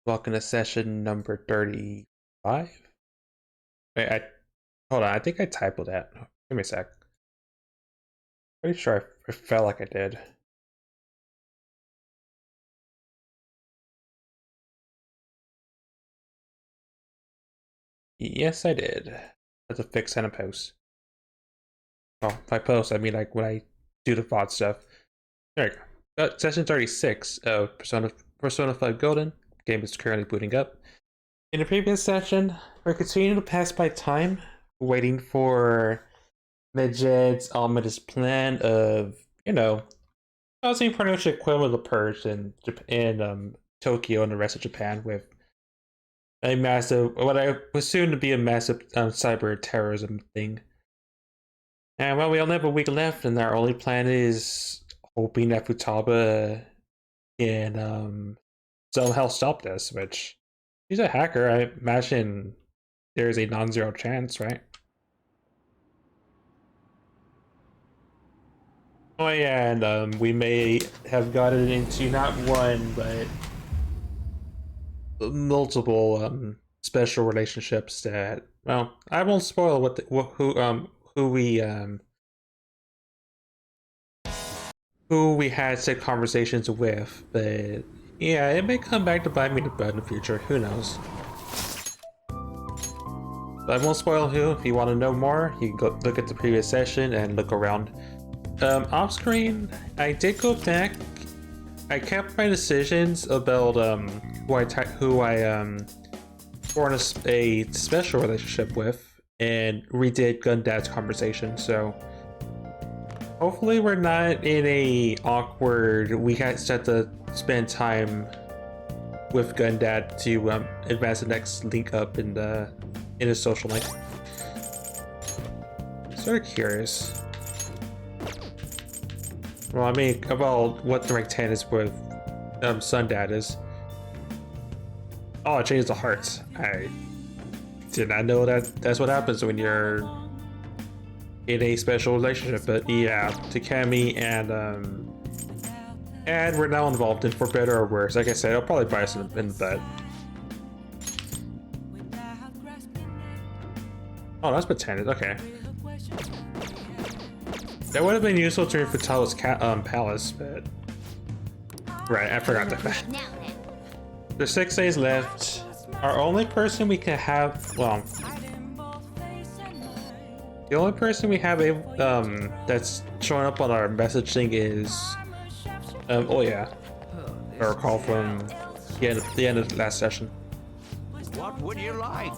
Welcome to session number 35. Wait, hold on. I think I typoed that. Give me a sec. Pretty sure I felt like I did. Yes, I did. That's a fix and a post. Oh, if I post, I mean like when I do the VOD stuff. There you go. Session 36 of Persona 5 Golden. Game is currently booting up. In the previous session, we're continuing to pass by time, waiting for Medjed's ominous plan of, causing pretty much the equivalent of the purge in Tokyo and the rest of Japan with a massive, what I was soon to be a massive cyber terrorism thing. And well, we only have a week left, and our only plan is hoping that Futaba can somehow stop this. Which he's a hacker. I imagine there's a non-zero chance, right? Oh yeah, and we may have gotten into not one but multiple special relationships that, well, I won't spoil who we had said conversations with, but yeah, it may come back to bite me in the butt in the future. Who knows? But I won't spoil who. If you want to know more, you can go look at the previous session and look around. Off screen, I did go back. I kept my decisions about who I formed a special relationship with, and redid Gundad's conversation. So hopefully we're not in a awkward. We had set to spend time with Gundad to advance the next link up in a social link. Sort of curious. Well, I mean, about what the rank 10 is with Sundad is. Oh, it changed the hearts. I did not know that's what happens when you're in a special relationship. But yeah, Takemi and we're now involved in for better or worse. Like I said, I'll probably buy us in the butt. Oh, that's pretended. Okay. That would have been useful during Futawa's palace, but right, I forgot that. There's 6 days left. Our only person we can have, well, the only person we have that's showing up on our messaging is, oh yeah, I recall from the end of the last session. What would you like?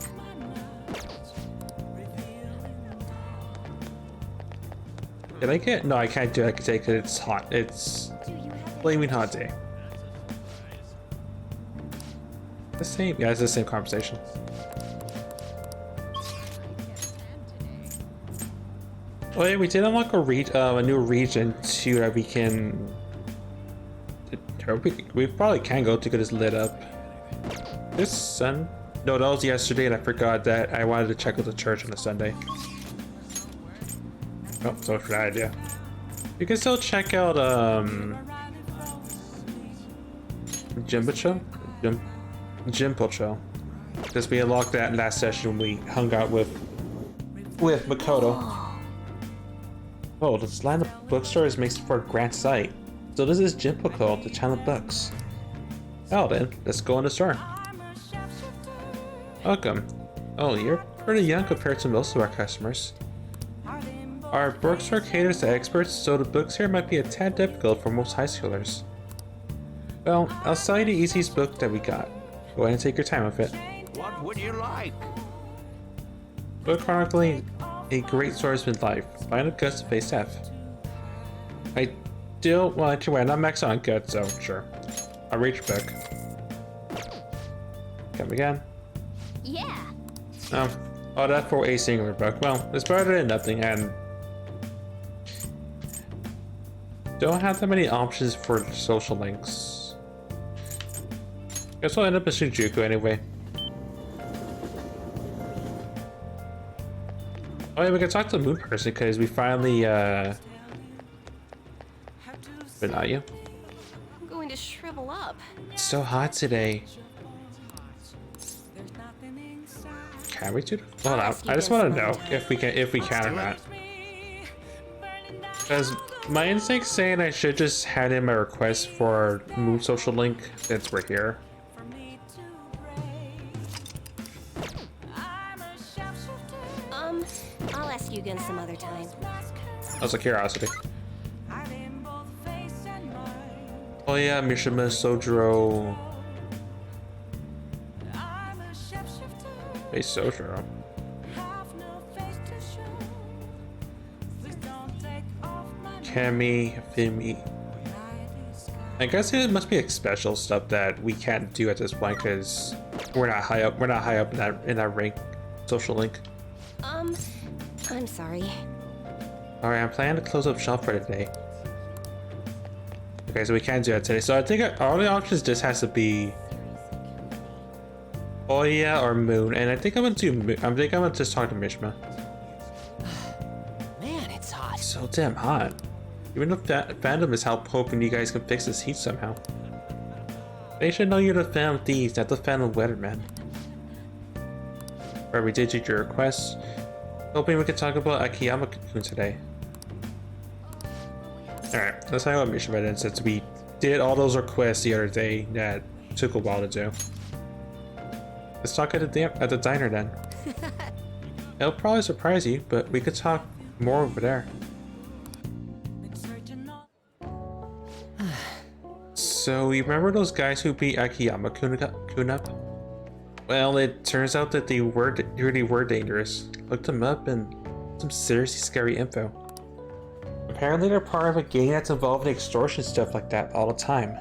Did I get? No, I can't do it. I can take it. It's hot. It's flaming hot day. The same. Yeah, it's the same conversation. Oh yeah, we did unlock a new region too that we can. We probably can go to get this lit up. This sun? No, that was yesterday, and I forgot that I wanted to check out the church on a Sunday. Oh, so for that idea. You can still check out Jinpocho. Because we unlocked that last session when we hung out with Makoto. Oh, this line of bookstores makes for a grand sight. So this is Jinpocho, the town of books. Oh then, let's go in the store. Welcome. Oh, you're pretty young compared to most of our customers. Our bookstore caters to experts, so the books here might be a tad difficult for most high schoolers. Well, I'll sell you the easiest book that we got. Go ahead and take your time with it. What would you like? Book chronicling a great swordsman's life. Find a guts to face death. I still want to win. I'm maxed on guts, so sure. I'll read your book. Come again. Yeah. Oh, that's for a singular book. Well, it's better than nothing, and don't have that many options for social links. Guess I'll end up in Shinjuku anyway. Oh yeah, we can talk to the moon person because we finally but not you. I'm going to shrivel up. It's so hot today. can we do that? Hold on. I just want to know if we can or not. Because my instinct's saying I should just hand in my request for move social link since we're here. I'll ask you again some other time. That's a curiosity. Oh yeah, Mishima Sojiro. Hey, Sojiro. Kami, Fimi. I guess it must be like special stuff that we can't do at this point because we're not high up. We're not high up in that rank social link. I'm sorry. Alright, I'm planning to close up shop for today. Okay, so we can't do that today. So I think all the options just has to be Oya or Moon, and I think I'm gonna do. I think I'm gonna just talk to Mishima. Man, it's hot. So damn hot. Even the fandom is hoping you guys can fix this heat somehow. They should know you're the fan of thieves, not the fan of weathermen. Alright, we did do your request. Hoping we could talk about Akiyama-kun today. Alright, let's talk about Mishima then, since we did all those requests the other day that took a while to do. Let's talk at the diner then. It'll probably surprise you, but we could talk more over there. So, you remember those guys who beat Akiyama-kun up? Well, it turns out that they really were dangerous. Looked them up and some seriously scary info. Apparently they're part of a gang that's involved in extortion stuff like that all the time.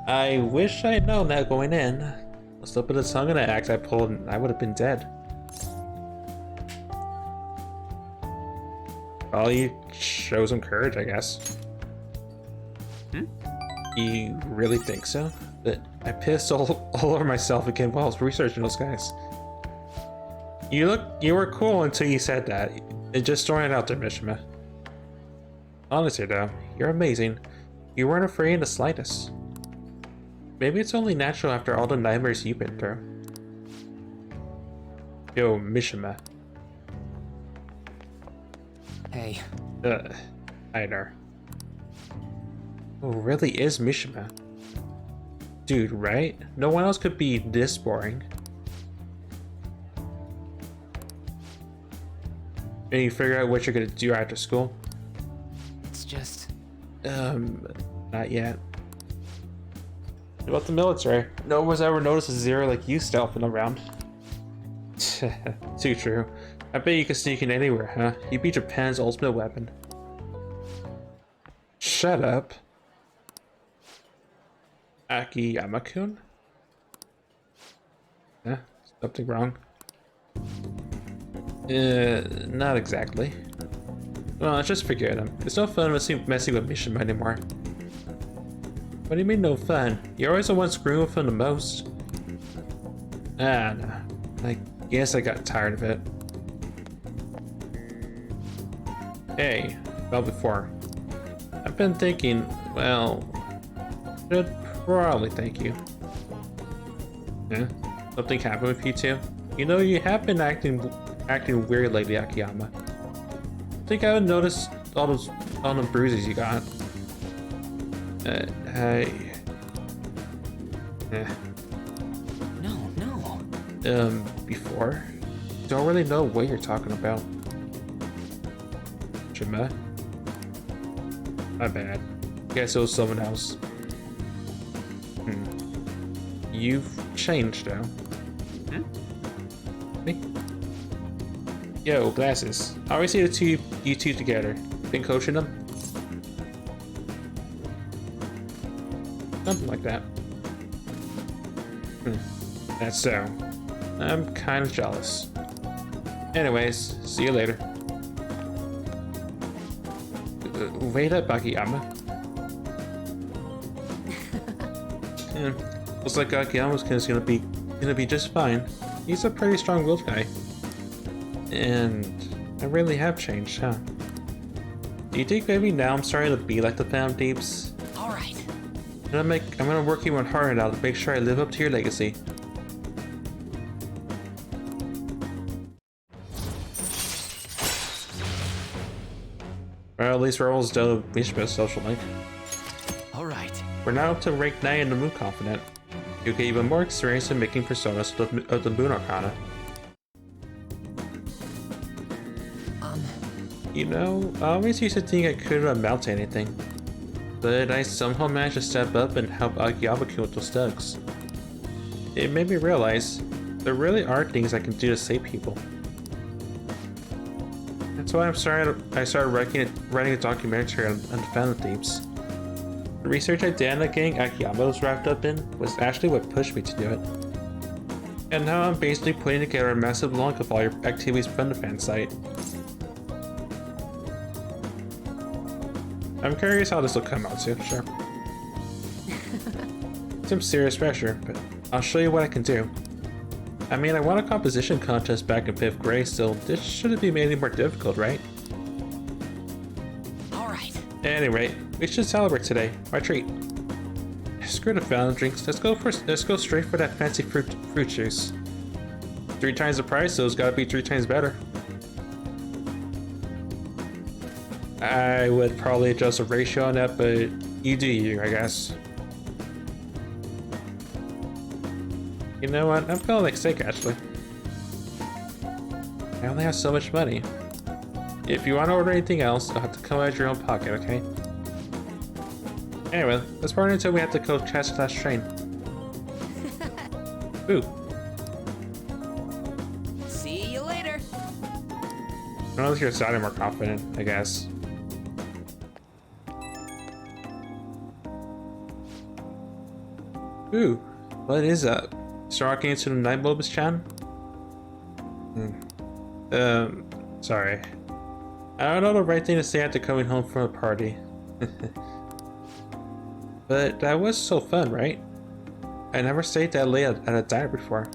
I wish I had known that going in. A slip of the tongue in the act I pulled and I would have been dead. Well, you show some courage, I guess. You really think so? But I pissed all over myself again while I was researching those guys. You were cool until you said that. And just throwing it out there, Mishima. Honestly though, you're amazing. You weren't afraid in the slightest. Maybe it's only natural after all the nightmares you've been through. Yo, Mishima. Hey. Hi there. Oh, really is Mishima. Dude, right? No one else could be this boring. And you figure out what you're gonna do after school? It's just... Not yet. What about the military? No one's ever noticed a zero like you stealthing around. Too true. I bet you can sneak in anywhere, huh? You beat Japan's ultimate weapon. Shut up. Akiyama-kun? Huh? Something wrong? Not exactly. Well, just forget him. It's no fun messing with Mishima anymore. What do you mean no fun? You're always the one screwing with him the most. Ah, no. I guess I got tired of it. Hey, about before. I've been thinking, well, should probably thank you. Yeah? Something happened with you two? You know, you have been acting weird lately, Akiyama. I think I would notice all the bruises you got. No. Before? Don't really know what you're talking about. Shima? My bad. Guess it was someone else. You've changed now. Me? Yo, glasses. I always see you two together. Been coaching them? Something like that. That's so. I'm kind of jealous. Anyways, see you later. Wait up, Akiyama. Looks like Akiyama's gonna be just fine. He's a pretty strong-willed guy. And I really have changed, huh? Do you think maybe now I'm starting to be like the fam deeps? Alright. I'm gonna work even harder now to make sure I live up to your legacy. Well, at least we're almost done with Mishma's social link. Alright. We're now up to rank 9 in the Moon Confident. You'll get even more experience in making personas of the Moon Arcana. You know, I always used to think I couldn't amount to anything. But I somehow managed to step up and help Akiyama-kun with those thugs. It made me realize there really are things I can do to save people. That's why I started writing a documentary on the Phantom Thieves. The research I did on the gang Akiyama was wrapped up in was actually what pushed me to do it. And now I'm basically putting together a massive log of all your activities from the fan site. I'm curious how this will come out too, sure. Some serious pressure, but I'll show you what I can do. I mean, I won a composition contest back in 5th grade, so this shouldn't be made any more difficult, right? Alright. Anyway, we should celebrate today. My treat. Screw the fountain drinks. Let's go straight for that fancy fruit juice. 3 times the price, so it's gotta be 3 times better. I would probably adjust the ratio on that, but you do you, I guess. You know what? I'm feeling like steak, actually. I only have so much money. If you want to order anything else, you'll have to come out of your own pocket, okay? Anyway, let's party until we have to go catch the last train. Ooh. See you later. I don't know if you're sounding more confident, I guess. Ooh, what is that? Rocking into the night bulbs, Chan? Sorry. I don't know the right thing to say after coming home from a party. But that was so fun, right? I never stayed that late at a diner before.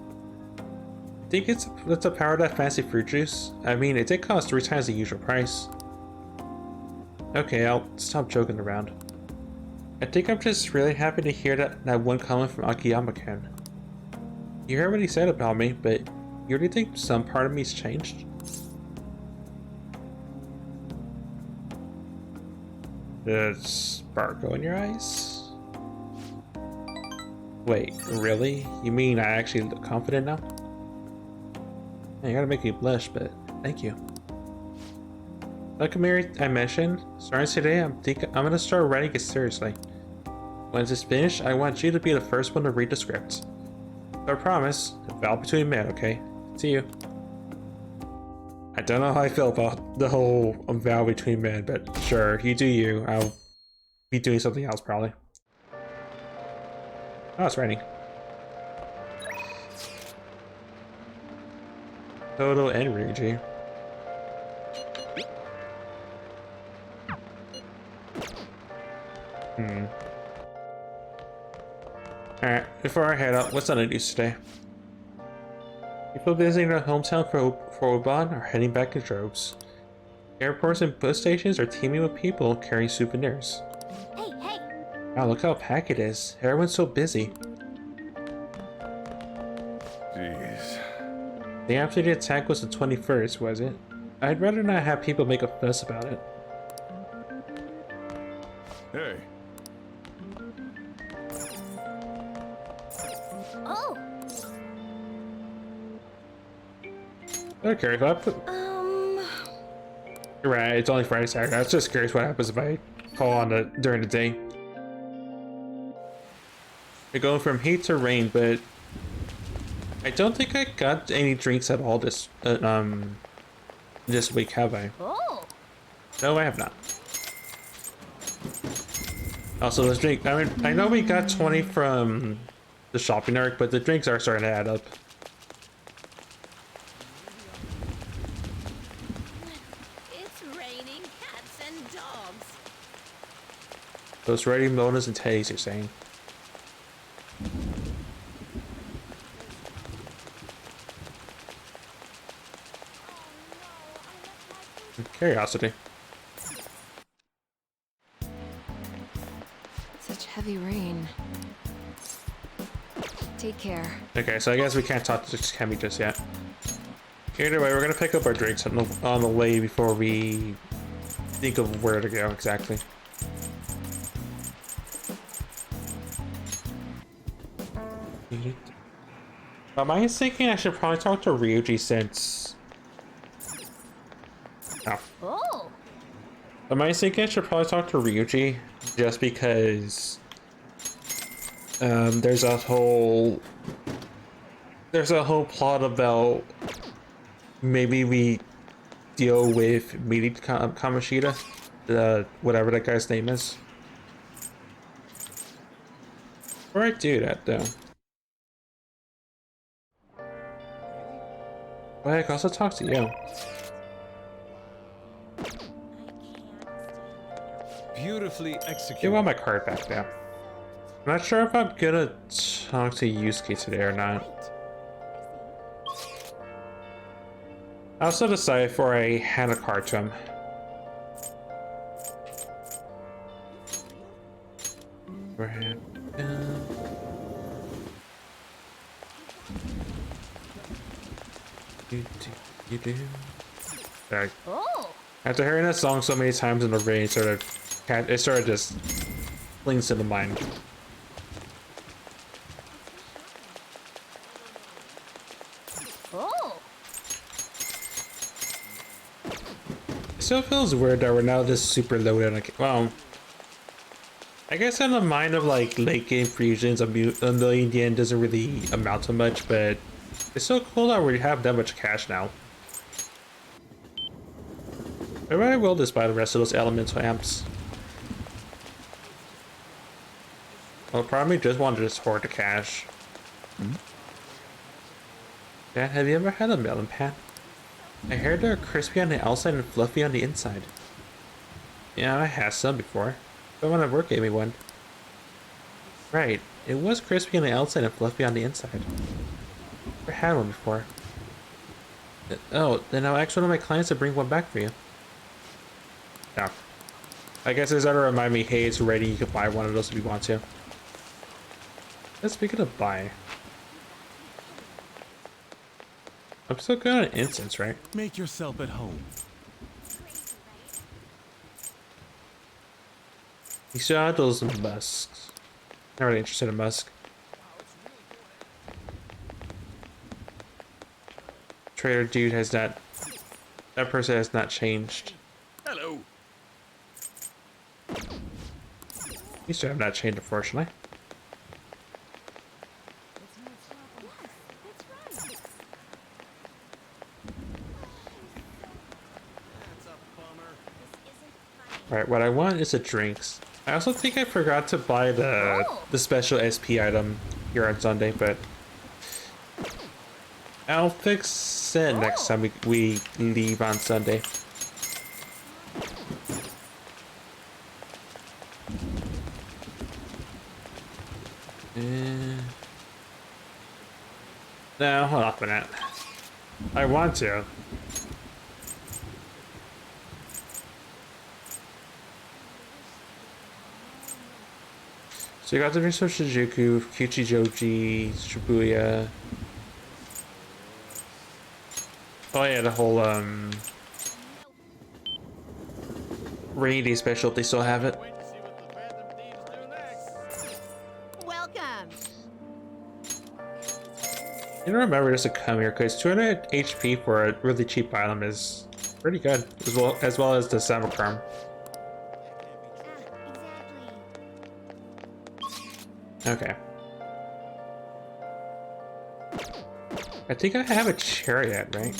I think it's the power of that fancy fruit juice. I mean, it did cost 3 times the usual price. Okay, I'll stop joking around. I think I'm just really happy to hear that one comment from Akiyama-kun. You heard what he said about me, but you really think some part of me's changed? The sparkle in your eyes? Wait, really? You mean I actually look confident now? Man, you gotta make me blush, but thank you. Like I mentioned, starting today, I'm gonna start writing it seriously. Once it's finished, I want you to be the first one to read the script. So I promise, a vow between men, okay? See you. I don't know how I feel about the whole vow between men, but sure, you do you. I'll be doing something else probably. Oh, it's raining. Toto and Ryuji. Alright, before I head out, what's on the news today? People visiting their hometown for Oban are heading back in droves. Airports and bus stations are teeming with people carrying souvenirs. Hey, hey! Wow, look how packed it is. Everyone's so busy. Jeez. The after the attack was the 21st, was it? I'd rather not have people make a fuss about it. Hey. Oh! Okay, if I put... You're right, it's only Friday, Saturday. I was just curious what happens if I call on during the day. We're going from heat to rain, but I don't think I got any drinks at all this week, have I? Oh! No, I have not. Also, this drink, I mean, I know we got 20 from the shopping arc, but the drinks are starting to add up. It's raining cats and dogs. Those ready Monas and Teddies, you're saying? Curiosity. Such heavy rain. Take care. Okay, so I guess we can't talk to Kemi just yet. Either way, we're gonna pick up our drinks on the way before we think of where to go exactly. Am I thinking I should probably talk to Ryuji since... Oh. Oh. Am I thinking I should probably talk to Ryuji just because there's a whole plot about maybe we deal with meeting Kamoshida, whatever that guy's name is. Where I do that though? But I can also talk to you. Beautifully Give executed. want my card back now. I'm not sure if I'm gonna talk to Yusuke today or not. I also decided before I hand a card to him. Overhead. You do. Sorry. Oh. After hearing that song so many times in the rain, it sort of just flings to the mind. Oh. It still feels weird that we're now this super loaded on well, I guess in the mind of like late game fusions, a million yen doesn't really amount to much, but it's so cool that we have that much cash now. Maybe I will just buy the rest of those elemental amps. I'll probably just want to just hoard the cash. Dad, have you ever had a melon pan? I heard they're crispy on the outside and fluffy on the inside. Yeah, I had some before. Someone at work gave me one. Right, it was crispy on the outside and fluffy on the inside. Never had one before. Oh, then I'll ask one of my clients to bring one back for you. No. I guess it's to remind me, hey, it's ready, you can buy one of those if you want to. Let's speaking of buy. I'm still good on incense, right? Make yourself at home. You still have those musks. Not really interested in musk. Trader dude has not... That person has not changed. Hello. You still have not changed, unfortunately. Alright, what I want is the drinks. I also think I forgot to buy the special SP item here on Sunday, but I'll fix it next time we leave on Sunday. No, hold up a minute. I want to. So you got the Miso Shinjuku, Kichijoji, Shibuya. Oh yeah, the whole rainy day special if they still have it. Welcome. You don't remember just to come here because 200 HP for a really cheap item is pretty good, as well as the Samakram. Okay. I think I have a chariot, right?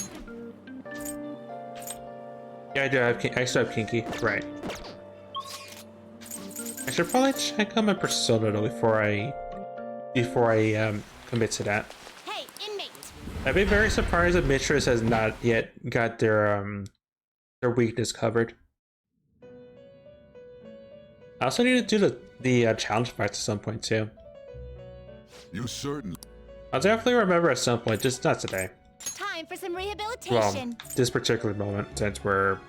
Yeah, I do. I still have Kinky. Right. I should probably check on my persona though before I commit to that. Hey, inmate. I'd be very surprised if Mistress has not yet got their weakness covered. I also need to do the challenge fights at some point too. You certain? I'll definitely remember at some point, just not today. Time for some Well, rehabilitation. this particular moment, since we're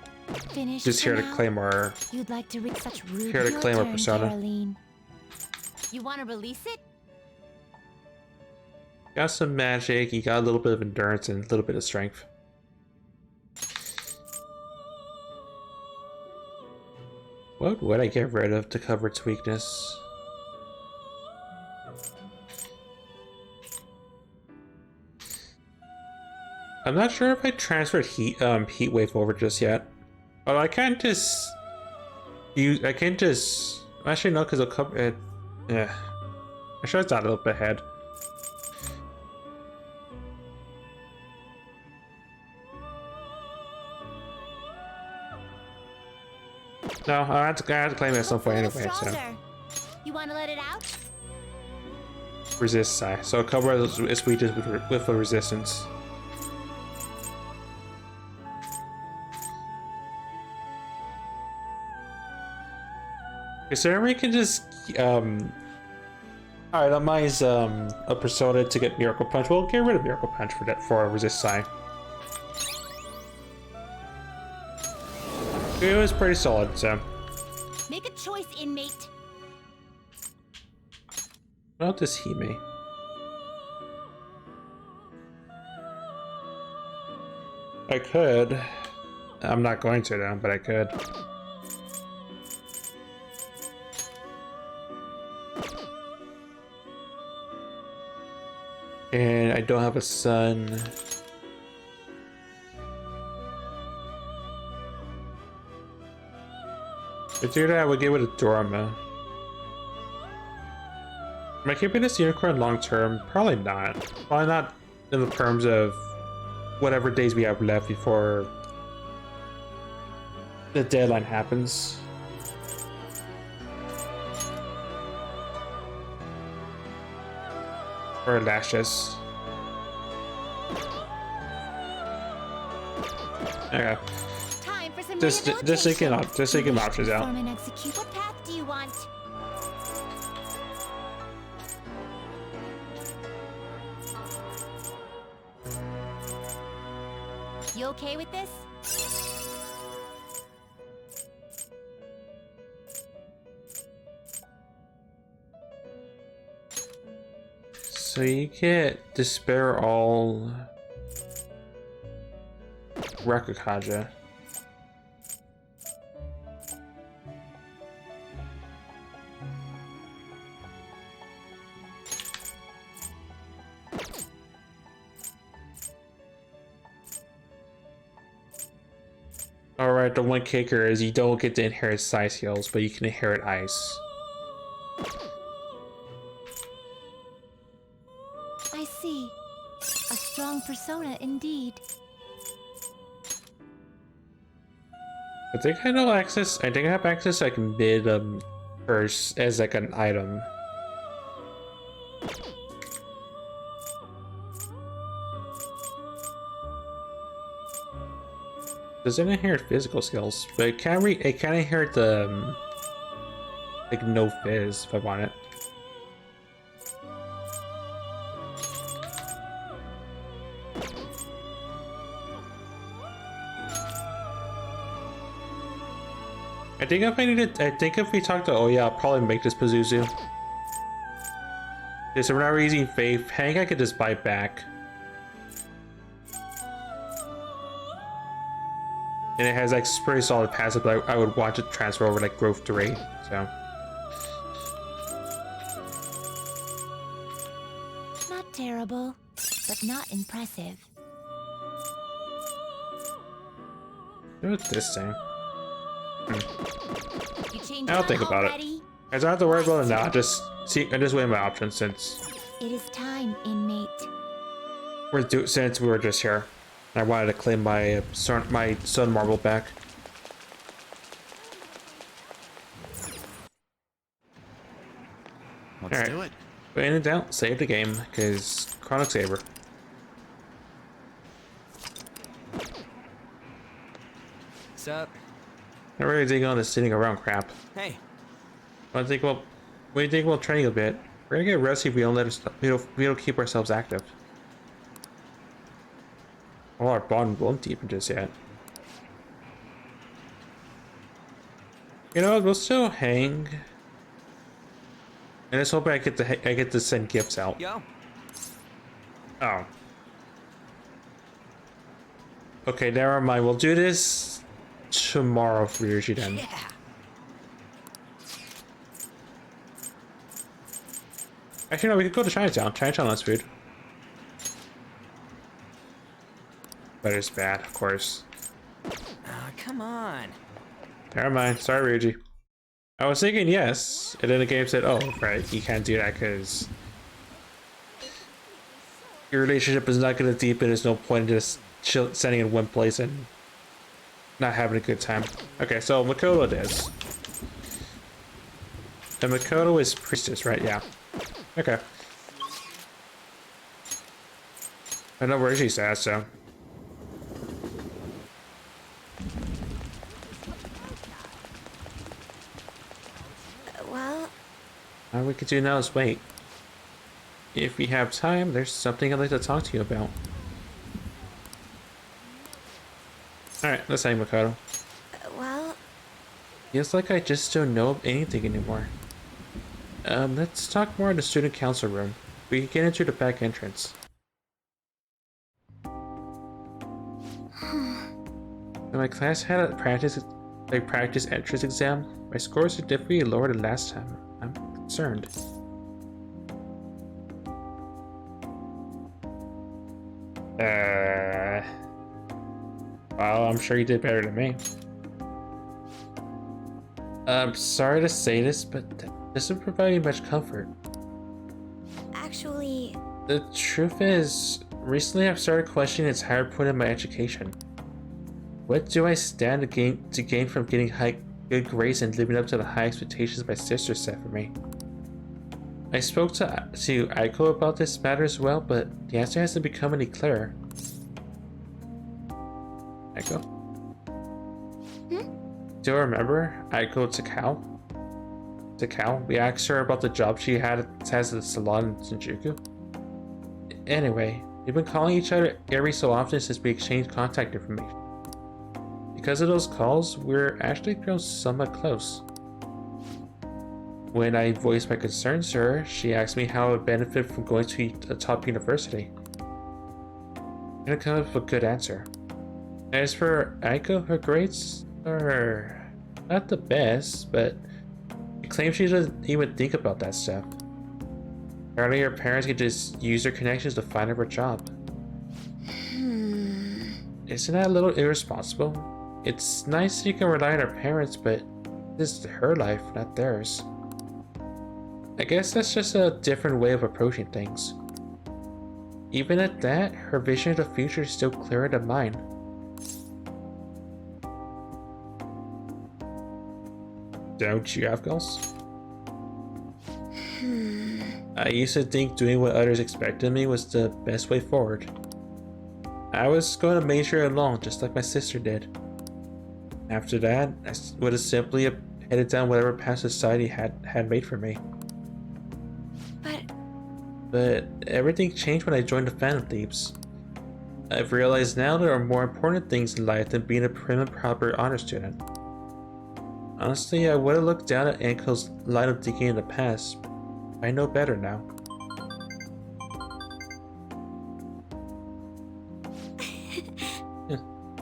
Finished just here for to now? claim our... You'd like to read such rude. Here to Your claim our turn, persona. Caroline. You want to release it? Got some magic, you got a little bit of endurance and a little bit of strength. What would I get rid of to cover its weakness? I'm not sure if I transferred heat wave over just yet. Oh, I can't just use. I can't just. Actually, no, because it'll cover it. Yeah, I should have thought a little bit ahead. No, I have to claim it at some point anyway. So You want to let it out? resist psi. So cover its weakness with a resistance. So we can just itemize a persona to get Miracle Punch. We'll get rid of Miracle Punch for that for resist psi. It was pretty solid, so. Make a choice, inmate. What does he mean? I could. I'm not going to though, but I could. And I don't have a son. If you do that, I would get rid of Dorma. Am I keeping this unicorn long term? Probably not. Probably not in the terms of whatever days we have left before the deadline happens. Or lashes. Okay. Time for some Just thinking options out. Perform and execute. What path do you want? You okay with this? So you get Despair All Rakukaja. Alright, the one kicker is you don't get to inherit Size Heals, but you can inherit Ice. I see. A strong persona indeed. I think I know access. I think I have access. I can bid first as like an item. Doesn't inherit physical skills, but it can inherit the like no fizz if I want it. I think if we talk to Oya, I'll probably make this Pazuzu. Okay, so we're not using Faith. Hank, I could just buy back. And it has like pretty solid passive, but I would want to transfer over like growth 3, so. Not terrible, but not impressive. What's this thing? You changed I'll that think about it. already? I don't have to worry about it now. I just weigh my options since It is time, inmate. since we were just here. I wanted to claim my Sun Marble back. Let's do it. But in doubt, save the game because Chronic Saber. What's up? Not really digging on this sitting around crap. Hey. I think we think we'll training a bit. We're gonna get rusty if we don't we don't keep ourselves active. Oh, our bond won't deepen just yet. You know, we'll still hang. And let's hope I get to send gifts out. Yo. Oh. Okay, never mind. We'll do this tomorrow for Ryuji then. Yeah. Actually, no, we could go to Chinatown. Chinatown has food. But it's bad, of course. Ah, come on. Never mind. Sorry, Ryuji. I was thinking yes, and then the game said, oh, right, you can't do that because your relationship is not going to deepen. There's no point in just sitting in one place and not having a good time. Okay, so Makoto it is. And Makoto is priestess, right? Yeah. Okay. I know where she's at, so. Well, All we could do now is wait. If we have time, there's something I'd like to talk to you about. Alright, let's say Makoto. well, Feels like I just don't know anything anymore. Let's talk more in the student council room. We can get into the back entrance. When my class had a practice entrance exam, my scores significantly lower than last time. I'm concerned. Well, I'm sure you did better than me. I'm sorry to say this, but that doesn't provide me much comfort. actually, The truth is, recently I've started questioning its higher point in my education. What do I stand to gain from getting good grades and living up to the high expectations my sister set for me? I spoke to Aiko about this matter as well, but the answer hasn't become any clearer. Aiko? Do you remember Aiko Takao? Takao? We asked her about the job she has at the salon in Shinjuku. Anyway, we've been calling each other every so often since we exchanged contact information. Because of those calls, we're actually grown somewhat close. When I voiced my concerns to her, she asked me how I would benefit from going to a top university. I'm gonna come up with a good answer. As for Aiko, her grades are not the best, but she claims she doesn't even think about that stuff. Apparently her parents can just use their connections to find her a job. Isn't that a little irresponsible? It's nice you can rely on her parents, but this is her life, not theirs. I guess that's just a different way of approaching things. Even at that, her vision of the future is still clearer than mine. Don't you have goals? I used to think doing what others expected of me was the best way forward. I was going to major along just like my sister did. After that, I would have simply headed down whatever path society had made for me. But everything changed when I joined the Phantom Thieves. I've realized now there are more important things in life than being a prim and proper honor student. Honestly, I would have looked down at Anko's line of thinking in the past, but I know better now.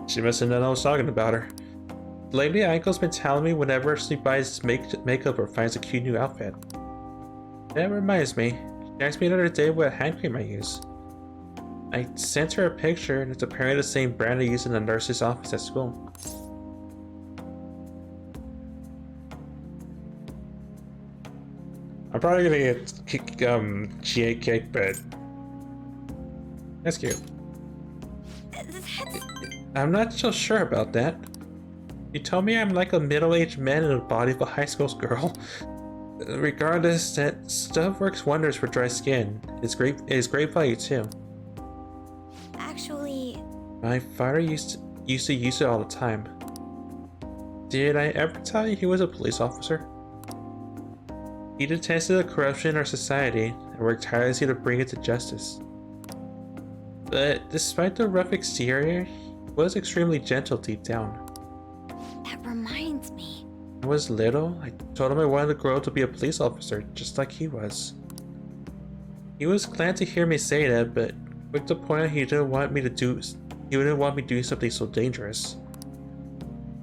She must have known I was talking about her. Lately, Anko's been telling me whenever she buys makeup or finds a cute new outfit. That reminds me, she asked me the other day what hand cream I use. I sent her a picture and it's apparently the same brand I use in the nurse's office at school. I'm probably gonna get GA kick, but that's cute. I'm not so sure about that. You told me I'm like a middle-aged man in the body of a high school girl. Regardless, that stuff works wonders for dry skin. It is great value too. actually, My father used to use it all the time. Did I ever tell you he was a police officer? He detested the corruption in our society and worked tirelessly to bring it to justice. But despite the rough exterior, he was extremely gentle deep down. that reminds me. When I was little, I told him I wanted to grow up to be a police officer, just like he was. He was glad to hear me say that, but quick to point out he didn't want me doing something so dangerous.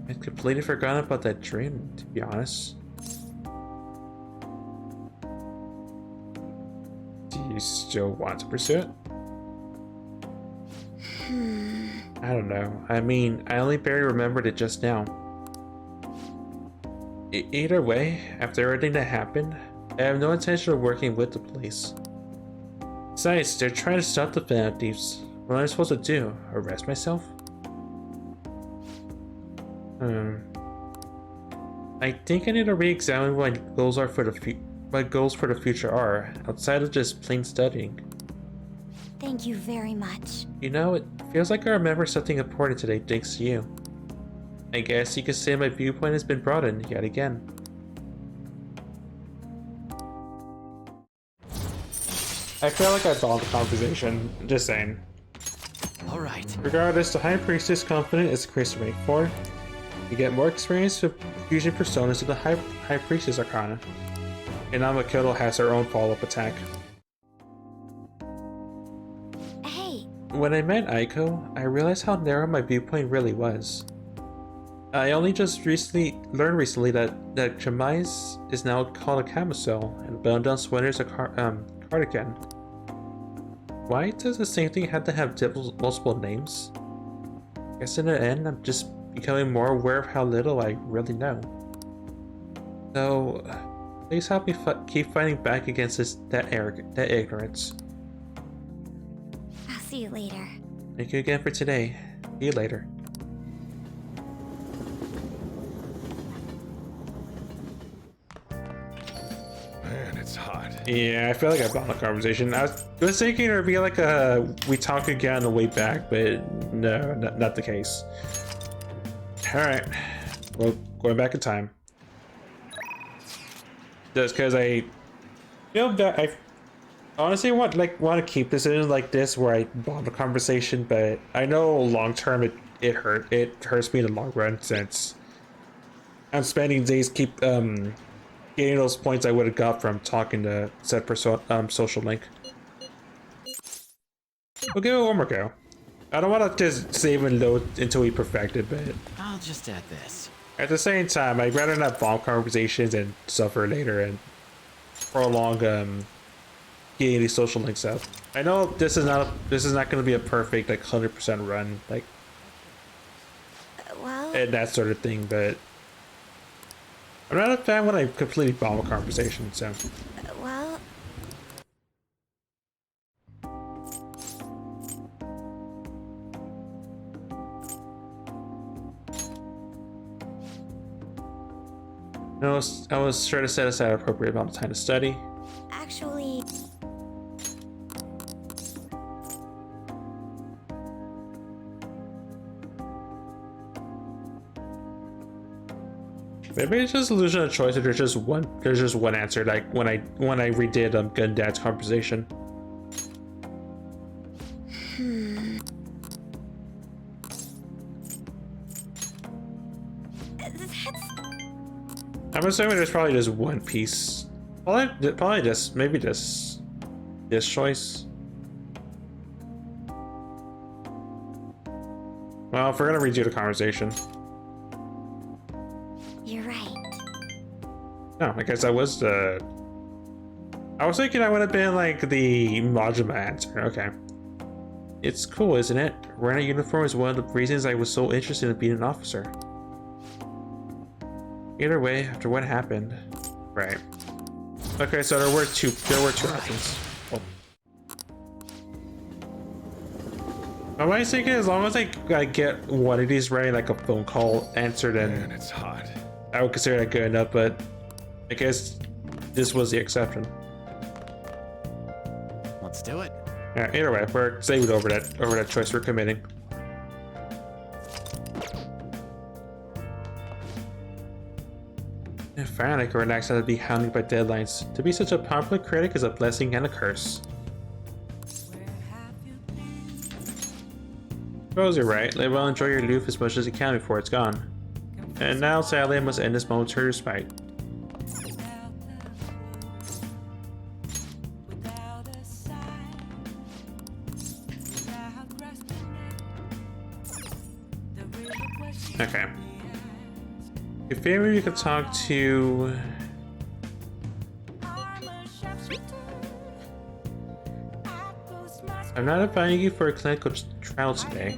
I'd completely forgotten about that dream, to be honest. You still want to pursue it? I don't know. I mean, I only barely remembered it just now. Either way, after everything that happened, I have no intention of working with the police. Besides, they're trying to stop the Phantom Thieves. What am I supposed to do? Arrest myself? I think I need to re-examine what my goals are for the future are, outside of just plain studying. Thank you very much. You know, it feels like I remember something important today thanks to you. I guess you could say my viewpoint has been broadened yet again. I feel like I followed the conversation, just saying. Alright. Regardless, the High Priestess Confidant is increased to rank 4. You get more experience with fusion personas to the High Priestess Arcana. And Namakoto has her own follow-up attack. Hey, When I met Aiko, I realized how narrow my viewpoint really was. I only just learned recently that chemise is now called a camisole and button-down sweater is a cardigan. Why does the same thing have to have multiple names? I guess in the end, I'm just becoming more aware of how little I really know. So, please help me keep fighting back against that ignorance. I'll see you later. Thank you again for today. See you later. Man, it's hot. Yeah, I feel like I bombed the conversation. I was thinking it would be like we talk again on the way back, but no, not the case. Alright, well, going back in time. Just because I feel that I honestly want to keep this in like this where I bomb the conversation, but I know long term it hurts me in the long run since I'm spending days getting those points I would have got from talking to said social link. We'll give it one more go. I don't want to just save and load until we perfect it, but I'll just add this. at the same time, I'd rather not bomb conversations and suffer later and prolong getting these social links up. I know this is not going to be a perfect like 100% run like Well, and that sort of thing, but I'm not a fan when I completely bomb a conversation. So well, no, I was trying to set aside an appropriate amount of time to study. actually, Maybe it's just illusion of choice. Or there's just one answer. Like when I redid Gundad's conversation. I'm assuming there's probably just one piece. Probably just maybe this choice. Well, if we're gonna redo the conversation. you're right. No, I guess I was thinking I would have been like the Majima answer. Okay. It's cool, isn't it? Wearing a uniform is one of the reasons I was so interested in being an officer. Either way, after what happened. Right. Okay, so there were two options. Oh. I was thinking as long as I get one of these right, like a phone call answered, Man, and it's hot. I would consider that good enough, but I guess this was the exception. Let's do it. Yeah, either way, we're saving over that choice we're committing. And finally, I can relax out of being hounded by deadlines. To be such a popular critic is a blessing and a curse. Suppose you're right. Live well, enjoy your loof as much as you can before it's gone. And now, sadly, I must end this momentary respite. Okay. If maybe you could talk to... I'm not inviting you for a clinical trial today.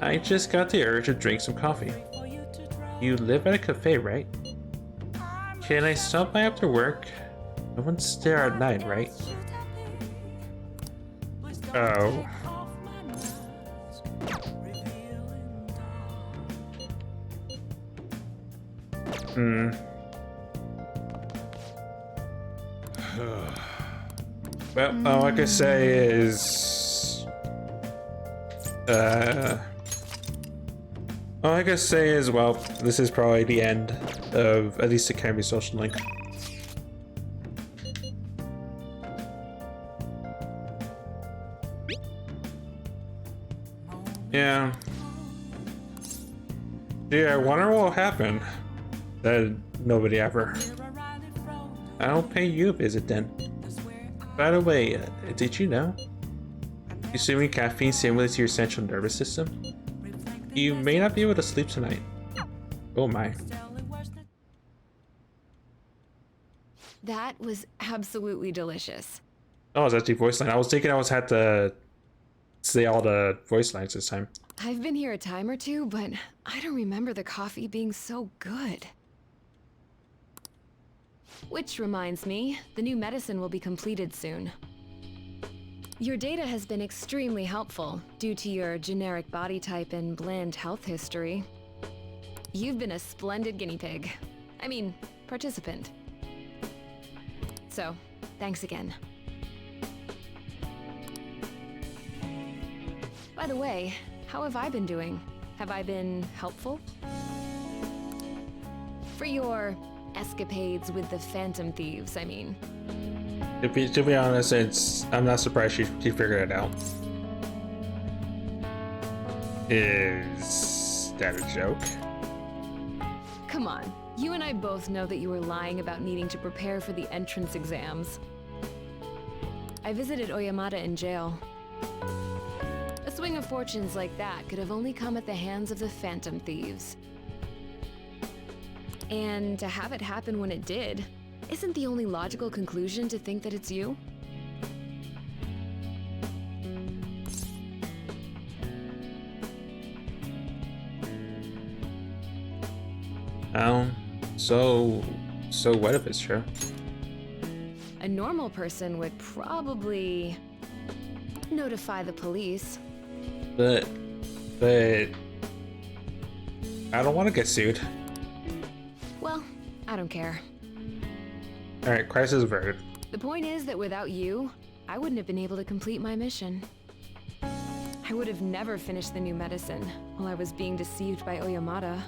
I just got the urge to drink some coffee. You live at a cafe, right? Can I stop by after work? No one's there at night, right? Oh. Well, all I can say is... all I can say is, well, this is probably the end of at least the Academy social link. Yeah. Yeah, I wonder what will happen. That nobody ever. I'll pay you a visit then. By the way, did you know? Consuming caffeine stimulates your central nervous system. You may not be able to sleep tonight. Oh my. That was absolutely delicious. Oh, it's actually voice line. I was thinking I was had to say all the voice lines this time. I've been here a time or two, but I don't remember the coffee being so good. Which reminds me, the new medicine will be completed soon. Your data has been extremely helpful due to your generic body type and bland health history. You've been a splendid guinea pig. I mean, participant. So, thanks again. By the way, how have I been doing? Have I been helpful? For your escapades with the Phantom Thieves, I mean. To be honest, I'm not surprised she figured it out. Is that a joke? Come on, you and I both know that you were lying about needing to prepare for the entrance exams. I visited Oyamata in jail. A swing of fortunes like that could have only come at the hands of the Phantom Thieves. And to have it happen when it did, isn't the only logical conclusion to think that it's you? So what if it's true? A normal person would probably notify the police. But I don't want to get sued. Well, I don't care. Alright, crisis averted. The point is that without you, I wouldn't have been able to complete my mission. I would have never finished the new medicine while I was being deceived by Oyamata.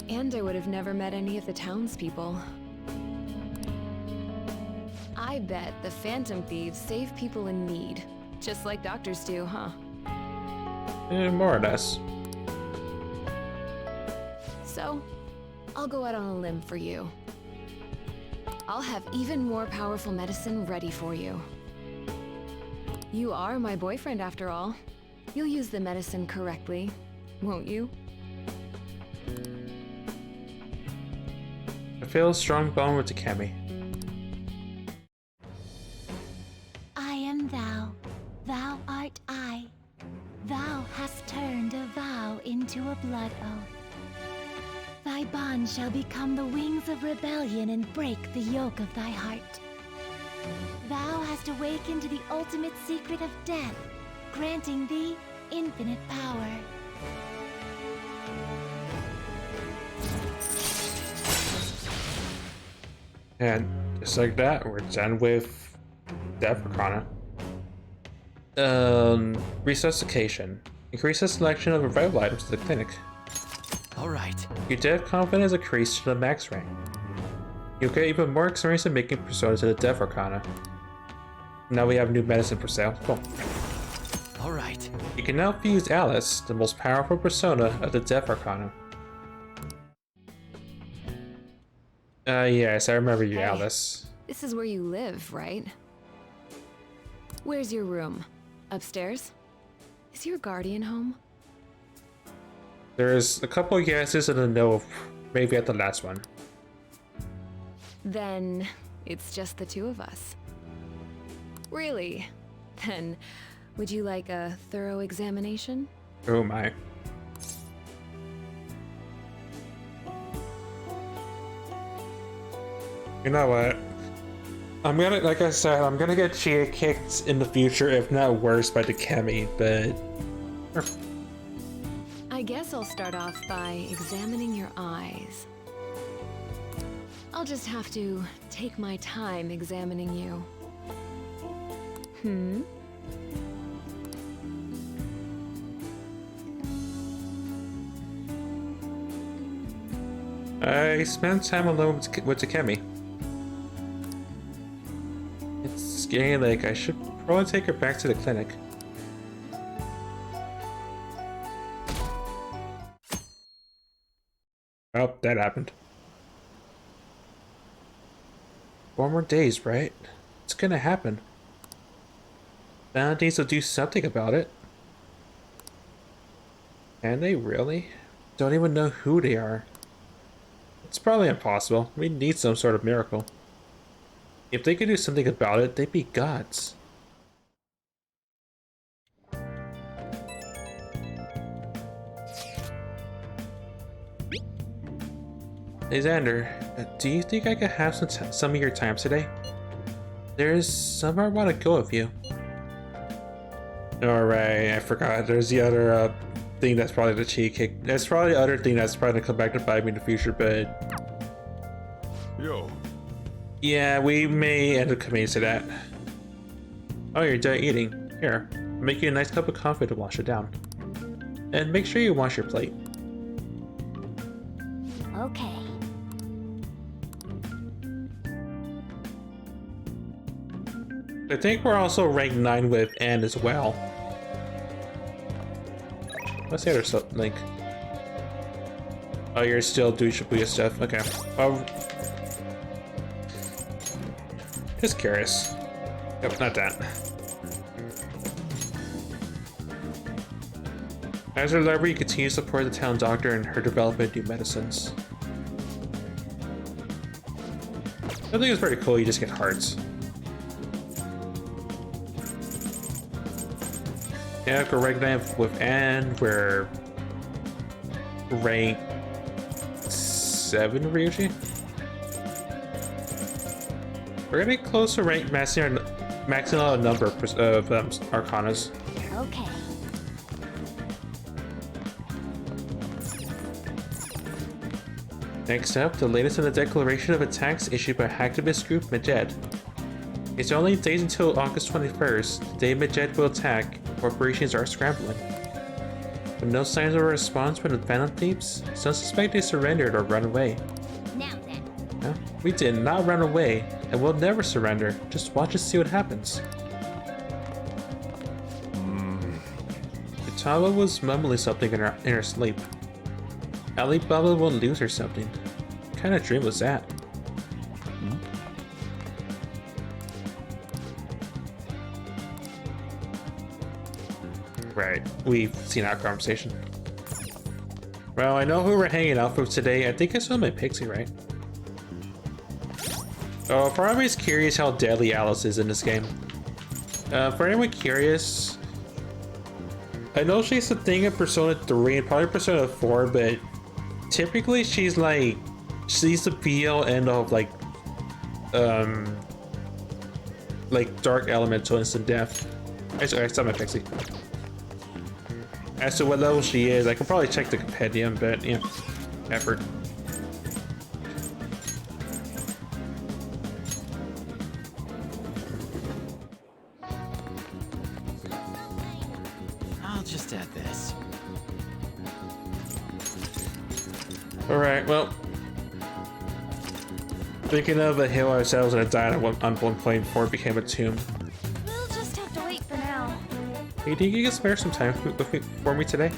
And I would have never met any of the townspeople. I bet the Phantom Thieves save people in need, just like doctors do, huh? More or less. So, I'll go out on a limb for you. I'll have even more powerful medicine ready for you. You are my boyfriend after all. You'll use the medicine correctly, won't you? I feel a strong bond with Takemi. I am thou, thou art I. Thou hast turned a vow into a blood oath. Thy bond shall become the wings of rebellion and break the yoke of thy heart. Thou hast awakened to the ultimate secret of death, granting thee infinite power. And just like that, we're done with Death Arcana. Resuscitation. Increase the selection of revival items to the clinic. Alright. Your death confidence increased to the max rank. You'll get even more experience in making personas to the Death Arcana. Now we have new medicine for sale. Cool. Alright. You can now fuse Alice, the most powerful persona of the Death Arcana. Yes, I remember you, Hey. Alice. This is where you live, right? Where's your room? Upstairs? Is your guardian home? There's a couple of yeses and a no, maybe at the last one. Then it's just the two of us. Really, Then, would you like a thorough examination? Oh my. You know what? I'm gonna, like I said, I'm gonna get Chia kicked in the future, if not worse, by the Kemi, but... I guess I'll start off by examining your eyes. I'll just have to take my time examining you. I spent time alone with Takemi. It's getting like I should probably take her back to the clinic. Oh, that happened. 4 more days, right? It's gonna happen. Bounties will do something about it. Can they really? Don't even know who they are. It's probably impossible. We need some sort of miracle. If they could do something about it, they'd be gods. Hey Xander, do you think I could have some of your time today? There's somewhere I want to go with you. Alright, I forgot. There's the other thing that's probably the cheat kick. That's probably the other thing that's probably gonna come back to bite me in the future, but... Yo. Yeah, we may end up committing to that. Oh, you're done eating. Here, I'll make you a nice cup of coffee to wash it down. And make sure you wash your plate. Okay. I think we're also ranked 9 with Anne as well. What's the other link? Oh, you're still doing Shibuya stuff. Okay. Just curious. Yep, not that. As a library, you continue to support the town doctor and her development of new medicines. I think it's pretty cool, you just get hearts. Yeah, for rank 9 with Anne, we're rank 7 Ryuji. We're getting close to rank maxing out a number of arcanas. Okay. Next up, the latest in the declaration of attacks issued by hacktivist group Medjed. It's only days until August 21st, the day Medjed will attack. Corporations are scrambling. With no signs of a response from the Phantom Thieves, some suspect they surrendered or run away. Now then. No, we did not run away, and we'll never surrender. Just watch and see what happens. Utama was mumbling something in her sleep. Alibaba will lose or something. What kind of dream was that? Right, we've seen that conversation. Well, I know who we're hanging out with today. I think I saw my pixie, right? Oh, for anyone who's curious how deadly Alice is in this game. For anyone curious, I know she's the thing in Persona 3 and probably Persona 4, but typically she's the be-all end of like dark elemental instant death. I saw my pixie. As to what level she is, I can probably check the compendium, but yeah, effort. I'll just add this. Alright, well. Thinking of a hill ourselves and a died on 1.4 became a tomb. We'll just have to wait for now. Hey, do you guys spare some time for me today?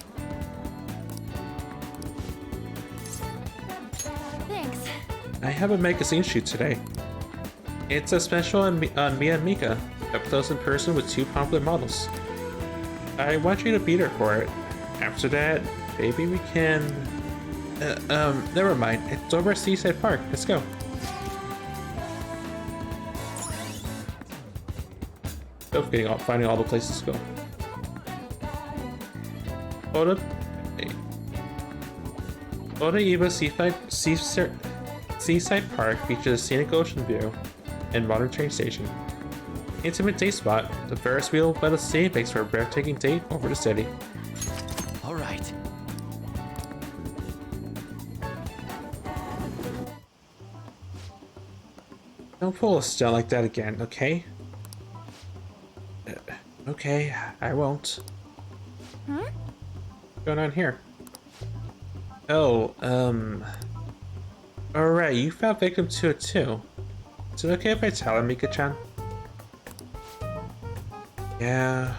Thanks. I have a magazine shoot today. It's a special on Mia and Mika, up close in person with 2 popular models. I want you to be there for it. After that, maybe we can... never mind. It's over at Seaside Park. Let's go. myself finding all the places to go. Oda Eva Seaside Park features a scenic ocean view and modern train station. Intimate day spot, the Ferris wheel by the sea makes for a breathtaking date over the city. All right. Don't pull a stunt like that again, okay? Okay, I won't. Huh? What's going on here? Oh, alright, you fell victim to it too. Is it okay if I tell him, Mika-chan? Yeah.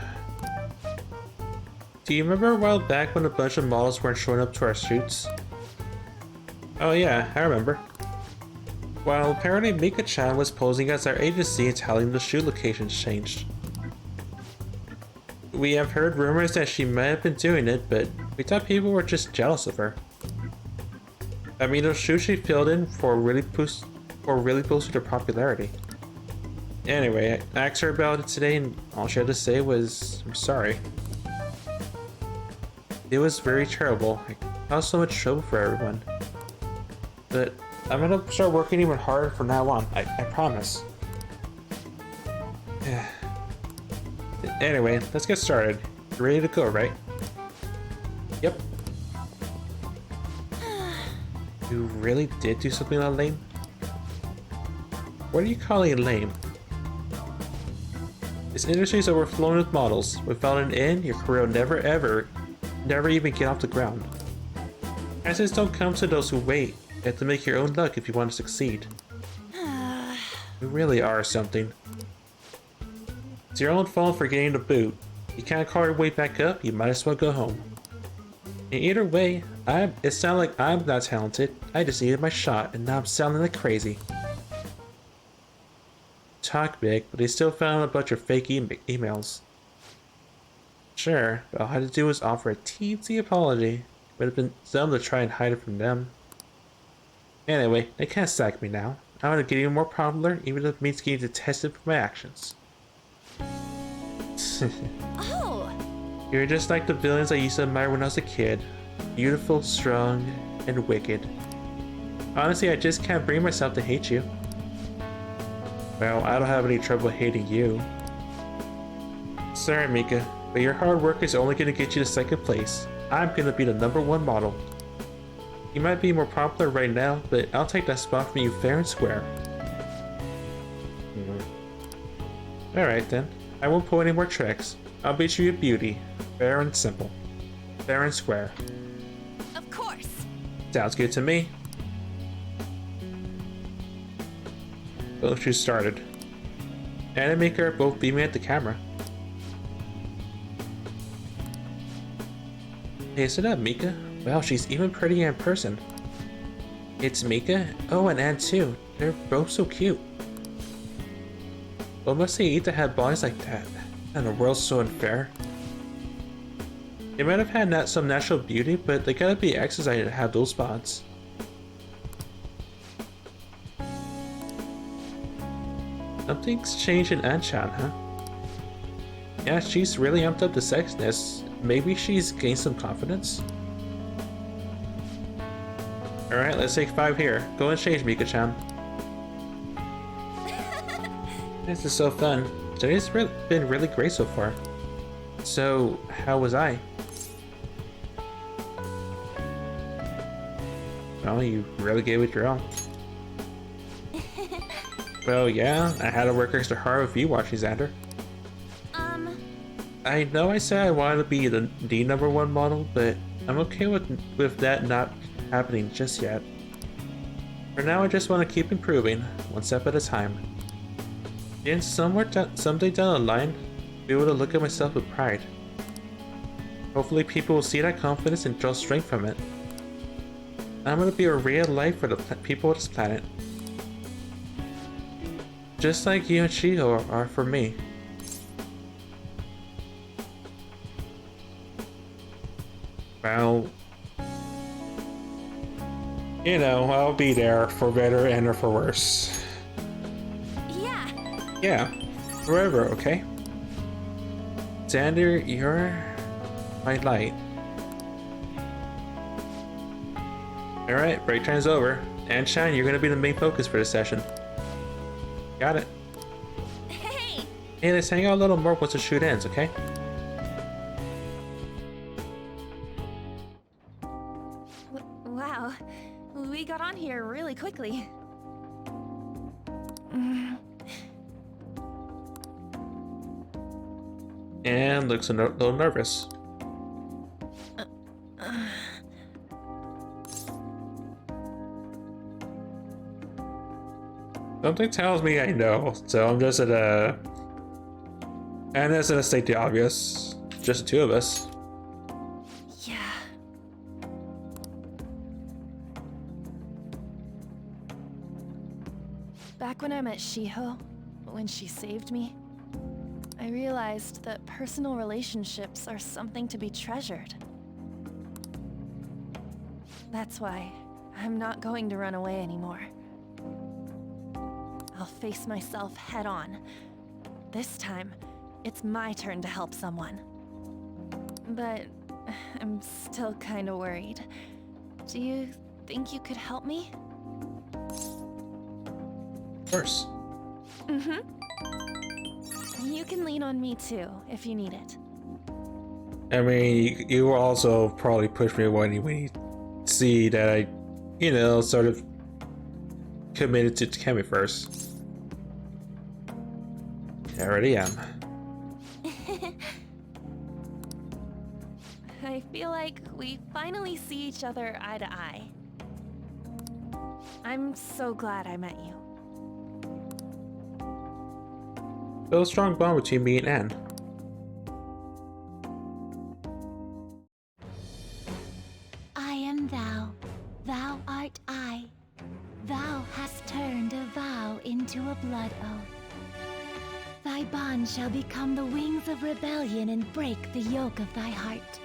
Do you remember a while back when a bunch of models weren't showing up to our shoots? Oh yeah, I remember. Well, apparently Mika-chan was posing as our agency and telling the shoot locations changed. We have heard rumors that she might have been doing it, but we thought people were just jealous of her. I mean, those shoots she filled in really boosted her popularity. Anyway, I asked her about it today, and all she had to say was, "I'm sorry." It was very terrible. I caused so much trouble for everyone. But I'm gonna start working even harder from now on. I promise. Anyway, let's get started. You're ready to go, right? Yep. You really did do something that lame? What are you calling lame? This industry is overflowing with models. Without an end, your career will never even get off the ground. Answers don't come to those who wait. You have to make your own luck if you want to succeed. You really are something. It's your own fault for getting the boot. You can't call your way back up, you might as well go home. In either way, it's not like I'm not talented. I just needed my shot, and now I'm sounding like crazy. Talk big, but they still found a bunch of fake emails. Sure, but all I had to do was offer a teensy apology. It would have been dumb to try and hide it from them. Anyway, they can't sack me now. I want to get even more popular, even if it means getting detested for my actions. Oh! You're just like the villains I used to admire when I was a kid. Beautiful, strong, and wicked. Honestly, I just can't bring myself to hate you. Well, I don't have any trouble hating you. Sorry, Mika, but your hard work is only going to get you to second place. I'm going to be the #1 model. You might be more popular right now, but I'll take that spot from you fair and square. Alright then, I won't pull any more tricks. I'll beat you at beauty. Fair and simple. Fair and square. Of course! Sounds good to me. Both shoes started. And Mika are both beaming at the camera. Hey, is it up, Mika? Wow, she's even prettier in person. It's Mika? Oh, and Anne too. They're both so cute. What must they eat to have bodies like that? And the world's so unfair. They might have had some natural beauty, but they gotta be exercised to have those spots. Something's changed in Anchan, huh? Yeah, she's really amped up the sexiness. Maybe she's gained some confidence? Alright, let's take 5 here. Go and change, Mika-chan. This is so fun. Today's been really great so far. So, how was I? Well, you really gave it your all. Well, yeah, I had to work extra hard with you watching, Xander. I know I said I wanted to be the #1 model, but I'm okay with that not happening just yet. For now, I just want to keep improving, one step at a time. And someday down the line, be able to look at myself with pride. Hopefully people will see that confidence and draw strength from it. I'm gonna be a ray of light for the people of this planet. Just like you and Shiho are for me. Well, you know, I'll be there for better and or for worse. Yeah! Yeah, forever, okay? Xander, you're my light. Alright, break time's over. And Shine, you're gonna be the main focus for this session. Got it. Hey! Hey, let's hang out a little more once the shoot ends, okay? Wow, we got on here really quickly. And looks a little nervous. Something tells me I know, so I'm just at a... And that's gonna state the obvious. Just the two of us. Yeah. Back when I met Shiho, when she saved me, I realized that personal relationships are something to be treasured. That's why I'm not going to run away anymore. I'll face myself head on. This time, it's my turn to help someone. But I'm still kinda worried. Do you think you could help me? Of course. Mm-hmm. You can lean on me too, if you need it. I mean, you will also probably push me when you see that I, you know, sort of committed to Kemi first. I already am. I feel like we finally see each other eye to eye. I'm so glad I met you. Feel a strong bond between me and Anne. I am thou, thou art I. Thou hast turned a vow into a blood oath. Thy bond shall become the wings of rebellion and break the yoke of thy heart.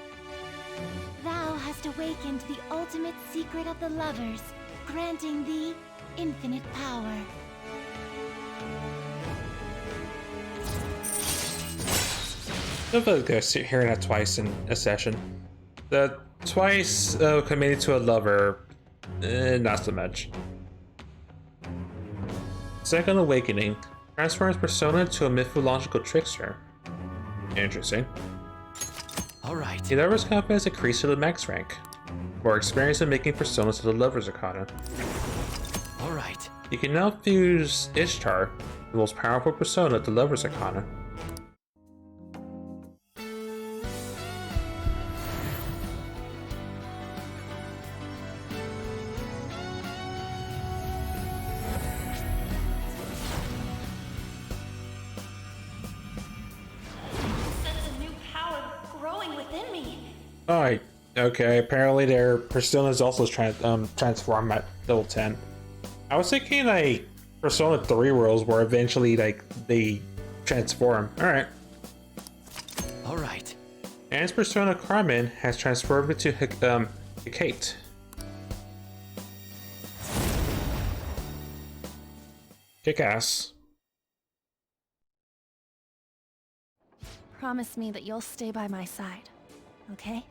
Thou hast awakened the ultimate secret of the lovers, granting thee infinite power. I feel like I'm hearing that twice in a session. The twice committed to a lover, not so much. Second Awakening transforms Persona to a mythological trickster. Interesting. Alright. The lover's confidence increased to the max rank. More experience in making personas to the lover's arcana. Alright. You can now fuse Ishtar, the most powerful persona of the lover's arcana. Alright, okay, apparently their personas also transform at level 10. I was thinking like Persona 3 worlds where eventually like they transform. Alright. Alright. Anne's persona Carmen has transformed into Hecate. Kick ass. Promise me that you'll stay by my side, okay?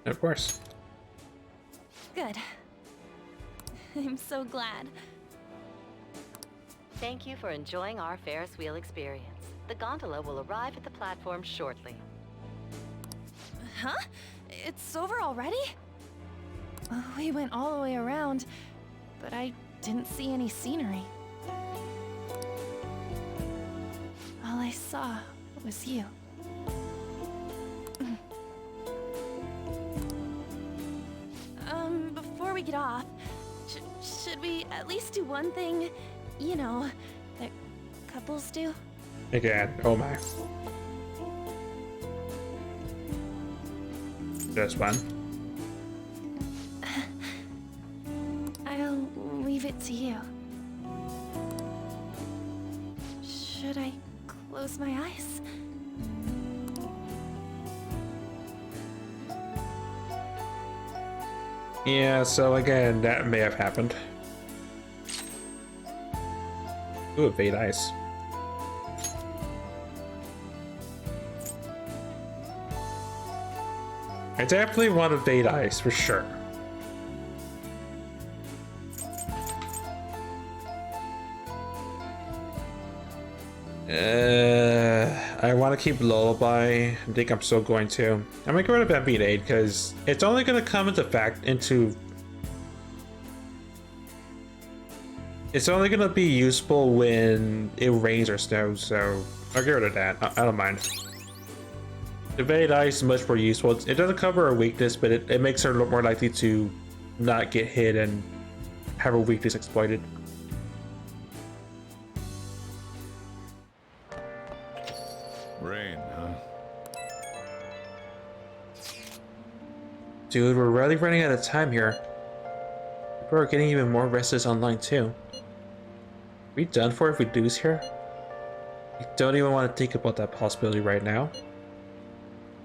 Of course. Good. I'm so glad. Thank you for enjoying our Ferris wheel experience. The gondola will arrive at the platform shortly. Huh? It's over already? We went all the way around, but I didn't see any scenery. All I saw was you. Before we get off, should we at least do one thing, you know, that couples do? Again, oh my. Just one. I'll leave it to you. Should I close my eyes? Yeah, so again, that may have happened. Ooh, evade ice. I definitely want to evade ice for sure. I want to keep Lullaby. I think I'm still going to. I'm gonna get rid of MB8 because it's only gonna come It's only gonna be useful when it rains or snows, so I'll get rid of that. I don't mind. Evade Ice is much more useful. It doesn't cover a weakness, but it makes her a lot more likely to not get hit and have her weakness exploited. Rain, huh? Dude, we're really running out of time here. People are getting even more restless online too. Are we done for if we lose here? I don't even want to think about that possibility right now.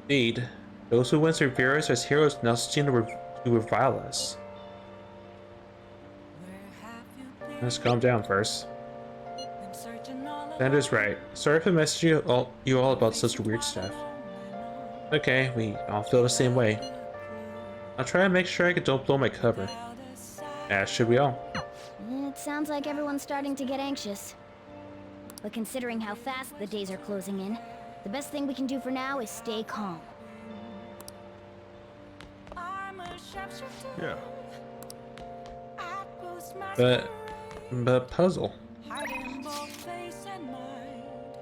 Indeed, those who once revere us as heroes now seem to revile us. Let's calm down first. Sandra's right. Sorry for messaging you all about such weird stuff. Okay, we all feel the same way. I'll try and make sure I don't blow my cover. As should we all. It sounds like everyone's starting to get anxious. But considering how fast the days are closing in, the best thing we can do for now is stay calm. Yeah. But puzzle.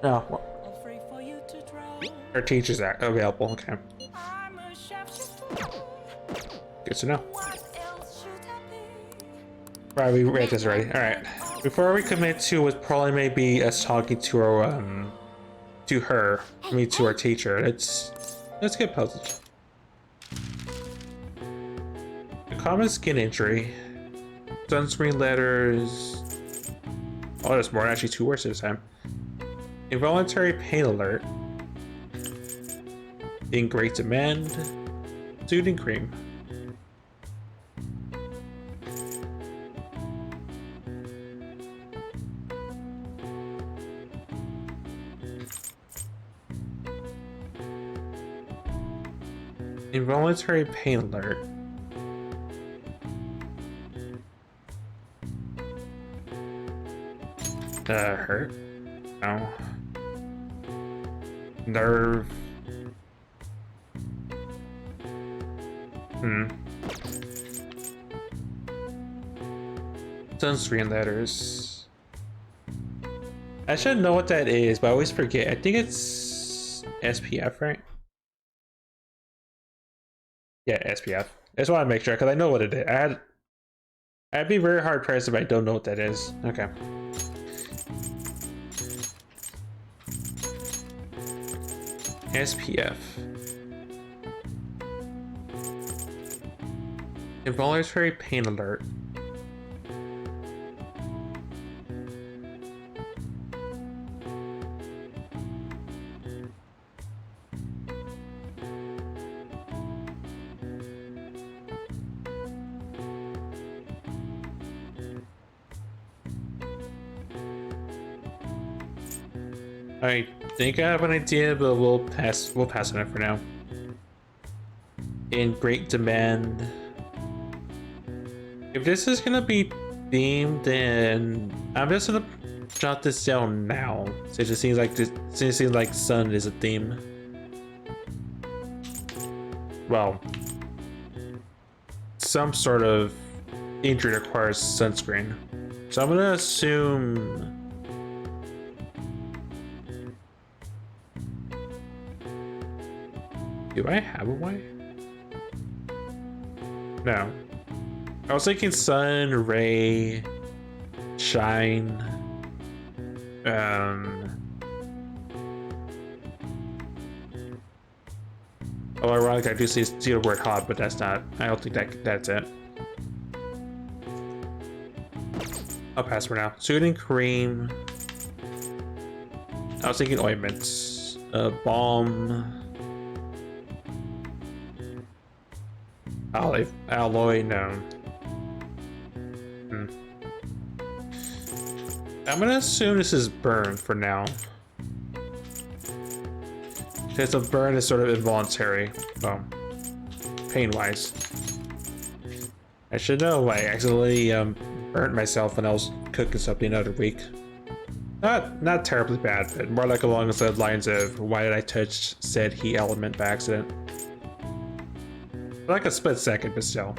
Oh, well. Our teacher's available, okay. Good to know. Right, we read this already. Alright. Before we commit to what probably may be us talking to our, to her, to our teacher, let's get puzzled. A common skin injury. Sunscreen letters. Oh, there's more, actually 2 words this time. Involuntary pain alert. In great demand. Soothing cream. Involuntary pain alert. Hurt? No. Nerve. Sunscreen letters. I should know what that is, but I always forget. I think it's SPF, right? Yeah, SPF. I just want to make sure, because I know what it is. I'd be very hard pressed if I don't know what that is. Okay. SPF. Involuntary pain alert. I think I have an idea, but we'll pass on it for now. In great demand. If this is gonna be themed, then I'm just gonna jot this down now. So it just seems like sun is a theme. Well, some sort of injury requires sunscreen. So I'm gonna assume. Do I have a way? No. I was thinking sun, ray, shine. Oh, ironic, I do see the word hot, but that's not. I don't think that's it. I'll pass for now. Soothing cream. I was thinking ointments. Balm. Alloy, no. I'm gonna assume this is burn for now. Because a burn is sort of involuntary. Well, pain-wise. I should know I accidentally burnt myself when I was cooking something the other week. Not terribly bad, but more like along the lines of why did I touch said heat element by accident. Like a split second, but still.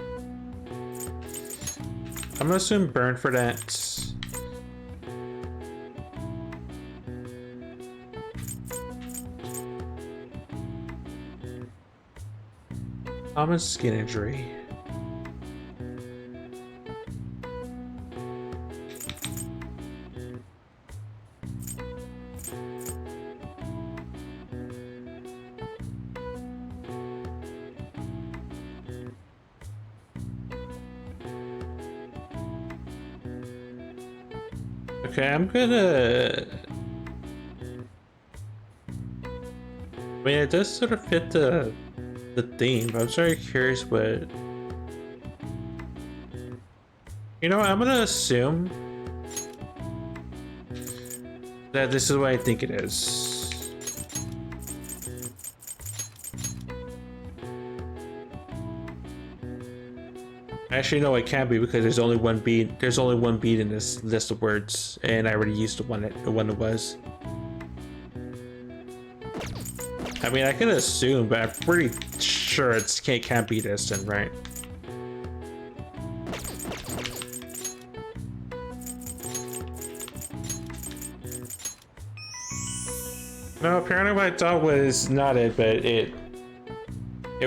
I'm gonna assume burn for that. Common skin injury. Okay, I'm gonna... I mean, it does sort of fit the theme, but I'm very curious what... You know what, I'm gonna assume that this is what I think it is. Actually, no, it can't be because there's only one beat. There's only one beat in this list of words, and I already used the one it was. I mean, I could assume, but I'm pretty sure it can't be this, then, right? No, apparently what I thought was not it, but it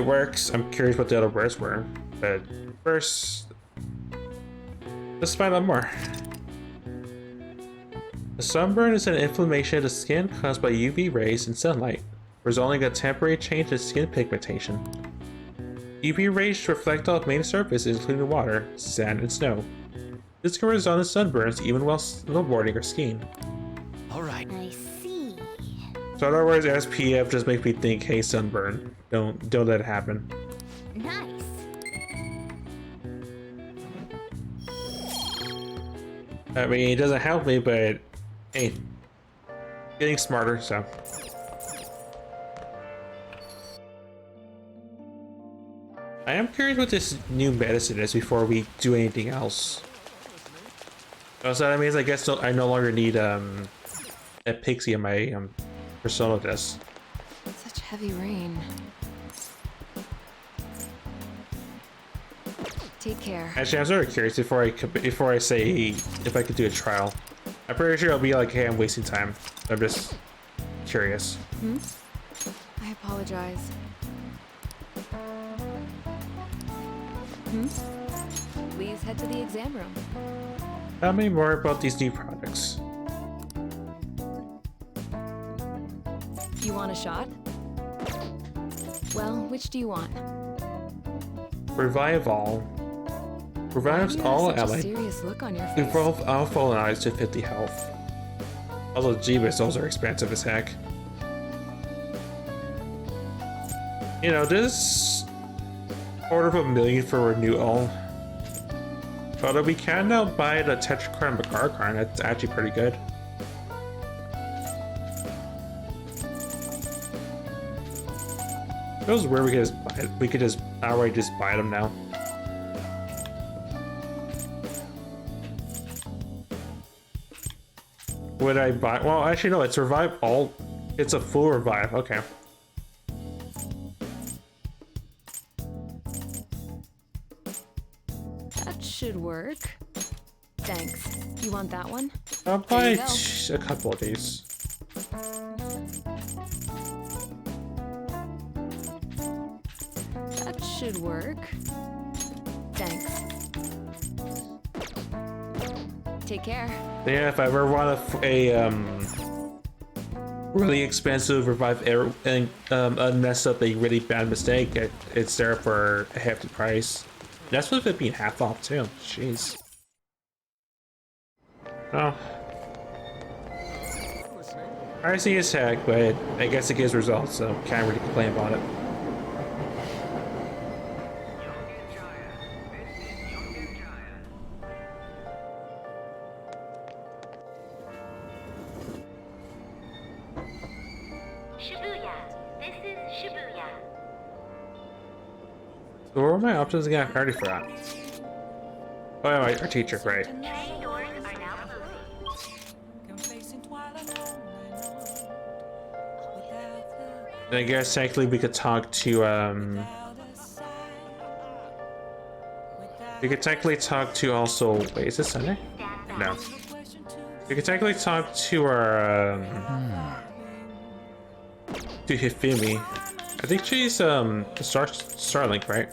works. I'm curious what the other words were, but first, let's find out more. A sunburn is an inflammation of the skin caused by UV rays and sunlight, resulting in a temporary change in skin pigmentation. UV rays reflect off main surfaces, including water, sand, and snow. This can result in sunburns even while snowboarding or skiing. All right. I see. So in other words, SPF just makes me think, hey, sunburn. Don't let it happen. Nice. I mean, it doesn't help me, but hey, getting smarter, so. I am curious what this new medicine is before we do anything else. So that means I guess I no longer need a pixie in my persona disc. Such heavy rain. Take care. Actually, I'm sort of curious before I say if I could do a trial. I'm pretty sure it'll be like, hey, I'm wasting time. I'm just curious. I apologize. Please head to the exam room. Tell me more about these new products. You want a shot? Well, which do you want? Revive all. Revives Why do you all have such a allied. serious look on your face. Evolve all fallen eyes to 50 health. Although Jeebus, those are expensive as heck. You know, this $250,000 for renewal. Although we can now buy the Tetracron Bakar card, that's actually pretty good. It was weird we could just outright just buy them now. Would I buy? Well, actually, no. It's revive all. It's a full revive. Okay. That should work. Thanks. You want that one? I'll There buy you go. a couple of these. That should work. Thanks. Take care. Yeah, if I ever want a really expensive revive and mess up a really bad mistake, it's there for a hefty price. That's with it being half off too. Jeez. Oh. Pricey as heck, but I guess it gives results, so can't really complain about it. Shibuya. This is Shibuya. So what are my options again? I already forgot. Oh yeah, our teacher, right. I guess technically we could talk to we could technically talk to also wait, is this Sunday? No. We could technically talk to our to Hifumi. I think she's Starlink, right?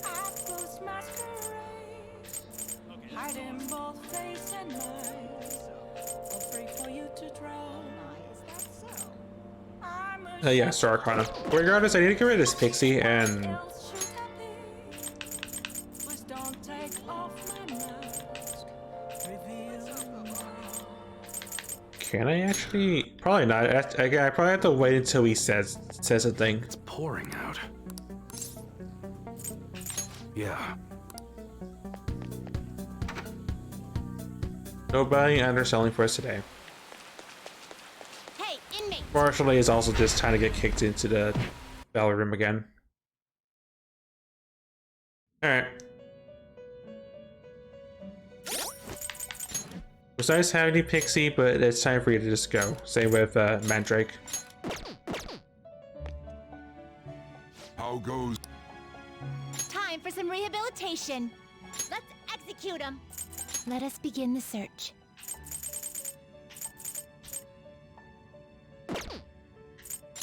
Yeah, Star Arcana. Regardless, I need to get rid of this pixie and can I actually? Probably not. I probably have to wait until he says a thing. It's pouring out. Yeah. No buying and or selling for us today. Hey, inmate! Partially is also just trying to get kicked into the battle room again. Alright. Besides having Pixie, but it's time for you to just go. Same with Mandrake. How goes? Time for some rehabilitation. Let's execute him. Let us begin the search.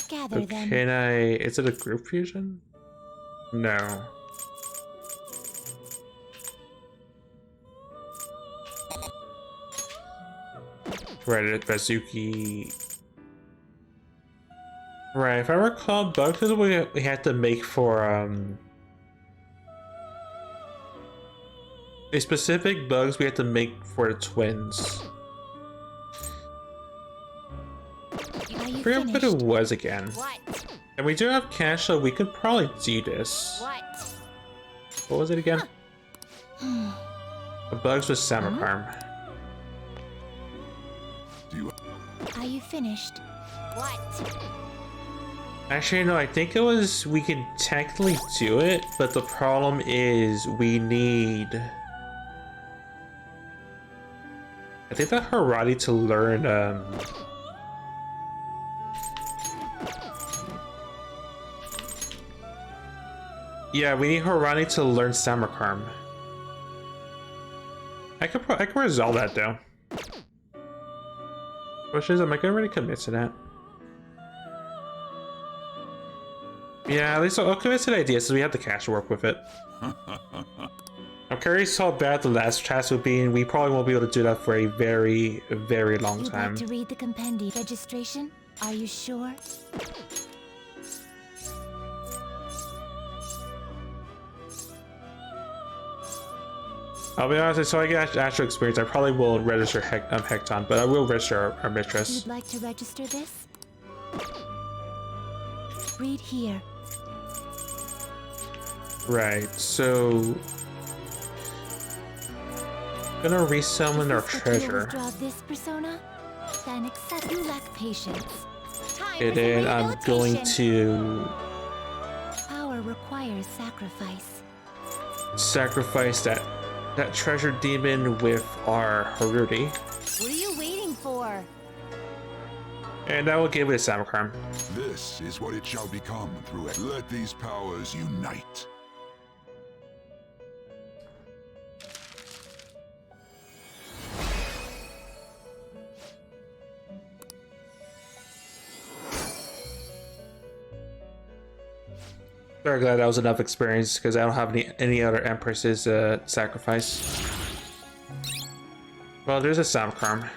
Gather So them. can I? Is it a group fusion? No. Right, Bazuki. Right, if I recall, bugs is what we had to make for a specific bugs we had to make for the twins. Are I you forget what it finished? was again. What? And we do have cash, so we could probably do this. What? What was it again? The bugs with Samarkarm. Are you finished? What? Actually, no, I think it was, we could technically do it, but the problem is we need... I think that Harati to learn, yeah, we need Harati to learn Samarkarm. I could resolve that though. Question is, am I gonna really commit to that? Yeah, at least I'll commit to the idea so we have the cash to work with it. I'm curious how bad the last task will be, and we probably won't be able to do that for a very, very long You'd time. like to read the compendium registration? Are you sure? I'll be honest, so I get actual experience, I probably will register Hecton, but I will register our mistress. You'd like to register this? Read here. Right, so... Gonna resummon our Is this what you'll treasure. withdraw this persona? Then accept. You lack patience. Time And for then some I'm going rehabilitation. to Power requires sacrifice. sacrifice that treasure demon with our Haruti. What are you waiting for? And I will give it a Samarkarm. This is what it shall become through it. Let these powers unite. Very glad that was enough experience because I don't have any other Empresses sacrifice. Well, there's a Samarkarm.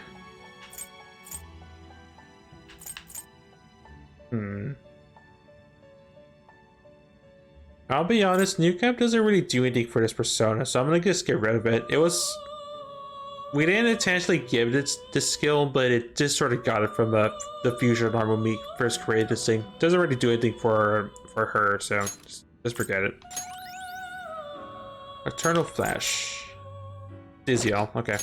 I'll be honest, New Camp doesn't really do anything for this persona, so I'm gonna just get rid of it. It was... We didn't intentionally give it this skill, but it just sort of got it from the fusion arm when we first created this thing. Doesn't really do anything for her, so just forget it. Eternal Flash. Dizzyall, okay.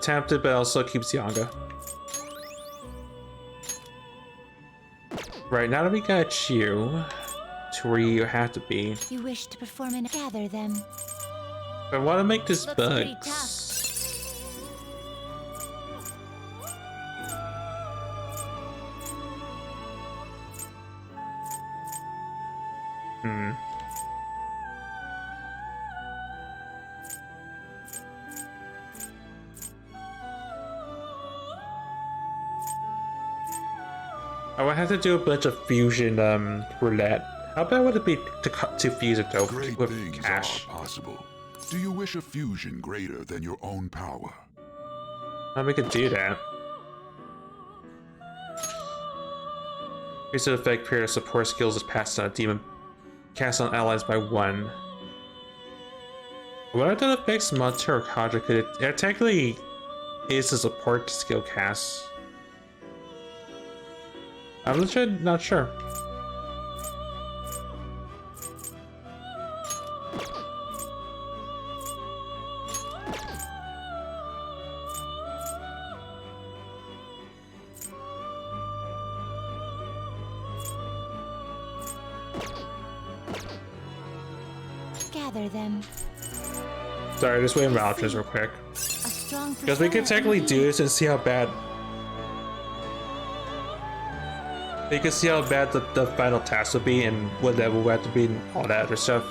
Tempted, but also keeps Yanga. Right, now that we got you to where you have to be, You wish to perform and gather them. I want to make this Looks pretty bugs. Hmm. I would have to do a bunch of fusion roulette. How bad would it be to fuse it though Great with things cash? are possible. Do you wish a fusion greater than your own power? How we could do that? Increase the effect period of support skills is passed on a demon. Cast on allies by 1. What that affects Monster or Conjure? Could it technically is a support skill cast? I'm legit not sure. Gather them. Sorry, just waiting vouchers real quick. A strong Because we could persona technically indeed. do this and see how bad. We can see how bad the final task will be and what level we have to be and all that other stuff.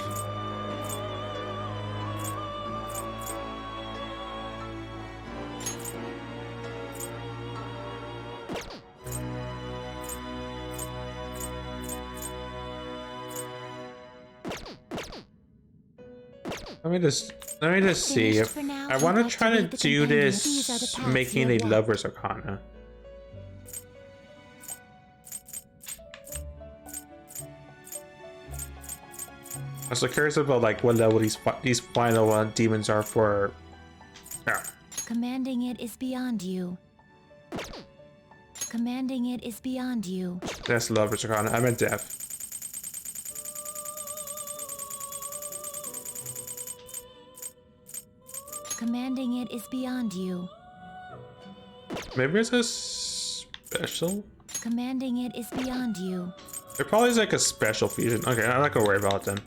Let me just see Finished if for now. I I'd want to like to try to read the do companion. These are the this paths making you a have lover's arcana. I was so curious about like what level these final demons are for. Yeah. Commanding it is beyond you. Commanding it is beyond you. That's lover's arcana. I meant death. Commanding it is beyond you. Maybe it's a special. Commanding it is beyond you. It probably is like a special fusion. Okay, I'm not gonna worry about it then.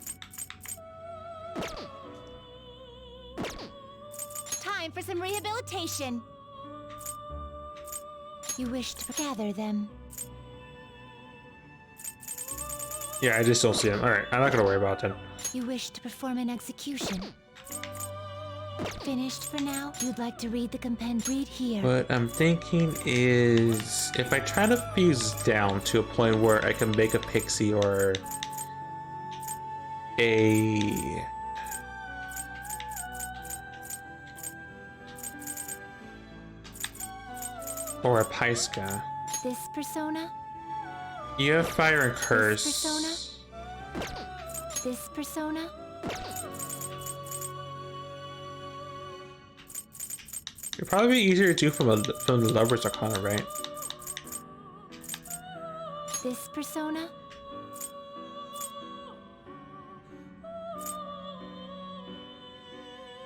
Time for some rehabilitation. You wish to gather them. Yeah, I just don't see him. All right, I'm not gonna worry about it then. You wish to perform an execution. Finished for now? You'd like to read the compend? Read here. What I'm thinking is if I try to fuse down to a point where I can make a pixie or a Pyska. This persona? You have fire and curse. This persona? It'd probably be easier to do from the lover's arcana, right? This persona?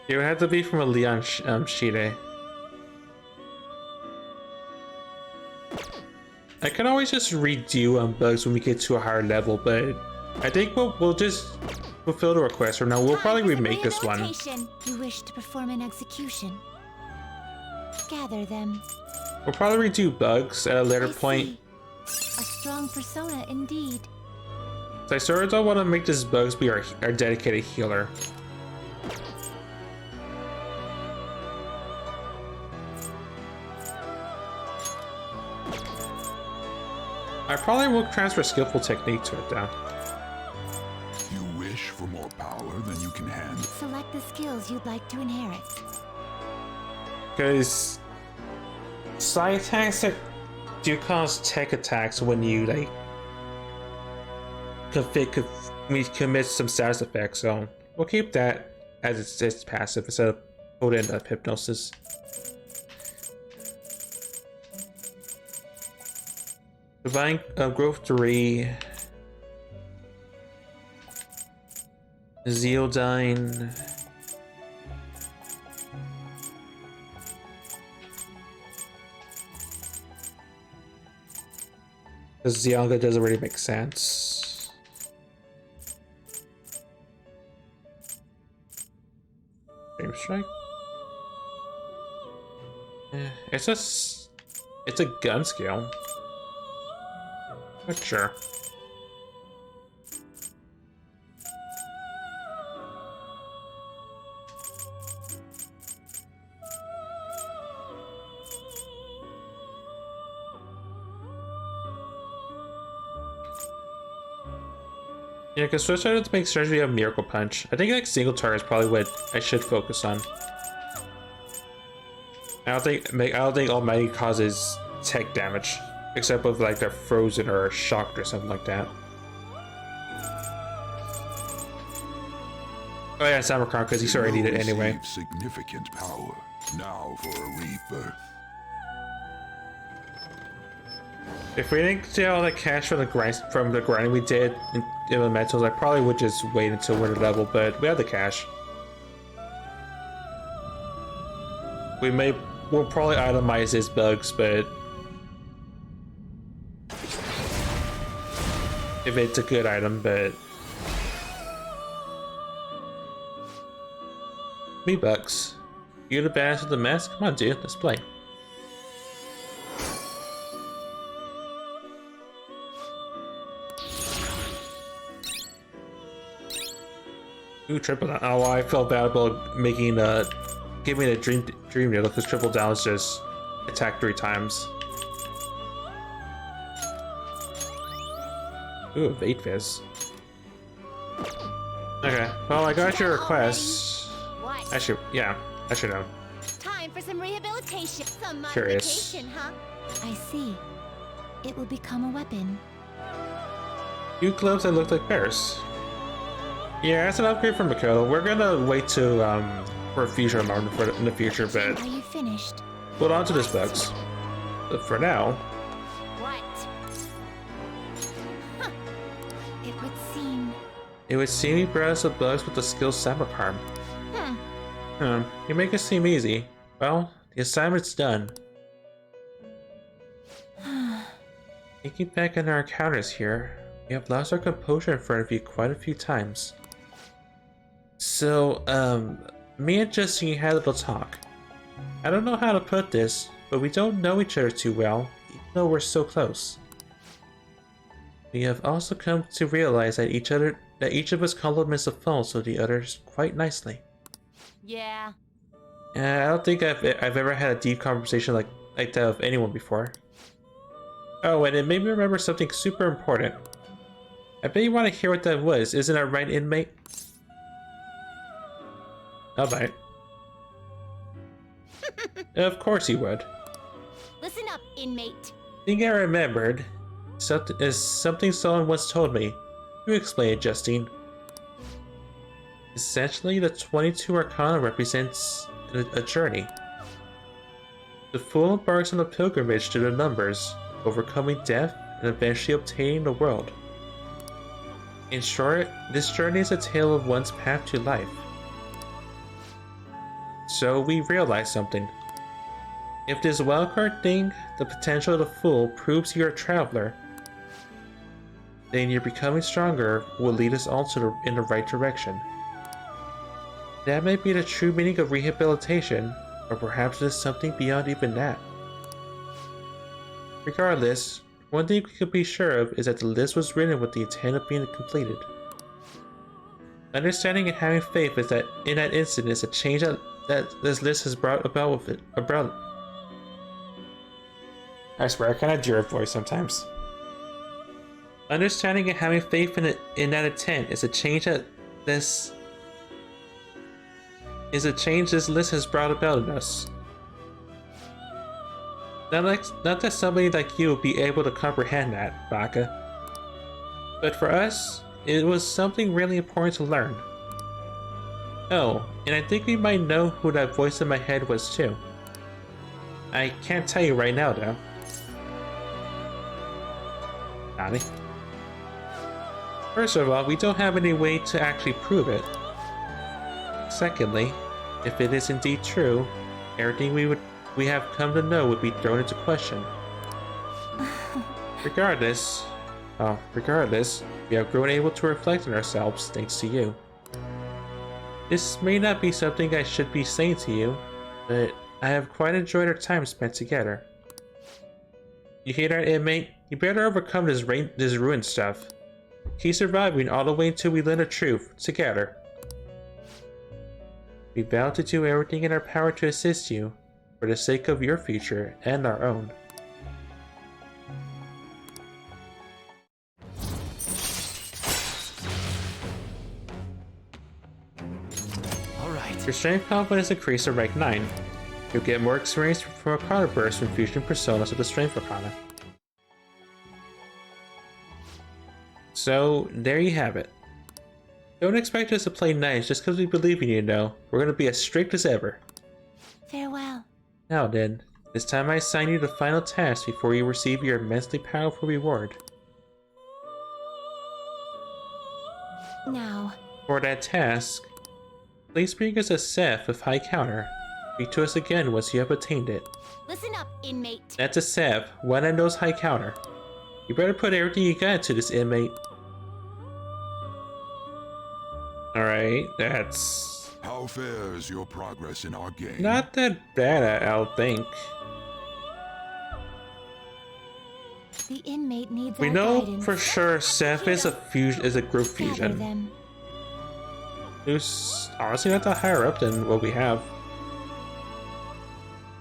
It would have to be from a Leon Shide. I can always just redo bugs when we get to a higher level, but I think we'll just fulfill the request from now. We'll probably Time for some remake this one. rehabilitation. You wish to perform an execution. Gather them. We'll probably redo bugs at a later I point. see. A strong persona indeed. So I sort of don't want to make this bugs be our dedicated healer. I probably will transfer skillful technique to it though. You wish for more power than you can handle. Select the skills you'd like to inherit. Because side attacks that do cause tech attacks when you like commit some status effects, so we'll keep that as its passive instead of put in hypnosis. Divine Growth 3, Zeodyne. The Because Zyonga doesn't really make sense. Dream Strike? It's a gun skill. Not sure. Yeah, because Switch items make surgery a Miracle Punch. I think like single target is probably what I should focus on. I don't think Almighty causes tech damage, except with like they're frozen or shocked or something like that. Oh yeah, Samarkand, because he's already needed anyway. Significant power. Now for a rebirth. If we didn't get all the cash from the grinding we did in Elementals, I probably would just wait until winter level, but we have the cash. We'll probably itemize his bugs, but if it's a good item, but $3. You the badass with the mask? Come on, dude, let's play. Ooh, triple down. Oh, I felt bad about making giving a dream needle because triple down is just attack 3 times. Ooh, Evade Fizz. Okay, well I got your request. What? Actually, yeah, I should know. Time for some rehabilitation. Some Curious. modification, huh? I see. It will become a weapon. New gloves that look like bears. Yeah, that's an upgrade from Makoto. We're gonna wait to for a future armor in the future, but Are you finished? hold on to this bugs. But for now, What? Huh. it would seem he browsed the bugs with the skill Samarkand. You make it seem easy. Well, the assignment's done. Thinking back on our encounters here, we have lost our composure in front of you quite a few times. So, me and Justine had a little talk. I don't know how to put this, but we don't know each other too well, even though we're so close. We have also come to realize that each of us complements the faults of the others quite nicely. Yeah. I don't think I've ever had a deep conversation like that with anyone before. Oh, and it made me remember something super important. I bet you want to hear what that was, isn't that right, inmate? Alright. Of course you would. Listen up, inmate. Thing I remembered is something someone once told me. You explain it, Justine. Essentially, the 22 Arcana represents a journey. The fool embarks on a pilgrimage to the numbers, overcoming death and eventually obtaining the world. In short, this journey is a tale of one's path to life. So we realized something. If this wildcard thing, the potential of the fool, proves you're a traveler, then your becoming stronger will lead us all in the right direction. That may be the true meaning of rehabilitation, or perhaps there's something beyond even that. Regardless, one thing we could be sure of is that the list was written with the intent of being completed. Understanding and having faith is that in that instant is a change that this list has brought about with it. I swear, I kind of do your voice sometimes. Understanding and having faith in that intent is a change this list has brought about in us. Not that somebody like you will be able to comprehend that, Baka. But for us, it was something really important to learn. Oh, and I think we might know who that voice in my head was too. I can't tell you right now though. Nani? First of all, we don't have any way to actually prove it. Secondly, if it is indeed true, everything we have come to know would be thrown into question. Regardless, we have grown able to reflect on ourselves thanks to you. This may not be something I should be saying to you, but I have quite enjoyed our time spent together. You hear that, inmate? You better overcome this ruined stuff. Keep surviving all the way until we learn the truth, together. We vow to do everything in our power to assist you, for the sake of your future and our own. Alright. Your strength confidence increased to rank 9. You'll get more experience from Arcana Burst from fusion personas with the Strength Arcana. So, there you have it. Don't expect us to play nice just because we believe in you, though. We're gonna be as strict as ever. Farewell. Now then, it's time I assign you the final task before you receive your immensely powerful reward. Now, For that task, please bring us a Seth with high counter. Speak to us again once you have attained it. listen up, inmate. That's a Seth, one that knows high counter. You better put everything you got into this, inmate. Alright, that's How fares your progress in our game? not that bad, I don't think. The inmate needs We our know guidance. for sure Seth is a group Gather fusion. them. Who's honestly not that higher up than what we have.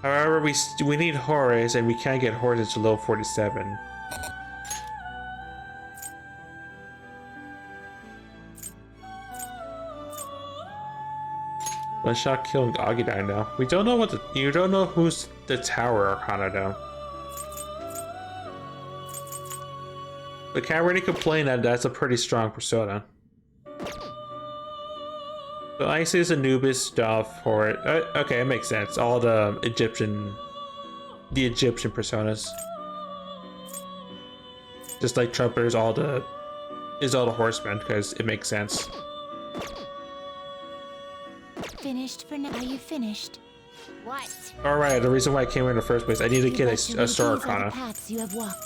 However, we need Horace, and we can't get Horace until level 47. One shot killing Agidai now. We don't know you don't know who's the Tower Arcana though. But can't really complain that that's a pretty strong persona. So Ice is Anubis stuff for it. Okay, it makes sense. All the Egyptian personas. Just like Trumper is all the horsemen because it makes sense. Finished for now. Are you finished? What? Alright, the reason why I came here in the first place, I need to get a Star These are the Arcana. paths you have walked.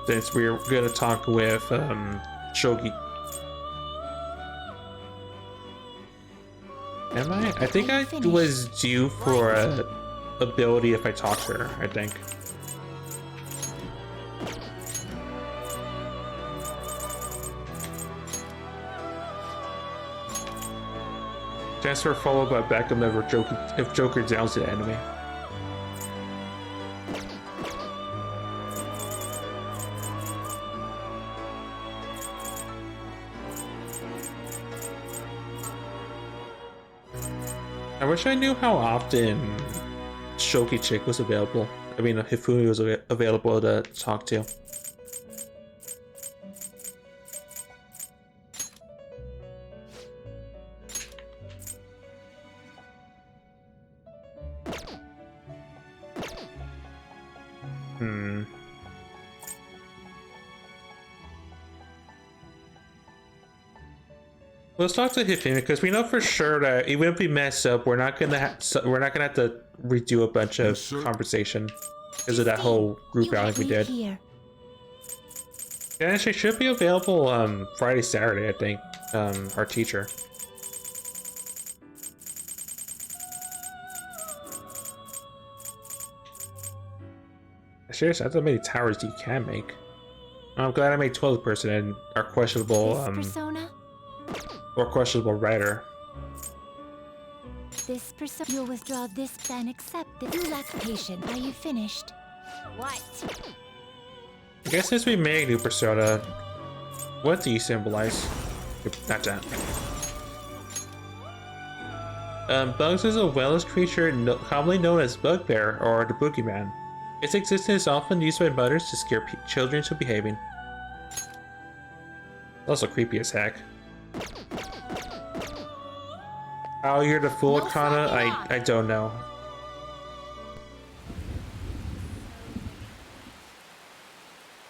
Since we're gonna talk with Shogi. Am I? I think I was due for a ability if I talk to her, I think. Transfer followed by backup never if Joker downs the enemy. I wish I knew how often Shoki Chick was available. I mean, Hifumi was available to talk to. Let's talk to Hifumi because we know for sure that even if we mess up, we're not gonna have to redo a bunch of conversation because of that whole group outing we did. Here. Yeah, actually, should be available Friday, Saturday, I think. Our teacher. Seriously, that's how many towers you can make. I'm glad I made 12th person and our questionable This persona? or questionable writer. This persona. You'll withdraw this and accept this. You lack patience. Are you finished? What? I guess since we made a new persona, what do you symbolize? Not that. Bugs is a wellness creature commonly known as Bugbear or the Boogeyman. Its existence is often used by mothers to scare children into behaving. Also creepy as heck. How you're the full Arcana, I don't know.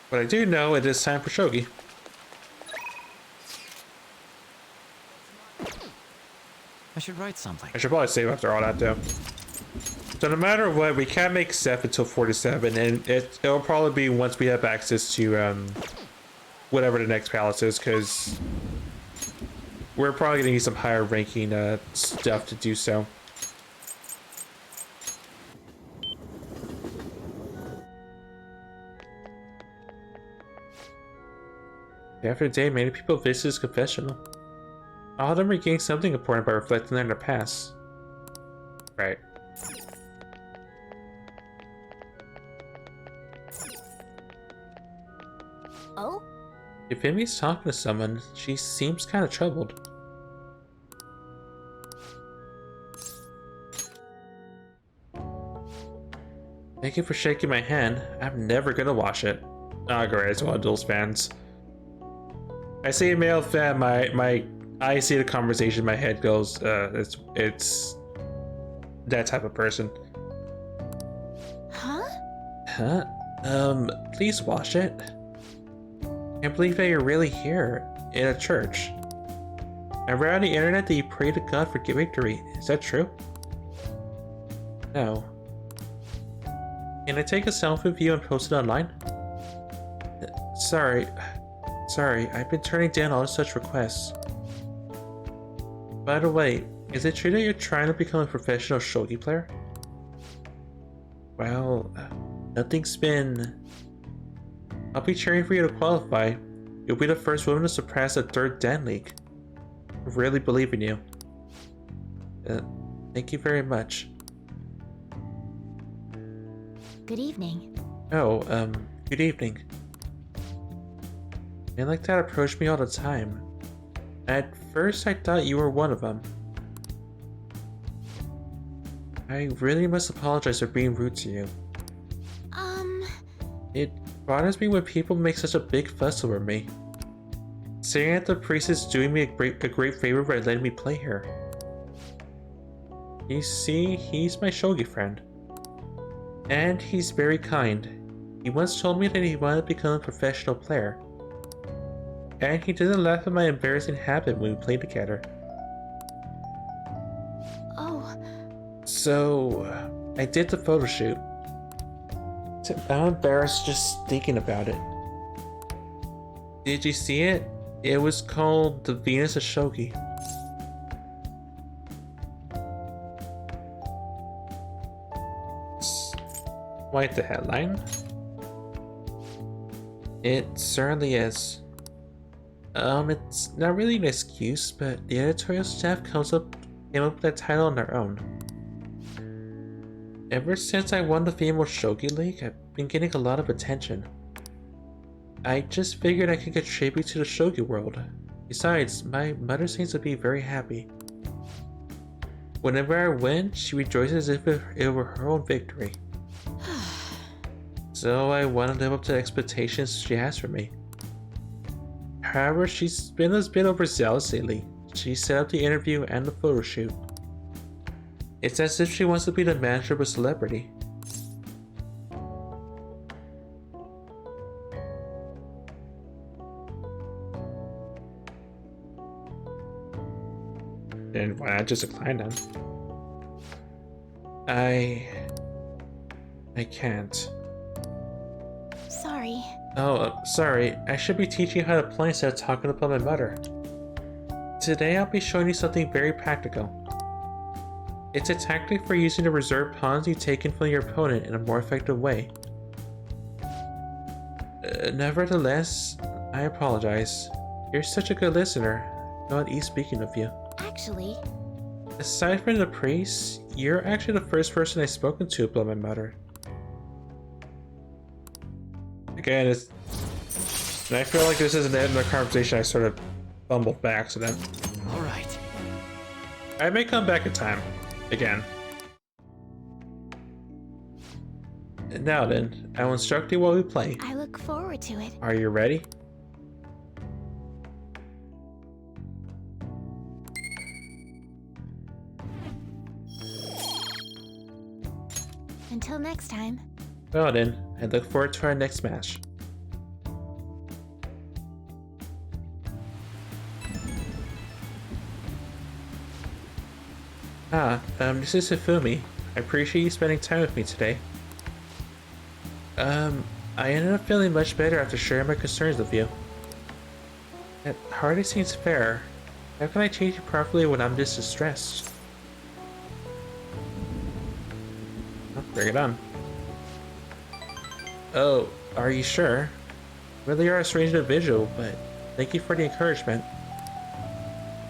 But I do know it is time for Shogi. I should write something. I should probably save after all that though. So no matter what, we can't make Seth until 47, and it'll probably be once we have access to whatever the next palace is, because we're probably gonna need some higher ranking stuff to do so. After day, many people visit his confessional. All of them regain something important by reflecting on their past. Right. Oh? If Emmy's talking to someone, she seems kind of troubled. Thank you for shaking my hand. I'm never gonna wash it. Ah, great, it's one of those fans. I see a male fan, I see the conversation, my head goes, it's that type of person. Huh? Huh? Please wash it. Can't believe that you're really here, in a church. I read on the internet that you pray to God for victory. Is that true? No. Can I take a selfie of you and post it online? Sorry, I've been turning down all such requests. By the way, is it true that you're trying to become a professional shogi player? Well, nothing's been... I'll be cheering for you to qualify. You'll be the first woman to surpass the 3rd Dan League. I really believe in you. Thank you very much. Good evening. Oh, good evening. Men like that approach me all the time. At first I thought you were one of them. I really must apologize for being rude to you. It bothers me when people make such a big fuss over me. Saying that the priest is doing me a great favor by letting me play here. You see, he's my shogi friend. And he's very kind. He once told me that he wanted to become a professional player. And he didn't laugh at my embarrassing habit when we played together. Oh. So, I did the photo shoot. I'm embarrassed just thinking about it. Did you see it? It was called The Venus of Shogi. Quite the headline. It certainly is. It's not really an excuse, but the editorial staff came up with that title on their own. Ever since I won the Female Shogi League, I've been getting a lot of attention. I just figured I could contribute to the shogi world. Besides, my mother seems to be very happy. Whenever I win, she rejoices as if it were her own victory. So I want to live up to the expectations she has for me. However, she's been a bit overzealous lately. She set up the interview and the photo shoot. It's as if she wants to be the manager of a celebrity. Then why not just decline them? I can't. Sorry. Oh, sorry. I should be teaching you how to play instead of talking about my mother. Today I'll be showing you something very practical. It's a tactic for using the reserve pawns you've taken from your opponent in a more effective way. Nevertheless, I apologize. You're such a good listener. Not ease speaking of you. Actually... Aside from the priest, you're actually the first person I've spoken to about my mother. Again, and I feel like this isn't the end of the conversation. I sort of fumbled by accident. All right. I may come back in time. Again. Now then, I will instruct you while we play. I look forward to it. Are you ready? Until next time. Well then, I look forward to our next match. This is Hifumi. I appreciate you spending time with me today. I ended up feeling much better after sharing my concerns with you. It hardly seems fair. How can I treat you properly when I'm this distressed? Oh, bring it on. Oh, are you sure? Really are a strange individual, but thank you for the encouragement.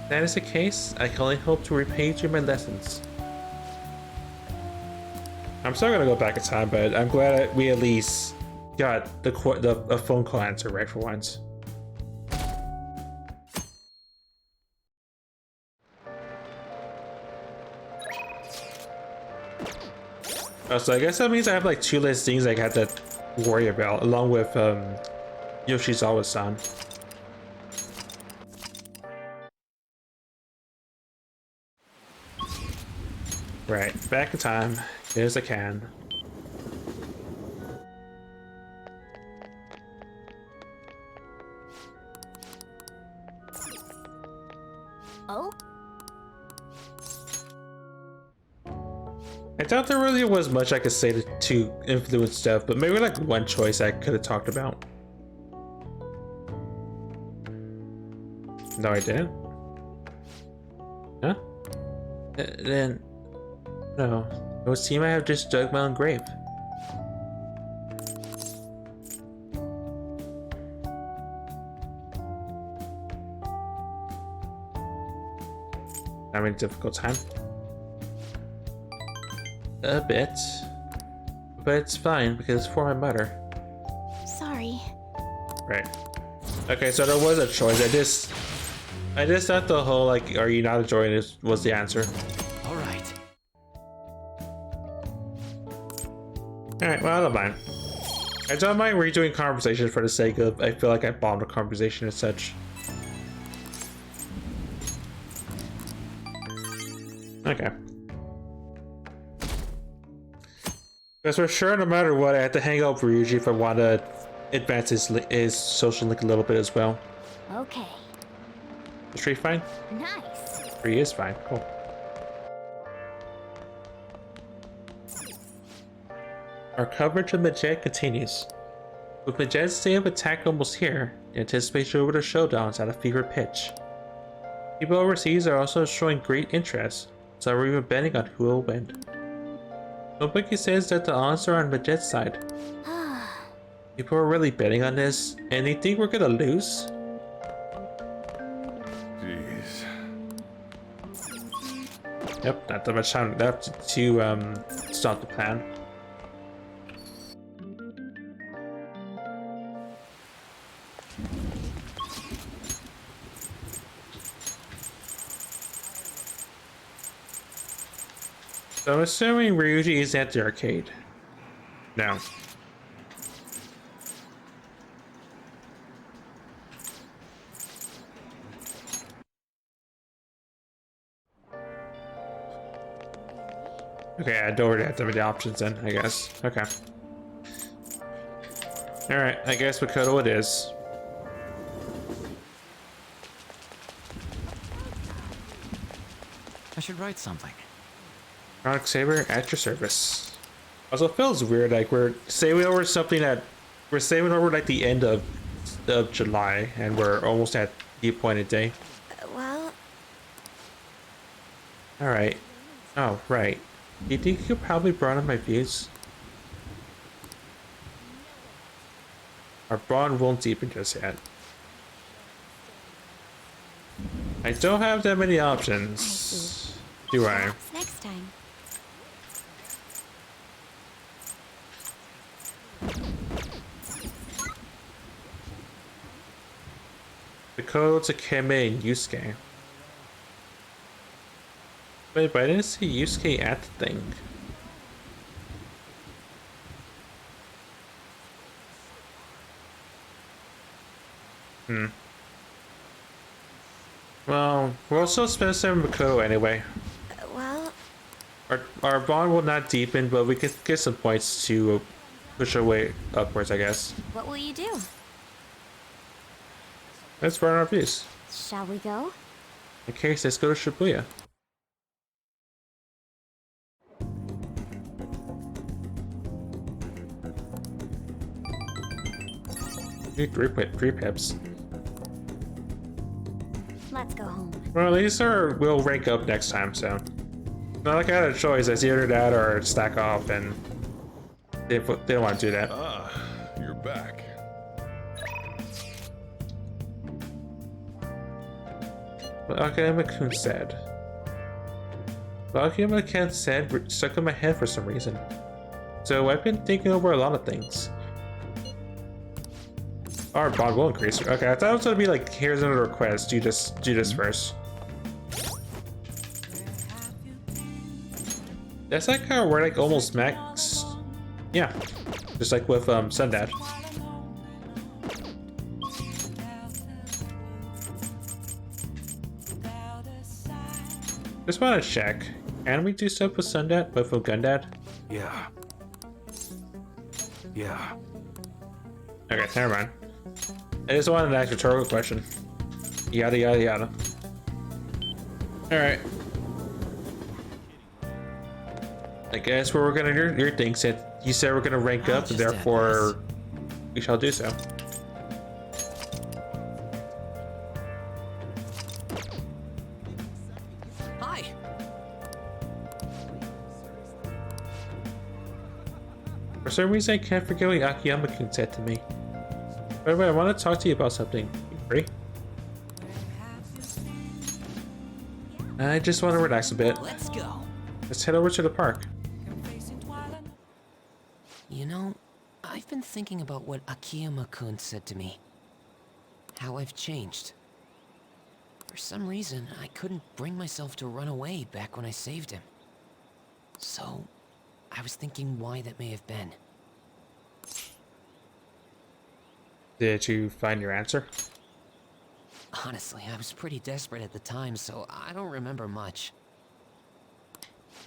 If that is the case, I can only hope to repay you through my lessons. I'm still gonna go back in time, but I'm glad that we at least got a phone call answer right for once. Oh, so I guess that means I have like 2 less things I had to worry about, along with Yoshizawa-san. Right, back in time, good as I can. Oh? I doubt there really was much I could say to influence stuff, but maybe like one choice I could have talked about. No, I didn't. Huh? Then... No. It would seem I have just dug my own grave. Having a difficult time? A bit. But it's fine, because it's for my mother. Sorry. Right. Okay, so there was a choice. I just thought the whole, like, are you not enjoying this was the answer. All right. Alright, well, I don't mind. I don't mind redoing conversations for the sake of, I feel like I bombed a conversation as such. Okay. Because for sure, no matter what, I have to hang out with Ryuji if I want to advance his social link a little bit as well. Okay. Is Tree fine? Nice. Tree is fine. Cool. Our coverage of Medjed continues. With Medjed's day of attack almost here, the anticipation over the showdown is at a fever pitch. People overseas are also showing great interest, so we're even betting on who will win. Nobody says that the odds are on Medjed's side. People are really betting on this, and they think we're gonna lose? Jeez. Yep, not that much time left to start the plan. So I'm assuming Ryuji is at the arcade. No. Okay, I don't already have to have the options then, I guess. Okay. Alright, I guess Makoto it is. I should write something. Chronic Saber at your service. Also, it feels weird, like we're saving over something that we're saving over like the end of July, and we're almost at the appointed day. Well, All right. Oh, right. Do you think you could probably broaden my views? Our bond won't deepen just yet. I don't have that many options, do I? perhaps next time. Mikoto, Takeme, and Yusuke. Wait, but I didn't see Yusuke at the thing. Well, we'll also spend some Mikoto anyway. Well, Our bond will not deepen, but we could get some points to push our way upwards, I guess. what will you do? Let's burn our views. Shall we go? In case, let's go to Shibuya. Three pips. Let's go home. Well, at least we'll rank up next time, so. Not like I had a choice. It's either that or stack off, and they don't want to do that. Ah, you're back. What Akiyama-kun said. What Akiyama-kun said stuck in my head for some reason. So I've been thinking over a lot of things. Our bond will increase. Okay, I thought it was gonna be like, here's another request. Do this first. That's like how we're like almost max. Yeah, just like with Sundad. Just want to check. Can we do stuff with Sundad, but with Gundad? Yeah. Yeah. Okay, never mind. I just wanted to ask a rhetorical question. Yada yada yada. Alright. I guess we're gonna do your thing said you said we're gonna rank up, and therefore we shall do so. Hi. For some reason I can't forget what Akiyama-kun said to me. By the way, I want to talk to you about something. You free? I just want to relax a bit. Let's go. Let's head over to the park. You know, I've been thinking about what Akiyama-kun said to me. How I've changed. For some reason, I couldn't bring myself to run away back when I saved him. So, I was thinking why that may have been. Did you find your answer? Honestly, I was pretty desperate at the time, so I don't remember much.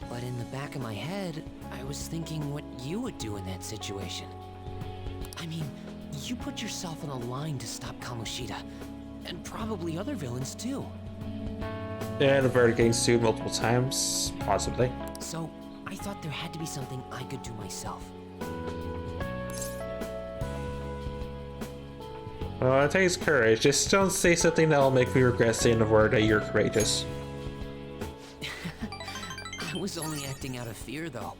But in the back of my head, I was thinking what you would do in that situation. I mean, you put yourself on the line to stop Kamoshida, and probably other villains too. And averted getting sued multiple times, possibly. So, I thought there had to be something I could do myself. Well, it takes courage. Just don't say something that'll make me regret saying the word that you're courageous. I was only acting out of fear, though.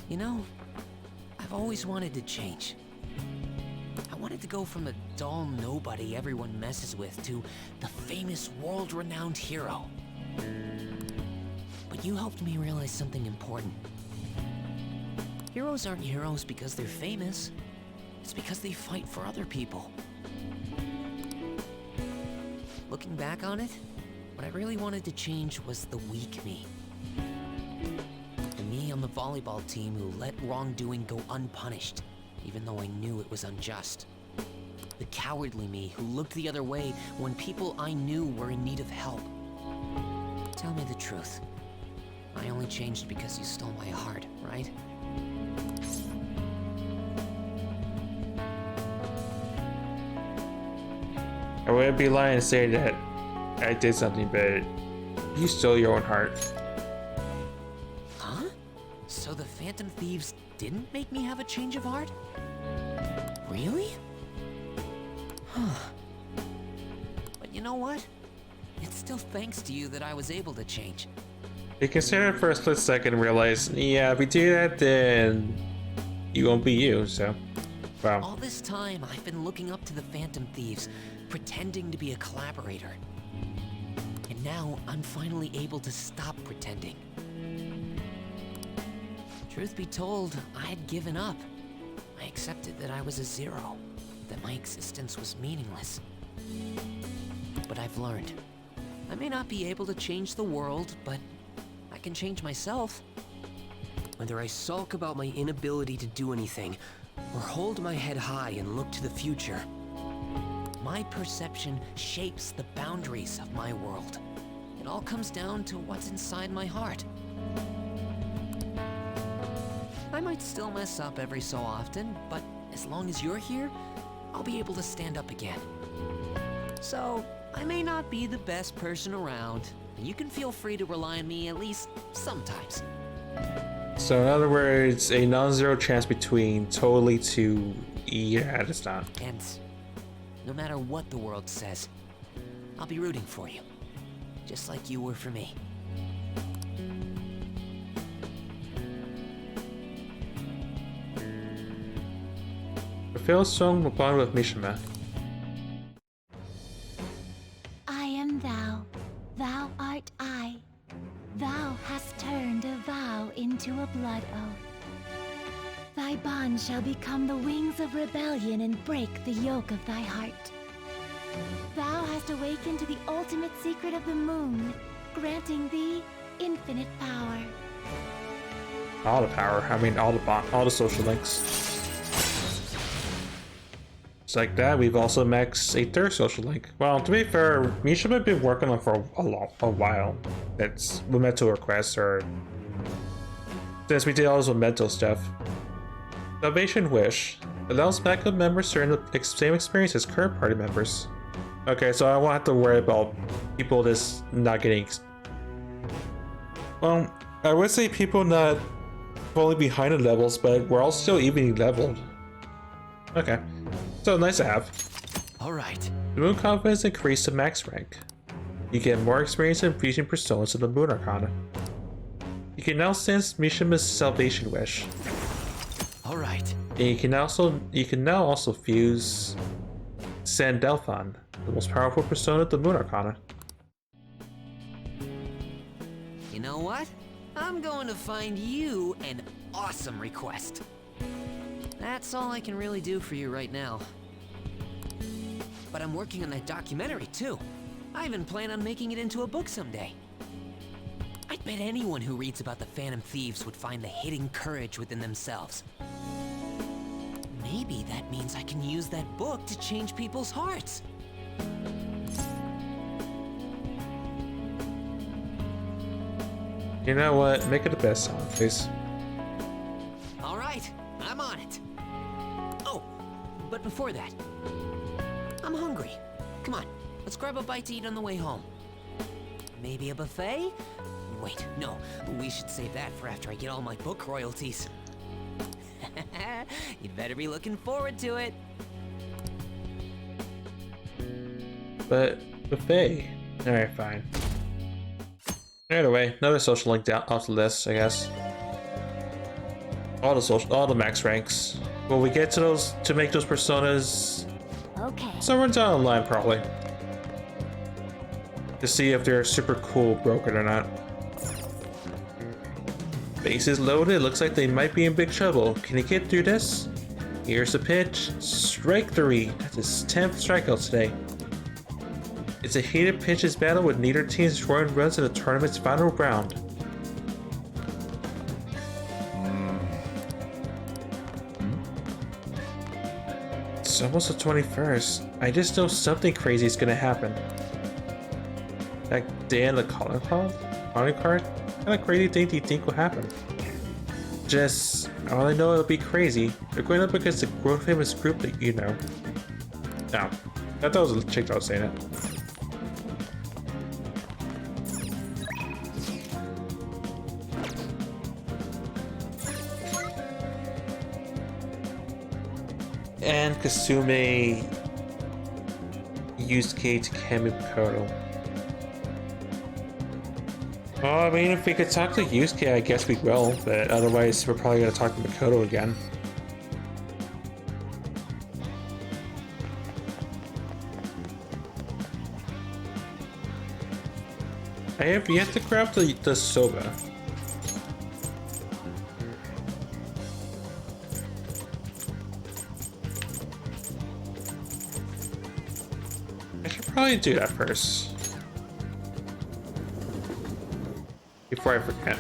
You know, I've always wanted to change. I wanted to go from a dull nobody everyone messes with to the famous world-renowned hero. But you helped me realize something important. Heroes aren't heroes because they're famous. It's because they fight for other people. Looking back on it, what I really wanted to change was the weak me. The me on the volleyball team who let wrongdoing go unpunished, even though I knew it was unjust. The cowardly me who looked the other way when people I knew were in need of help. Tell me the truth. I only changed because you stole my heart, right? I wouldn't be lying to say that I did something, but you stole your own heart. Huh? So the Phantom Thieves didn't make me have a change of heart? Really? Huh. But you know what? It's still thanks to you that I was able to change. You consider it for a split second and realize, yeah, if we do that, then you won't be you, so. Wow. All this time, I've been looking up to the Phantom Thieves, pretending to be a collaborator. And now, I'm finally able to stop pretending. Truth be told, I had given up. I accepted that I was a zero, that my existence was meaningless. But I've learned. I may not be able to change the world, but I can change myself. Whether I sulk about my inability to do anything, or hold my head high and look to the future, my perception shapes the boundaries of my world. It all comes down to what's inside my heart. I might still mess up every so often, but as long as you're here, I'll be able to stand up again. So, I may not be the best person around, and you can feel free to rely on me at least sometimes. So in other words, a non-zero chance between totally to Yeah, it's not. And no matter what the world says, I'll be rooting for you. Just like you were for me. The failed song will bond with Mishima. I am thou, thou art I. Thou hast turned a vow into a blood oath. Thy bond shall become the wings of rebellion and break the yoke of thy heart. Thou hast awakened to the ultimate secret of the moon, granting thee infinite power. All the power. I mean, all the social links. Just like that, we've also maxed a third social link. Well, to be fair, Mishima have been working on for a while. It's Memento requests, or since we did all this Memento stuff. Salvation Wish allows backup members to earn the same experience as current party members. Okay, so I won't have to worry about people just not getting. Well, I would say people not falling behind in levels, but we're all still evenly leveled. Okay, so nice to have. Alright. The Moon Confidence increased to max rank. You get more experience in fusion personas of the Moon Arcana. You can now sense Mishima's Salvation Wish. Alright. And you can now also fuse Sandelphon, the most powerful persona of the Moon Arcana. You know what? I'm going to find you an awesome request. That's all I can really do for you right now. But I'm working on that documentary too. I even plan on making it into a book someday. I'd bet anyone who reads about the Phantom Thieves would find the hidden courage within themselves. Maybe that means I can use that book to change people's hearts. You know what? Make it the best song, please. Alright, I'm on it. Oh, but before that, I'm hungry. Come on, let's grab a bite to eat on the way home. Maybe a buffet? Wait, no, we should save that for after I get all my book royalties. You'd better be looking forward to it. But buffet. Alright, fine. Either way, another social link down off the list, I guess. All the max ranks. Will we get to those to make those personas? Okay. Somewhere down the line, probably. To see if they're super cool, broken or not. Bases loaded. Looks like they might be in big trouble. Can he get through this? Here's the pitch. Strike 3. That's his 10th strikeout today. It's a heated pitches battle with neither team scoring runs in the tournament's final round. It's almost the 21st. I just know something crazy is gonna happen. That day in the calling card? What kind of crazy thing do you think will happen? Just, all I know it'll be crazy. They're going up against a world famous group that you know. No, I thought it was a chick that was saying it. And Kasume Yusuke Takemi Makoto. Well, I mean, if we could talk to Yusuke, I guess we will, but otherwise we're probably going to talk to Makoto again. I have yet to grab the soba. I should probably do that first. Before I forget.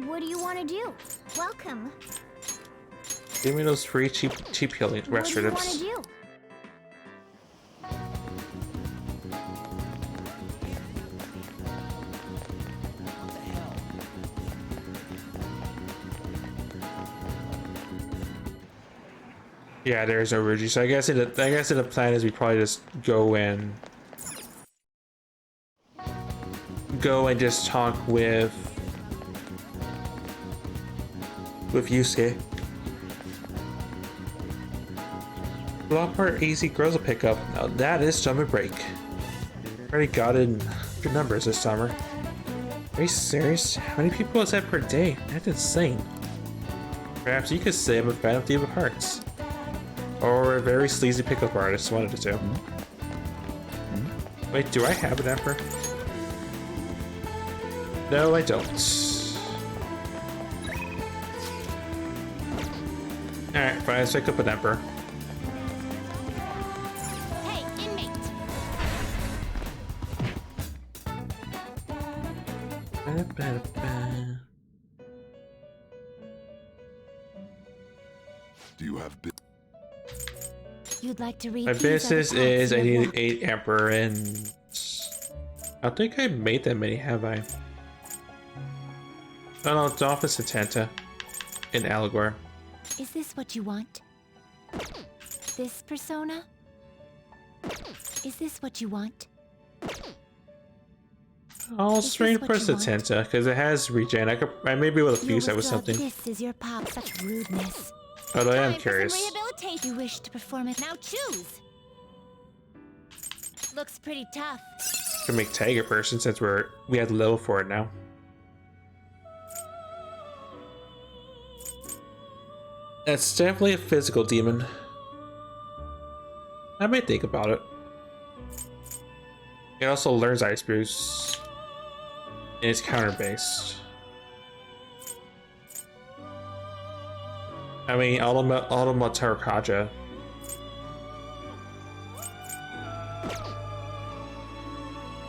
What do you want to do? Welcome. Give me those free cheap healing What do you want to restoratives. do? Yeah, there's no Ruji, so I guess the plan is we probably just go and just talk with with Yusuke. A lot more easy girls to pick up. Now that is summer break. Already got in good numbers this summer. Are you serious? How many people is that per day? That's insane. Perhaps you could say I'm a fan of Diva Hearts. Or a very sleazy pickup artist, one of the two. Wait, do I have an emperor? No, I don't. Alright, fine, let's pick up an emperor. Hey, inmate! Do you have You'd like to read My these other business parts is I of your need work? 8 emperor and I don't think I made that many, have I? Oh no, it's Office Atenta in Allegor. Is this what you want? This persona? Is this what you want? I'll Is strain this what press you want? Atenta because it has regen. I may be able to Your fuse that with withdrawal something. This is your pop. Such rudeness. Although I am Time for some curious. rehabilitation. You wish to perform it. Now choose. Looks pretty tough. Can make tag a person since we have the level for it now. That's definitely a physical demon. I might think about it. It also learns Ice Boost. And it's counter-based. I mean, Ultima Tarakaja.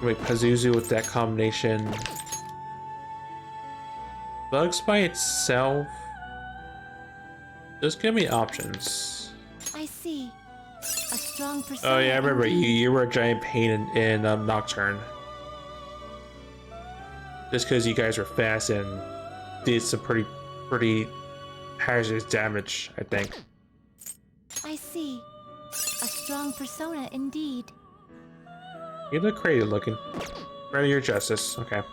Wait, Pazuzu with that combination. Bugs by itself. There's gonna be options. I see. A strong persona. Oh yeah, I remember indeed. you were a giant pain in Nocturne. Just because you guys were fast and did some pretty hazardous damage, I think. I see. A strong persona indeed. You look crazy looking. Ready your justice, okay.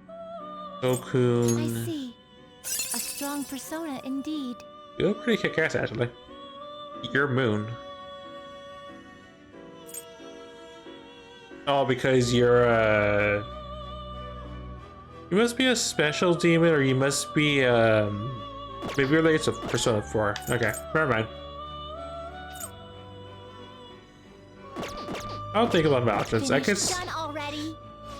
I Okun. see. A strong persona indeed. You look pretty kick-ass actually. Your moon. Oh, because you're you must be a special demon, or you must be maybe related to Persona 4. Okay, never mind. I'll think about my options. Finished done already.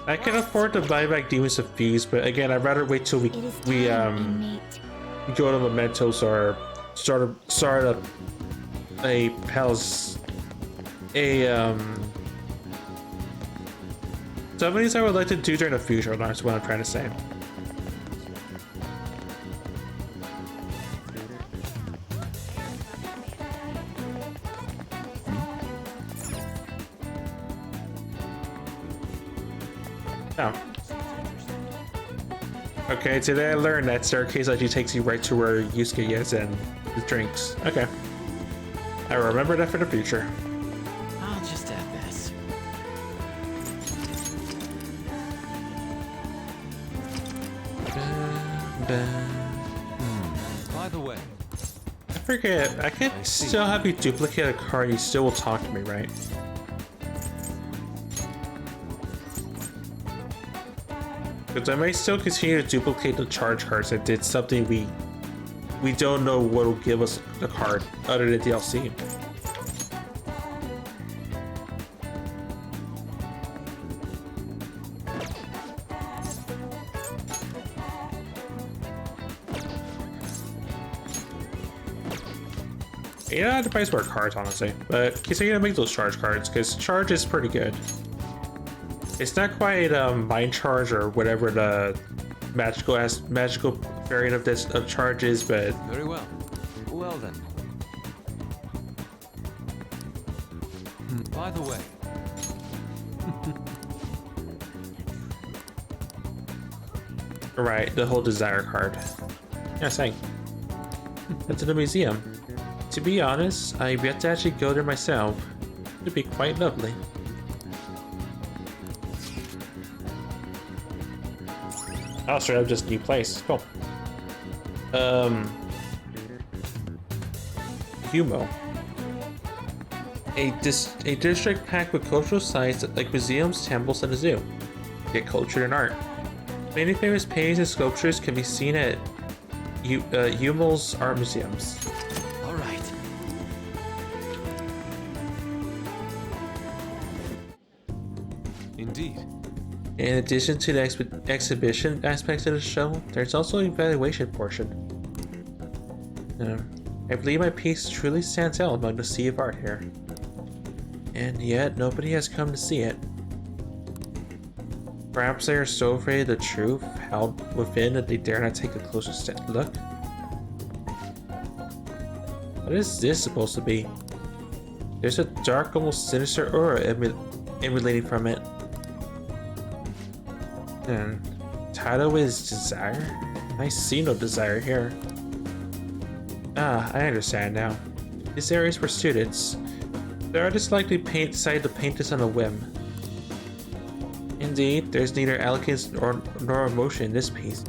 I can afford to buy back Demons of Fuse, but again, I'd rather wait till It is time, inmate. we go to Mementos or start up a palace, some of these I would like to do during the future. That's what I'm trying to say. Oh. Okay, today I learned that staircase actually takes you right to where Yusuke is and the drinks. Okay. I will remember that for the future. I'll just add this. By the way, I forget, I can still have you duplicate a card, you still will talk to me, right? Because I may still continue to duplicate the charge cards that did something we don't know what will give us the card other than DLC. Yeah, the price work cards, honestly. But consider to make those charge cards, because charge is pretty good. It's not quite mind charge or whatever the magical variant of this of charge is, but very well. Well then. By the way, right, the whole desire card. Yeah, saying. That's in the museum. To be honest, I've yet to actually go there myself. It'd be quite lovely. Oh, straight up just new place. Cool. Humo. A district packed with cultural sites like museums, temples, and a zoo. Get cultured in art. Many famous paintings and sculptures can be seen at Humel's art museums. All right. Indeed. In addition to the exhibition aspects of the show, there's also an evaluation portion. I believe my piece truly stands out among the sea of art here. And yet, nobody has come to see it. Perhaps they are so afraid of the truth held within that they dare not take a closer look. What is this supposed to be? There's a dark, almost sinister aura emanating from it. And title is Desire? I see no desire here. Ah, I understand now. This area is for students. The artist likely decided to paint this on a whim. Indeed, there's neither elegance nor emotion in this piece.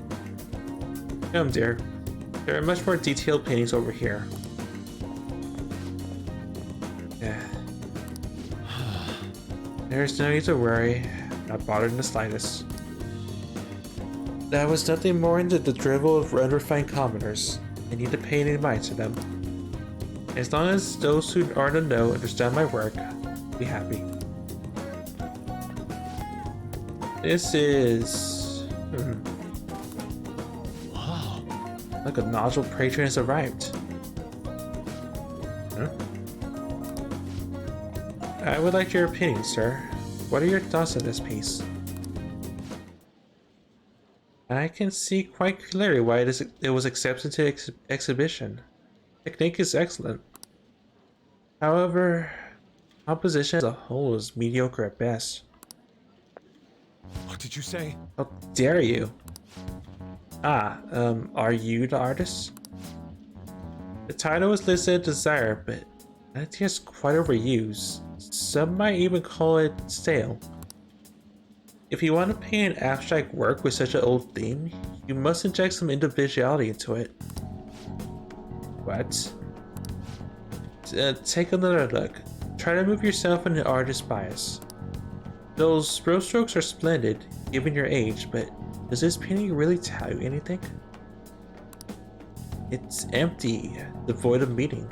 Come, dear. There are much more detailed paintings over here. There's no need to worry. Not bothered in the slightest. That was nothing more than the drivel of unrefined commoners. I need to pay any mind to them. As long as those who are in the know understand my work, I'll be happy. This is... Wow. Like a nodule patron has arrived. Huh? I would like your opinion, sir. What are your thoughts on this piece? I can see quite clearly why it was accepted to exhibition. Technique is excellent. However, composition as a whole is mediocre at best. What did you say? How dare you? Ah, are you the artist? The title is listed Desire, but I think it's quite overused. Some might even call it stale. If you want to paint an abstract work with such an old theme, you must inject some individuality into it. What? Take another look. Try to move yourself in the artist's bias. Those brushstrokes are splendid, given your age, but does this painting really tell you anything? It's empty, devoid of meaning.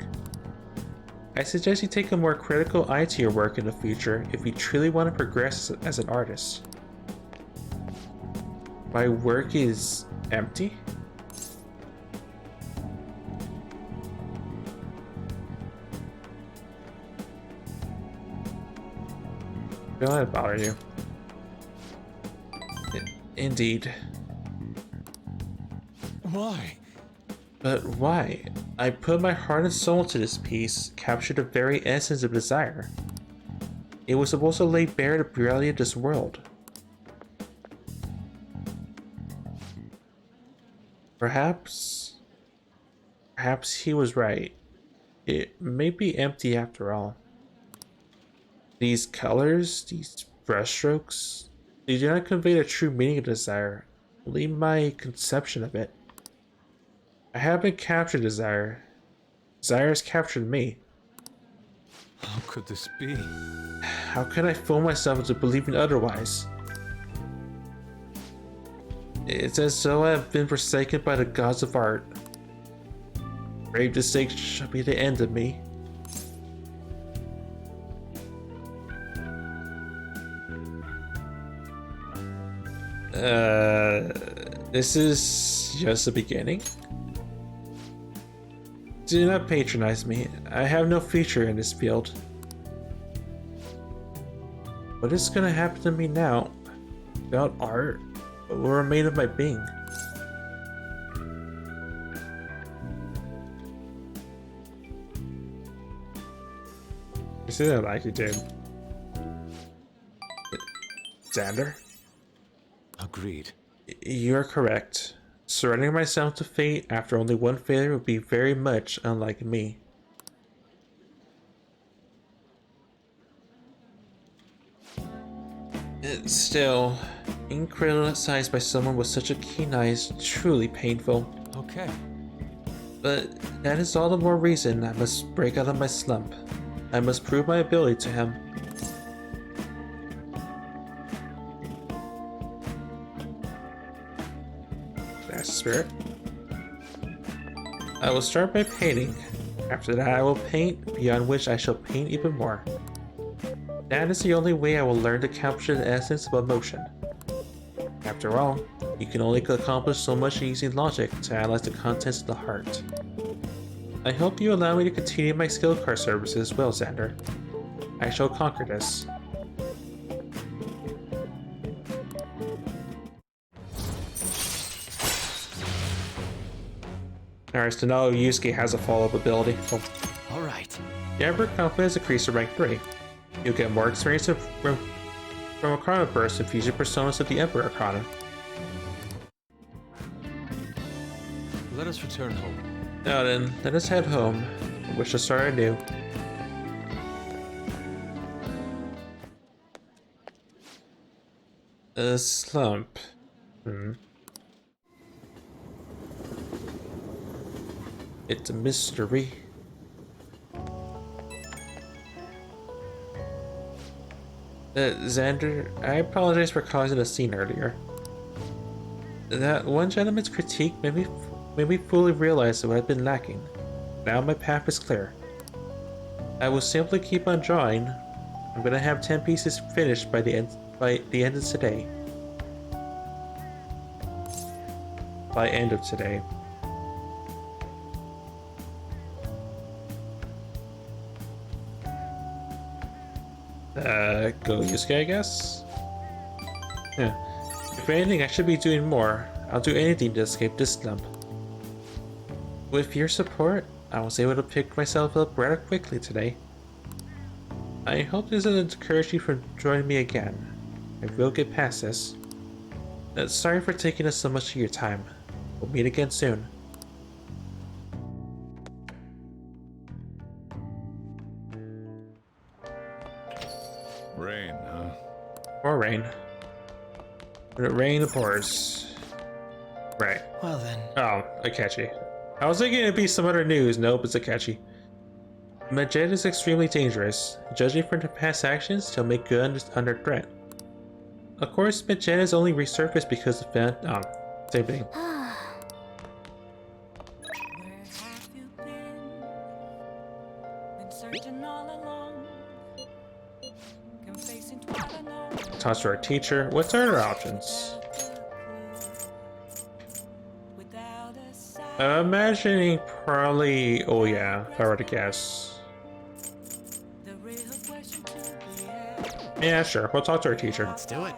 I suggest you take a more critical eye to your work in the future if you truly want to progress as an artist. My work is empty? Don't let it bother you. Indeed. Why? But why? I put my heart and soul into this piece, captured the very essence of desire. It was supposed to lay bare the reality of this world. Perhaps he was right. It may be empty after all. These colors, these brushstrokes, they do not convey the true meaning of desire, only my conception of it. I haven't captured desire. Desire has captured me. How could this be? How could I fool myself into believing otherwise? It's as though I have been forsaken by the gods of art. Grave mistake shall be the end of me. This is just the beginning? Do not patronize me. I have no future in this field. What is gonna happen to me now? Without art, what will remain of my being? I see that like you did. Xander? Agreed. You're correct. Surrendering myself to fate after only one failure would be very much unlike me. Still, being criticized by someone with such a keen eye is truly painful. Okay. But that is all the more reason I must break out of my slump. I must prove my ability to him. That's the spirit. I will start by painting. After that I will paint, beyond which I shall paint even more. That is the only way I will learn to capture the essence of emotion. After all, you can only accomplish so much using logic to analyze the contents of the heart. I hope you allow me to continue my skill card services as well, Xander. I shall conquer this. Alright, so now Yusuke has a follow-up ability. Oh. Alright. The Emperor Confidence increased to rank 3. You'll get more experience from Arcana Burst and fusion personas of the Emperor Arcana. Let us return home. Now then, let us head home. We shall start anew. A slump. It's a mystery. Xander, I apologize for causing a scene earlier. That one gentleman's critique made me fully realize what I've been lacking. Now my path is clear. I will simply keep on drawing. I'm gonna have 10 pieces finished by the end of today. By end of today. Go Yusuke, I guess? Yeah. If anything, I should be doing more. I'll do anything to escape this slump. With your support, I was able to pick myself up rather quickly today. I hope this doesn't encourage you from joining me again. I will get past this. Sorry for taking us so much of your time. We'll meet again soon. Rain, huh? More rain. When it rains, it pours. Right. Well then. Oh, Akechi. I was thinking it'd be some other news. Nope, it's Akechi. Medjed is extremely dangerous. Judging from the past actions, he'll make good under threat. Of course, Medjed has only resurfaced because of that. Same thing. Toss to our teacher. What's our other options? I'm imagining probably. Oh yeah, if I were to guess. Yeah, sure. We'll talk to our teacher. Let's do it.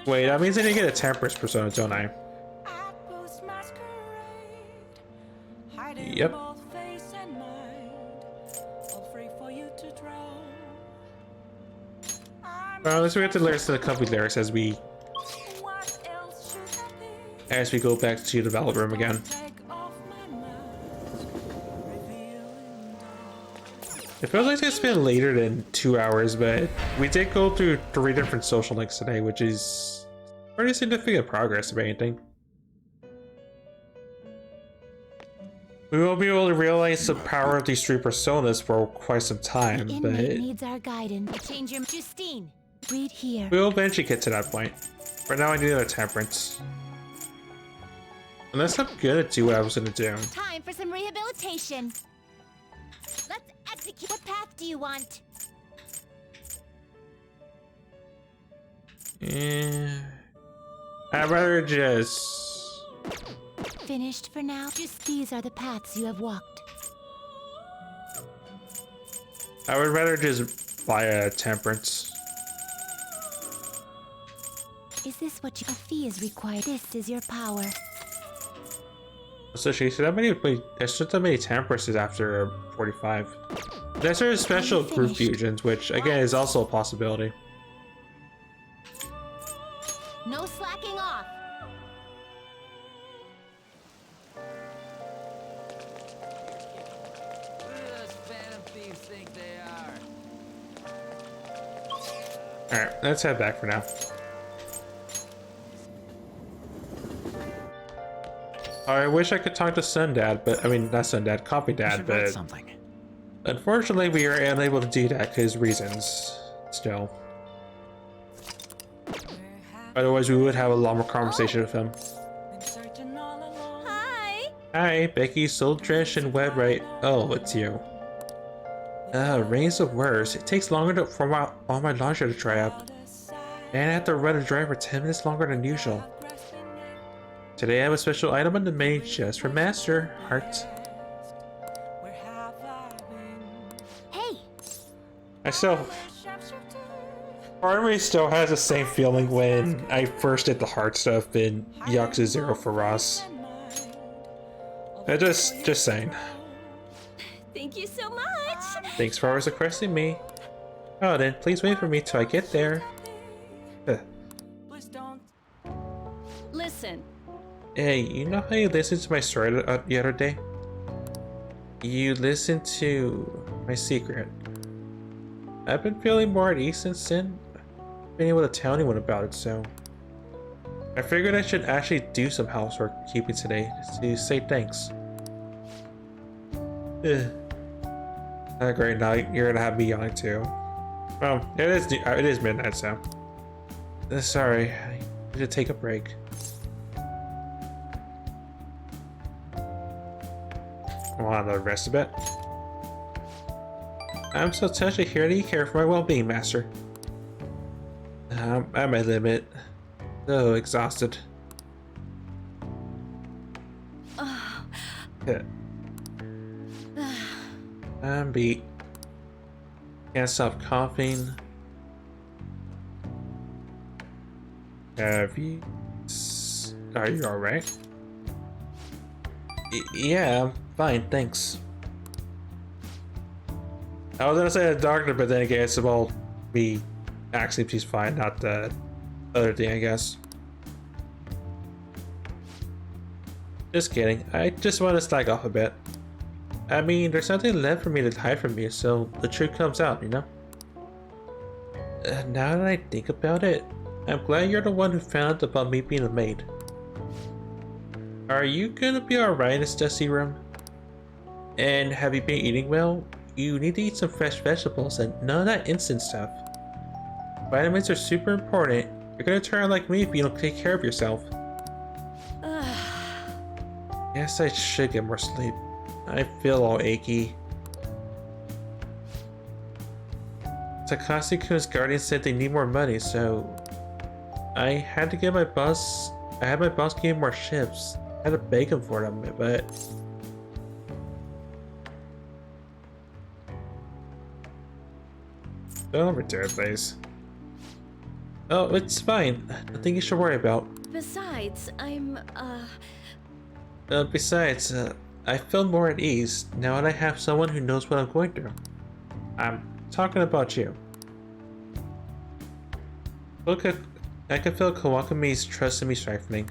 Wait, that means I didn't get a temperance persona, don't I? Yep. Well, unless we have to lyrics to the company lyrics as we go back to the develop room again. It feels like it's been later than 2 hours, but we did go through 3 different social links today, which is pretty significant progress, if anything. We won't be able to realize the power of these 3 personas for quite some time, the but inmate needs our guidance. Change your Justine. Read here. we'll eventually get to that point. For now, I need a temperance. Unless I'm gonna do what I was gonna do. Time for some rehabilitation. Let's execute. What path do you want? Yeah. I'd rather just... Finished for now? Just these are the paths you have walked. I would rather just buy a temperance. Is this what a fee is required? This is your power. So she said that many, there's just that many temperances after 45. There's sort of special group fusions, which again is also a possibility. No slacking off. Alright, let's head back for now. I wish I could talk to Sundad, but I mean not Sundad, Coffee You Dad, should write but something. unfortunately we are unable to do that because reasons. Still. Otherwise we would have a longer conversation with him. Hi! Hi, Becky, Soul Trash and Web right. Oh, it's you. Rain's the worst. It takes longer for all my laundry to dry up. And I have to run and dry for 10 minutes longer than usual. Today I have a special item on the menu just for Master Heart. Hey, Part of me still has the same feeling when I first did the heart stuff in Yakuza 0 for Ross. Just saying. Thank you so much! Thanks for always requesting me. Oh, then please wait for me till I get there. Listen, Hey, you know how you listened to my story the other day? You listened to my secret. I've been feeling more at ease since then. I've been able to tell anyone about it, so I figured I should actually do some housework keeping today to say thanks. Great, now you're gonna have me yawning too. Well, it is midnight, so sorry, I need to take a break. Want to rest a bit? I'm so touched to hear that you care for my well-being, Master. I'm at my limit. So exhausted. Yeah. I'm beat. Can't stop coughing. Are you alright? Yeah, I'm fine, thanks. I was gonna say the doctor, but then again, it's about me actually she's fine, not the other thing, I guess. Just kidding. I just want to slack off a bit. I mean, there's nothing left for me to hide from you, so the truth comes out, you know? Now that I think about it, I'm glad you're the one who found out about me being a maid. Are you gonna be alright in this dusty room? And have you been eating well? You need to eat some fresh vegetables and none of that instant stuff. Vitamins are super important. You're gonna turn out like me if you don't take care of yourself. Guess I should get more sleep. I feel all achy. Takashi-kun's guardian said they need more money, so I had my boss give me more shifts. I had to beg him for them, but don't return, please. Oh, it's fine. Nothing you should worry about. besides, Besides, I feel more at ease now that I have someone who knows what I'm going through. I'm talking about you. Look, I can feel Kawakami's trust in me strengthening.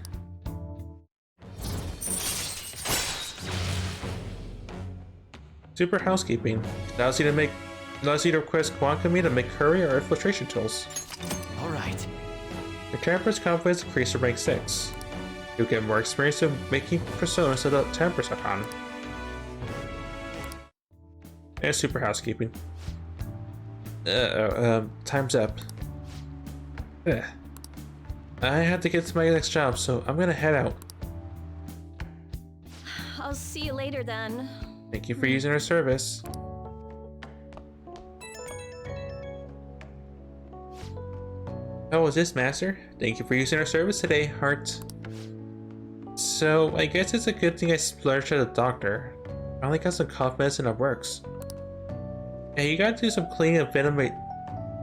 Super housekeeping allows you to request Kawakami to make curry or infiltration tools. All right. Your temperance confidence increases to rank 6. You'll get more experience in making personas so that tempers are on. And super housekeeping. Time's up. Ugh. I have to get to my next job, so I'm gonna head out. I'll see you later then. Thank you for using our service. How was this, Master? Thank you for using our service today, Heart. So, I guess it's a good thing I splurged at a doctor. I only got some cough medicine that works. Hey, you gotta do some cleaning and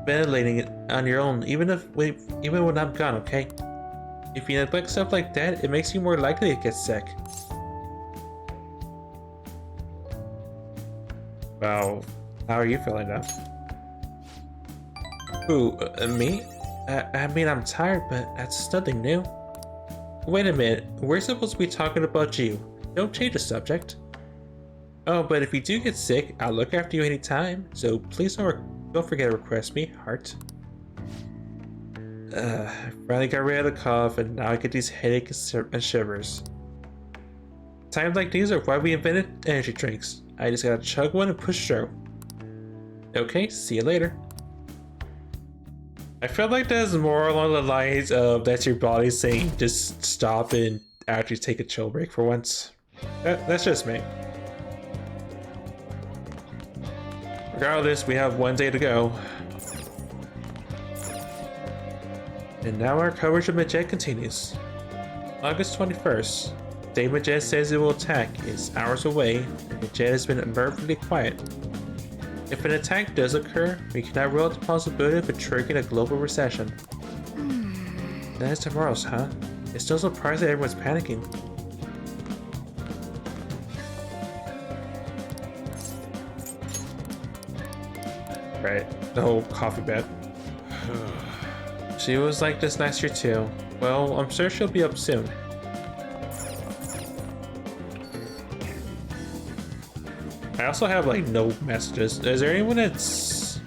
ventilating it on your own, even when I'm gone, okay? If you neglect stuff like that, it makes you more likely to get sick. Well, how are you feeling now? Who, me? I mean, I'm tired, but that's nothing new. Wait a minute, we're supposed to be talking about you. Don't change the subject. Oh, but if you do get sick, I'll look after you anytime, so please don't forget to request me, Heart. I finally got rid of the cough, and now I get these headaches and shivers. Times like these are why we invented energy drinks. I just gotta chug one and push through. Okay, see you later. I feel like that's more along the lines of that's your body saying just stop and actually take a chill break for once. That's just me. Regardless, we have one day to go. And now our coverage of Medjed continues. August 21st. Day Medjed says it will attack is hours away, and Medjed has been unnervingly quiet. If an attack does occur, we cannot rule out the possibility of it triggering a global recession. That is tomorrow's, huh? It's still surprised that everyone's panicking. Right, the whole coffee bet. She was like this last year too. Well, I'm sure she'll be up soon. I also have like no messages. Is there anyone that's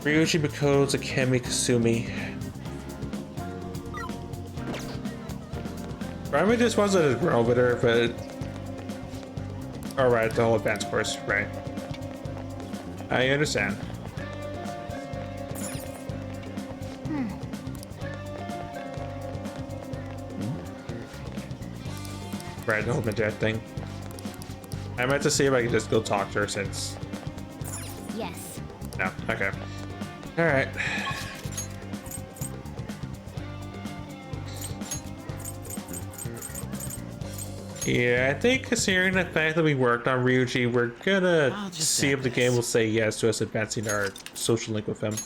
Ryuji Mikoto Takemi Kasumi? Probably just wasn't a girl with her, but alright, the whole advanced course, right. I understand. Right, the whole Medjed thing. I meant to see if I could just go talk to her since... Yes. No, okay. Alright. Yeah, I think considering the fact that we worked on Ryuji, we're gonna see if the game will say yes to us advancing our social link with him.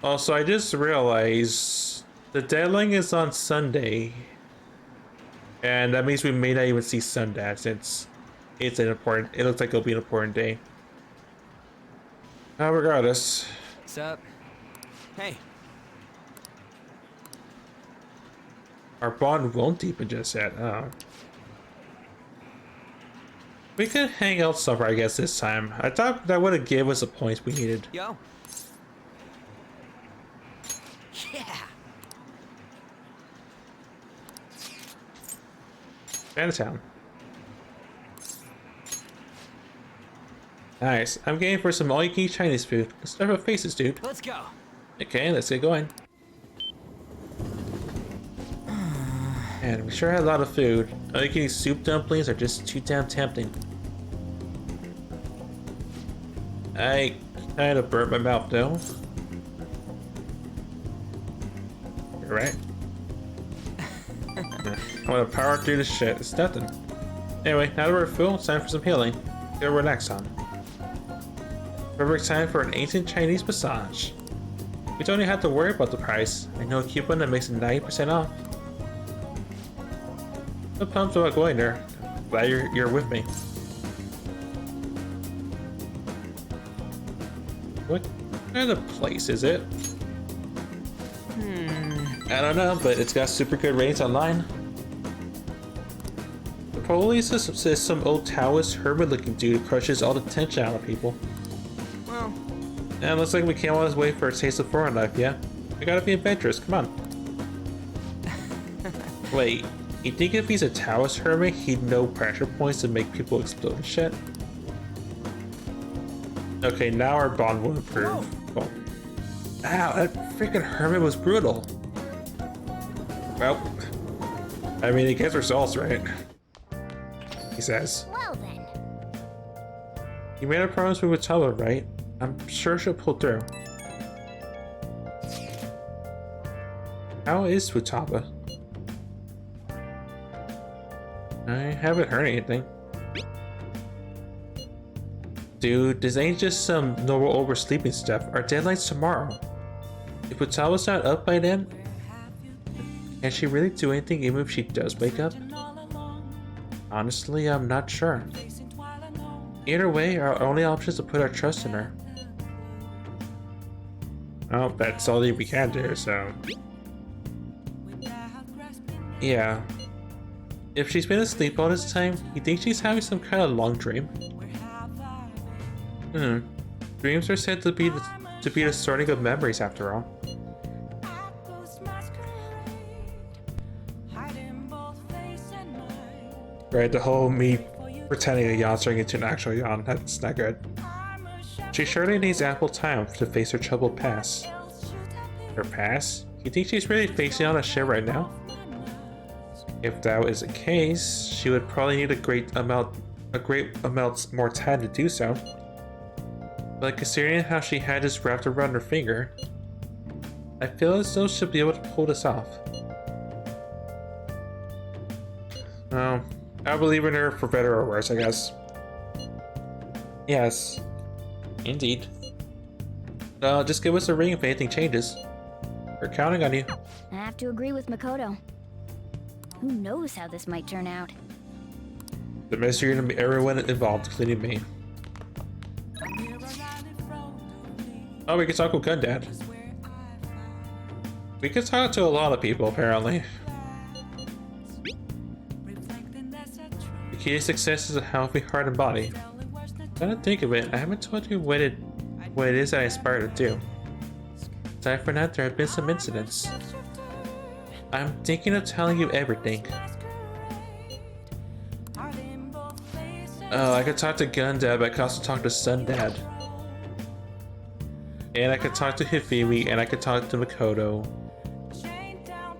Also, I just realized the deadline is on Sunday, and that means we may not even see Sundance since it's an important. It looks like it'll be an important day. Regardless. What's up? Hey. Our bond won't deepen just yet. Oh. We could hang out somewhere, I guess, this time. I thought that would have given us the points we needed. Yo. Yeah. Chinatown. Nice. I'm game for some all-you-can-eat Chinese food. Let's start with faces, dude. Let's go. Okay, let's get going. Man, we sure had a lot of food. All-you-can-eat soup dumplings are just too damn tempting. I kind of burnt my mouth though. You're right. I'm gonna power through this shit. It's nothing. Anyway, now that we're full, it's time for some healing. Get a relax on. Perfect time for an ancient Chinese massage. We don't even have to worry about the price. I know a coupon that makes it 90% off. No pumped about going there. Glad you're with me. What kind of place is it? I don't know, but it's got super good ratings online. The police says some old Taoist hermit-looking dude crushes all the tension out of people. Well, And it looks like we came all this way for a taste of foreign life, yeah? We gotta be adventurous, come on. Wait, you think if he's a Taoist hermit, he'd know pressure points to make people explode and shit? Okay, now our bond will improve. Oh. Ow, that freaking hermit was brutal. Well, I mean, he gets results, right? He says. Well then. You made a promise with Wataba, right? I'm sure she'll pull through. How is Wataba? I haven't heard anything. Dude, this ain't just some normal oversleeping stuff. Our deadline's tomorrow. If Wataba's not up by then, can she really do anything even if she does wake up? Honestly, I'm not sure. Either way, our only option is to put our trust in her. Well, that's all that we can do, so... Yeah. If she's been asleep all this time, you think she's having some kind of long dream? Dreams are said to be to be the starting of memories after all. Right, the whole me pretending a yawn turning into an actual yawn, that's not good. She surely needs ample time to face her troubled past. Her past? You think she's really facing on a ship right now? If that is the case, she would probably need a great amount more time to do so. But considering how she had this wrapped around her finger, I feel as though she'll be able to pull this off. Well, I'll believe in her for better or worse, I guess. Yes, indeed. Just give us a ring if anything changes. We're counting on you. I have to agree with Makoto. Who knows how this might turn out? The mystery to everyone involved, including me. Oh, we can talk with Gundad. We can talk to a lot of people, apparently. The key to success is a healthy heart and body. Now to think of it, I haven't told you what it is that I aspire to do. Aside from that, there have been some incidents. I'm thinking of telling you everything. Oh, I could talk to Gundad, but I could also talk to Sundad. And I could talk to Hifumi, and I could talk to Makoto.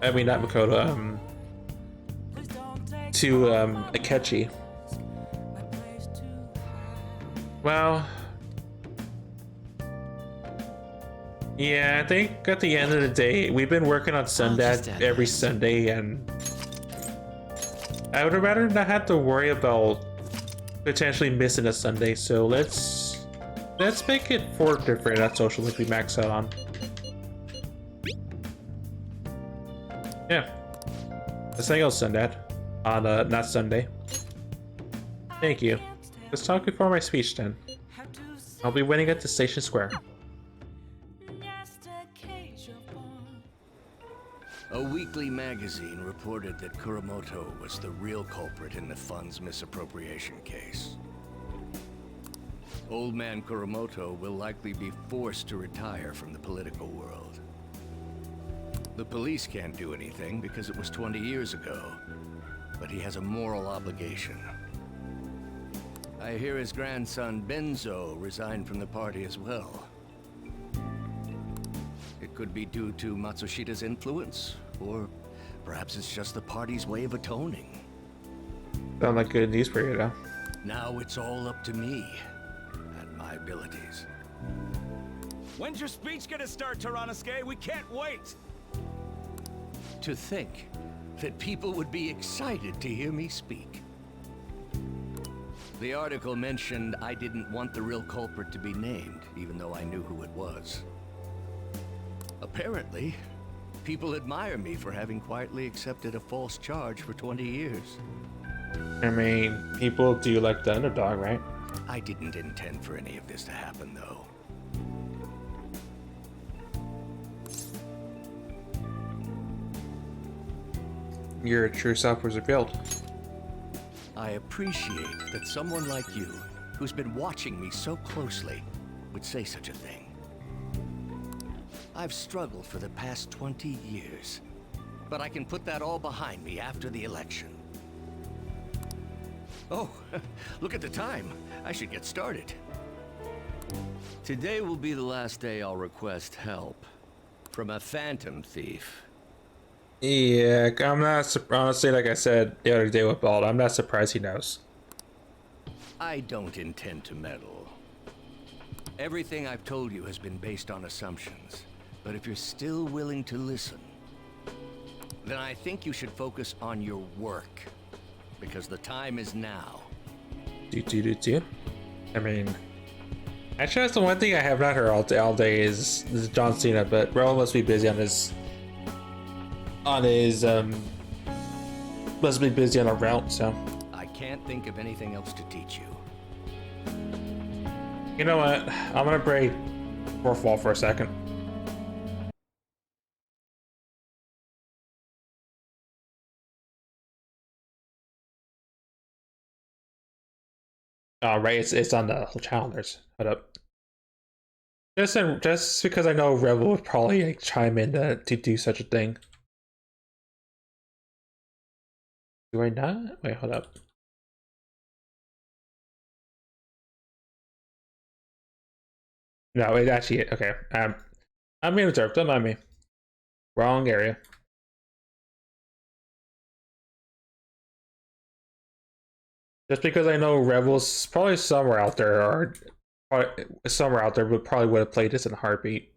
I mean, not Makoto, to, Akechi. Well... yeah, I think at the end of the day, we've been working on Sundad every Sunday, and... I would rather not have to worry about potentially missing a Sunday, so let's make it 4 different social links we max out on. Yeah. Let's hang out Sundad on not Sunday. Thank you. Let's talk before my speech then. I'll be waiting at the station square. A weekly magazine reported that Kuramoto was the real culprit in the fund's misappropriation case. Old man Kuramoto will likely be forced to retire from the political world. The police can't do anything because it was 20 years ago, but he has a moral obligation. I hear his grandson Benzo resigned from the party as well. It could be due to Matsushida's influence, or perhaps it's just the party's way of atoning. Sound like good news for you, though. Now it's all up to me and my abilities. When's your speech gonna start, Teranosuke? We can't wait! To think that people would be excited to hear me speak. The article mentioned I didn't want the real culprit to be named, even though I knew who it was. Apparently, people admire me for having quietly accepted a false charge for 20 years. I mean, people do like the underdog, right? I didn't intend for any of this to happen, though. Your true self was revealed. I appreciate that someone like you, who's been watching me so closely, would say such a thing. I've struggled for the past 20 years, but I can put that all behind me after the election. Oh, look at the time. I should get started. Today will be the last day I'll request help from a phantom thief. Yeah, I'm not honestly, like I said the other day with Bald, I'm not surprised he knows. I don't intend to meddle. Everything I've told you has been based on assumptions. But if you're still willing to listen, then I think you should focus on your work. Because the time is now. I mean, actually that's the one thing I have not heard all day is John Cena, but Rowan must be busy on his must be busy on a route, so. I can't think of anything else to teach you. You know what? I'm gonna break fourth wall for a second. Oh, right, it's on the calendars. Hold up. Just because I know Rebel would probably like chime in to do such a thing. Do I not? Wait, hold up. No, it actually okay. I'm being observed. Don't mind me. Wrong area. Just because I know Rebel's probably somewhere out there, or somewhere out there, but probably would have played this in a heartbeat.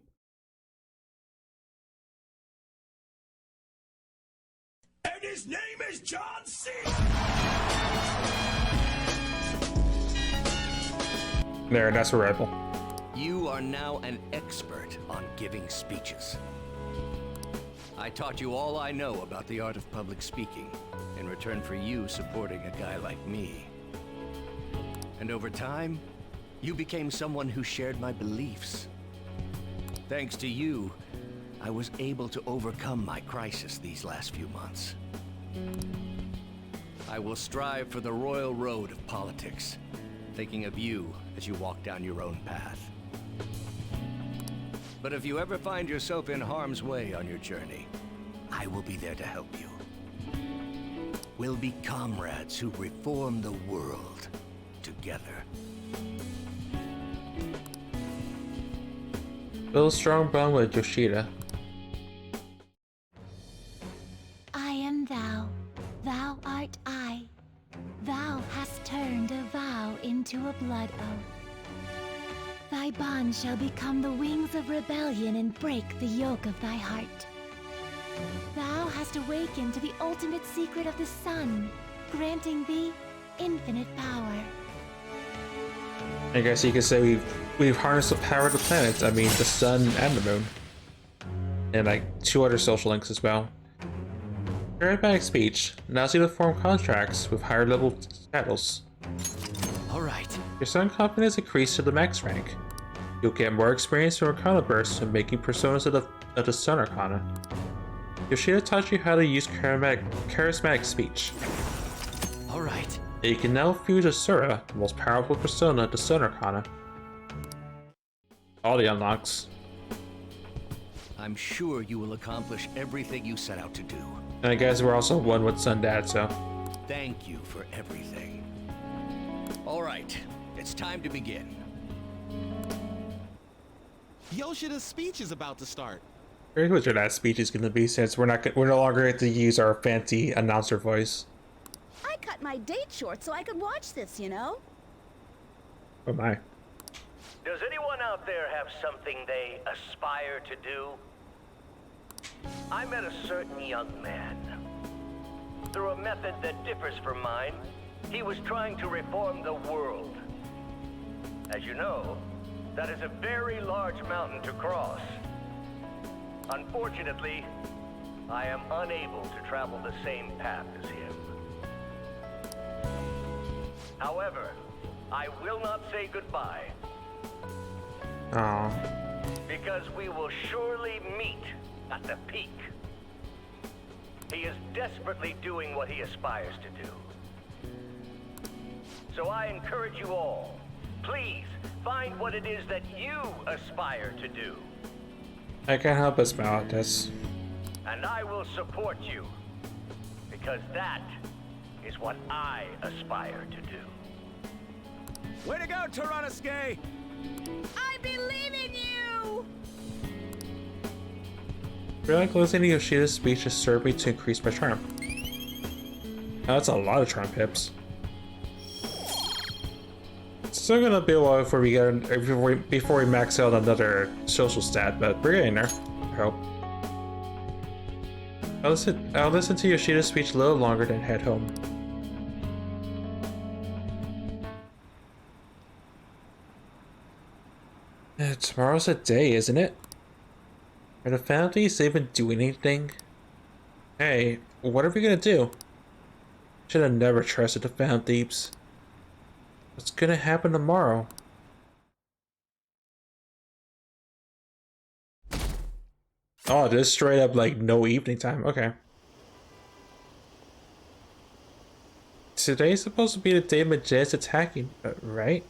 And his name is John C. There, that's a Rebel. You are now an expert on giving speeches. I taught you all I know about the art of public speaking in return for you supporting a guy like me. And over time, you became someone who shared my beliefs. Thanks to you, I was able to overcome my crisis these last few months. I will strive for the royal road of politics, thinking of you as you walk down your own path. But if you ever find yourself in harm's way on your journey, I will be there to help you. We'll be comrades who reform the world together. Build a strong bond with Yoshida. I am thou, thou art I. Thou hast turned a vow into a blood oath. Thy bond shall become the wings of rebellion and break the yoke of thy heart. Thou hast awakened to the ultimate secret of the sun, granting thee infinite power. I guess you could say we've harnessed the power of the planets. I mean, the sun and the moon, and like 2 other social links as well. Charismatic speech allows you to form contracts with higher level titles. All right. Your sun confidence increased to the max rank. You'll get more experience from Arcana bursts and making personas of the Sun Arcana. Yoshida taught you how to use charismatic speech. All right. You can now fuse Asura, the most powerful persona of the Sun Arcana. All the unlocks. I'm sure you will accomplish everything you set out to do. And I guess we're also one with Sun Dad, so. Thank you for everything. All right, it's time to begin. Yoshida's speech is about to start. Here's what your last speech is going to be, since we're no longer going to use our fancy announcer voice. I cut my date short so I could watch this, you know? Oh my. Does anyone out there have something they aspire to do? I met a certain young man. Through a method that differs from mine, he was trying to reform the world. As you know, that is a very large mountain to cross. Unfortunately, I am unable to travel the same path as him. However, I will not say goodbye. Aww. Because we will surely meet at the peak. He is desperately doing what he aspires to do. So I encourage you all, please find what it is that you aspire to do. I can't help but smile at this. And I will support you, because that is what I aspire to do. Way to go, Tyrannosuke! I believe in you! I feel like listening to Yoshida's speech has served me to increase my charm. Now that's a lot of charm pips. It's still gonna be a while before we max out another social stat, but we're getting there. I hope. I'll listen to Yoshida's speech a little longer, then head home. Tomorrow's a day, isn't it? Are the families even doing anything? Hey, what are we gonna do? Should have never trusted the Found Thieves. What's gonna happen tomorrow? Oh, just straight up like no evening time. Okay. Today's supposed to be the day Medjed's attacking, right?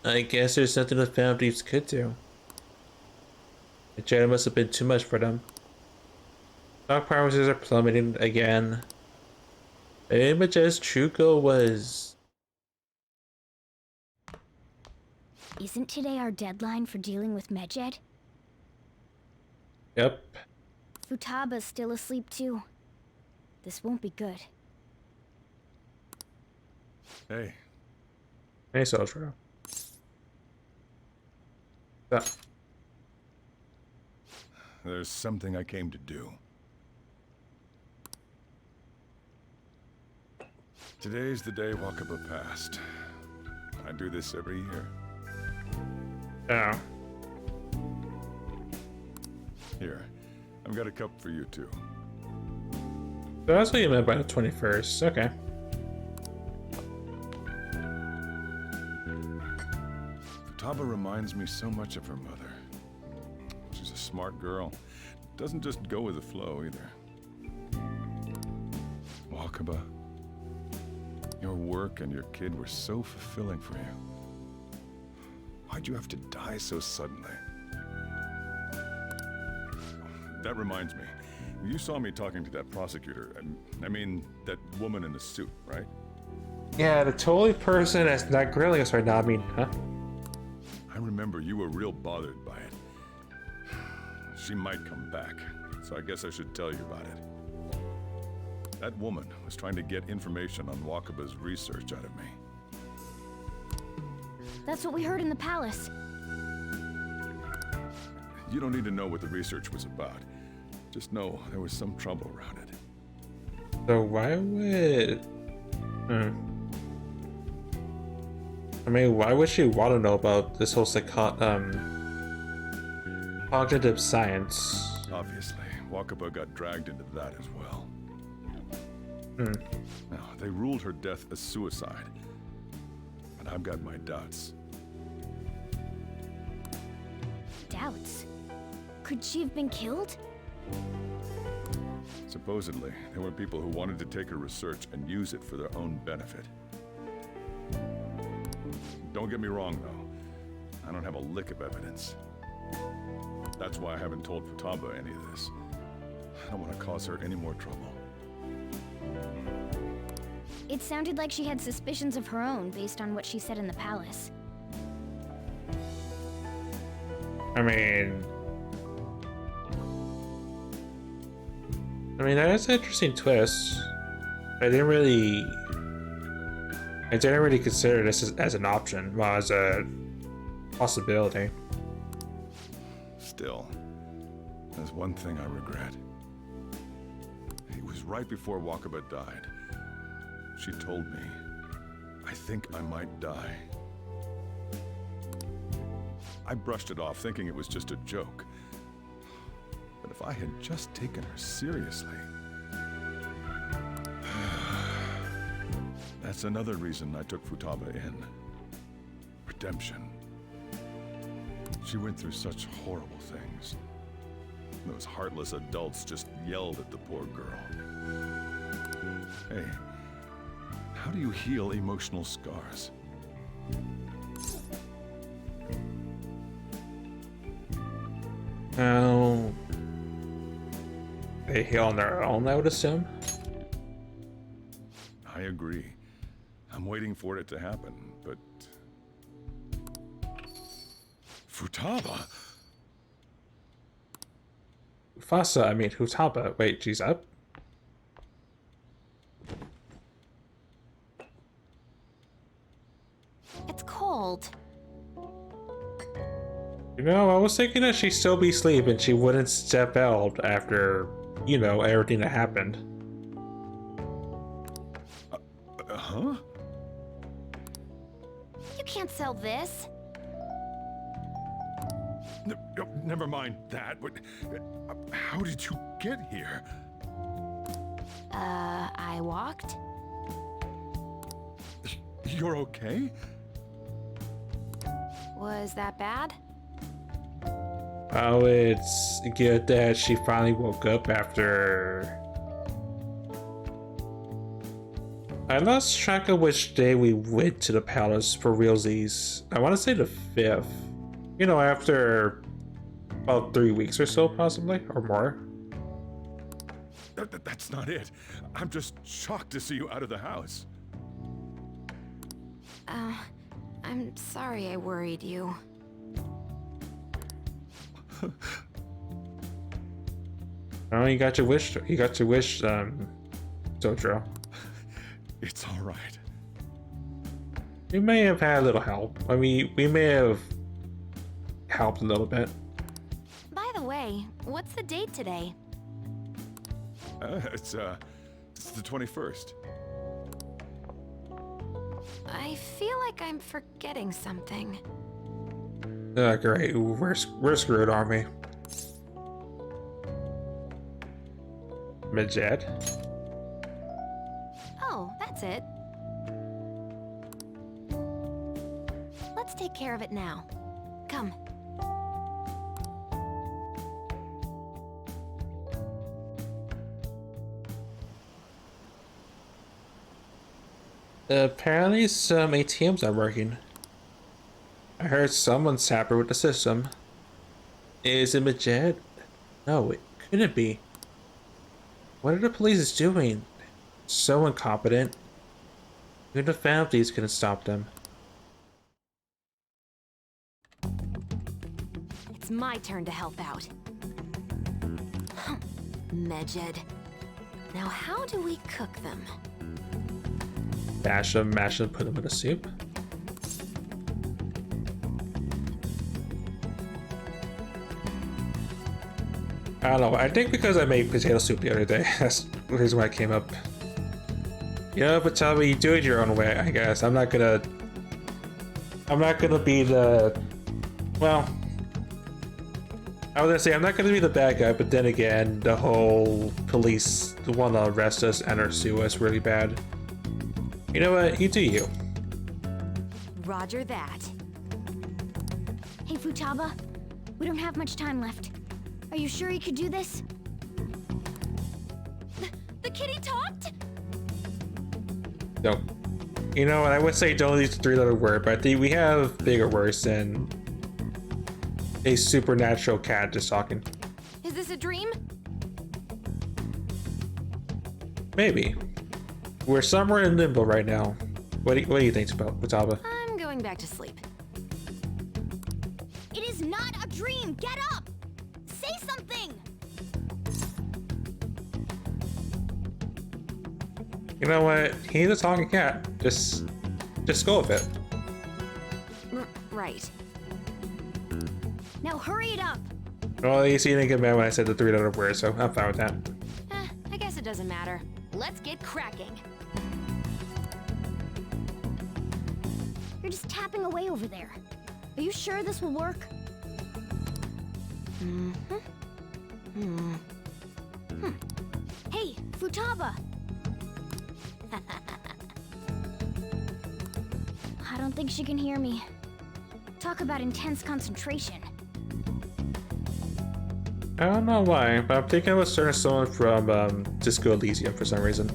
I guess there's nothing the families could do. The jail must have been too much for them. Stock prices are plummeting again. Maybe Medjed's true goal was... Isn't today our deadline for dealing with Medjed? Yep. Futaba's still asleep too. This won't be good. Hey. Hey, Soldier. There's something I came to do. Today's the day Wakaba passed. I do this every year. Yeah. Here, I've got a cup for you too. So that's what you meant by the 21st. Okay. Futaba reminds me so much of her mother. She's a smart girl. Doesn't just go with the flow either. Wakaba, your work and your kid were so fulfilling for you. Why'd you have to die so suddenly? That reminds me. You saw me talking to that prosecutor. I mean, that woman in the suit, right? Yeah, the totally person that's not grilling us right now. I mean, huh? I remember you were real bothered by it. She might come back, so I guess I should tell you about it. That woman was trying to get information on Wakaba's research out of me. That's what we heard in the palace. You don't need to know what the research was about. Just know there was some trouble around it. So why would... I mean, why would she want to know about this whole cognitive science? Obviously, Wakaba got dragged into that as well. Now, they ruled her death as suicide. But I've got my doubts. Doubts? Could she have been killed? Supposedly, there were people who wanted to take her research and use it for their own benefit. Don't get me wrong, though. I don't have a lick of evidence. That's why I haven't told Futaba any of this. I don't want to cause her any more trouble. It sounded like she had suspicions of her own based on what she said in the palace. I mean, that's an interesting twist. I didn't really consider this as an option, well, as a possibility. Still, there's one thing I regret. It was right before Wakaba died. She told me, I think I might die. I brushed it off, thinking it was just a joke. But if I had just taken her seriously... That's another reason I took Futaba in. Redemption. She went through such horrible things. Those heartless adults just yelled at the poor girl. Hey, how do you heal emotional scars? Well, they heal on their own, I would assume. I agree. I'm waiting for it to happen, but... Futaba? Fasa, I mean, Futaba. Wait, she's up? It's cold. You know, I was thinking that she'd still be asleep and she wouldn't step out after, you know, everything that happened. Huh? You can't sell this. Never mind that. How did you get here? I walked? You're okay? Was that bad? Oh, it's good that she finally woke up after I lost track of which day we went to the palace for realsies. I want to say the 5th. You know, after about 3 weeks or so, possibly, or more. That's not it. I'm just shocked to see you out of the house. I'm sorry I worried you. Oh, you got your wish. You got your wish, Zotro. It's all right. We may have had a little help. I mean, we may have helped a little bit. By the way, what's the date today? It's the 21st. I feel like I'm forgetting something. Great. We're screwed, aren't we? Medjed. Oh, that's it. Let's take care of it now. Come. Apparently some ATMs aren't working. I heard someone tampered with the system. Is it Medjed? No, it couldn't be. What are the police doing? So incompetent. Even the families couldn't stop them. It's my turn to help out. Medjed. Now how do we cook them? Mash them, put them in a soup. I don't know, I think because I made potato soup the other day, that's the reason why I came up. You know, but tell me, you do it your own way, I guess. I'm not gonna be the... Well... I was gonna say, I'm not gonna be the bad guy, but then again, the whole police want to arrest us and or sue us really bad. You know what? You do you. Roger that. Hey, Futaba. We don't have much time left. Are you sure you could do this? The kitty talked? Don't. You know what? I would say don't use the 3-letter word, but I think we have bigger words than a supernatural cat just talking. Is this a dream? Maybe. We're somewhere in limbo right now. What do you think about Futaba? I'm going back to sleep. It is not a dream! Get up! Say something! You know what? He's a talking cat. Just go with it. Right. Now hurry it up! Well, you see, you didn't get mad when I said the 3-letter word, so I'm fine with that. I guess it doesn't matter. Let's get cracking. You're just tapping away over there. Are you sure this will work? Hey, Futaba! I don't think she can hear me. Talk about intense concentration. I don't know why, but I'm thinking of a certain song from Disco Elysium for some reason.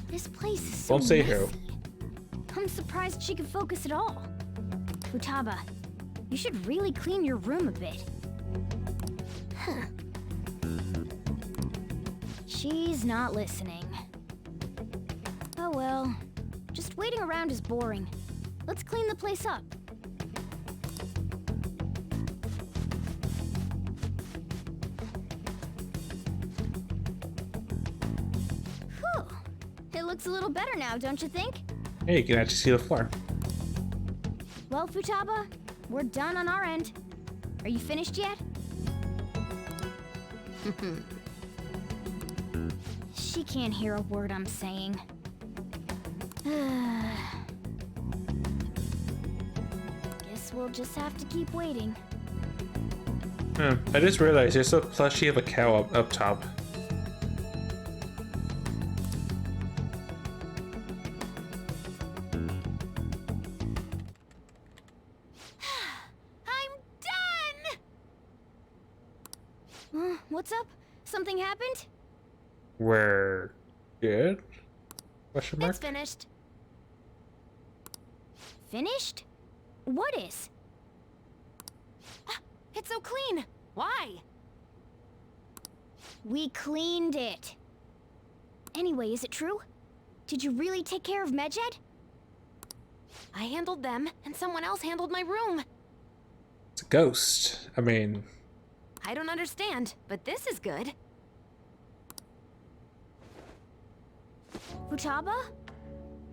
This place is so Won't say messy. who. I'm surprised she could focus at all. Futaba, you should really clean your room a bit. Huh. She's not listening. Oh well. Just waiting around is boring. Let's clean the place up. Whew. It looks a little better now, don't you think? Hey, you can actually see the floor. Well, Futaba, we're done on our end. Are you finished yet? She can't hear a word I'm saying. Guess we'll just have to keep waiting. I just realized there's a plushie of a cow up top. What's up? Something happened? We're good? Question mark? It's finished. Finished? What is? It's so clean. Why? We cleaned it. Anyway, is it true? Did you really take care of Medjed? I handled them, and someone else handled my room. It's a ghost. I mean... I don't understand, but this is good. Futaba?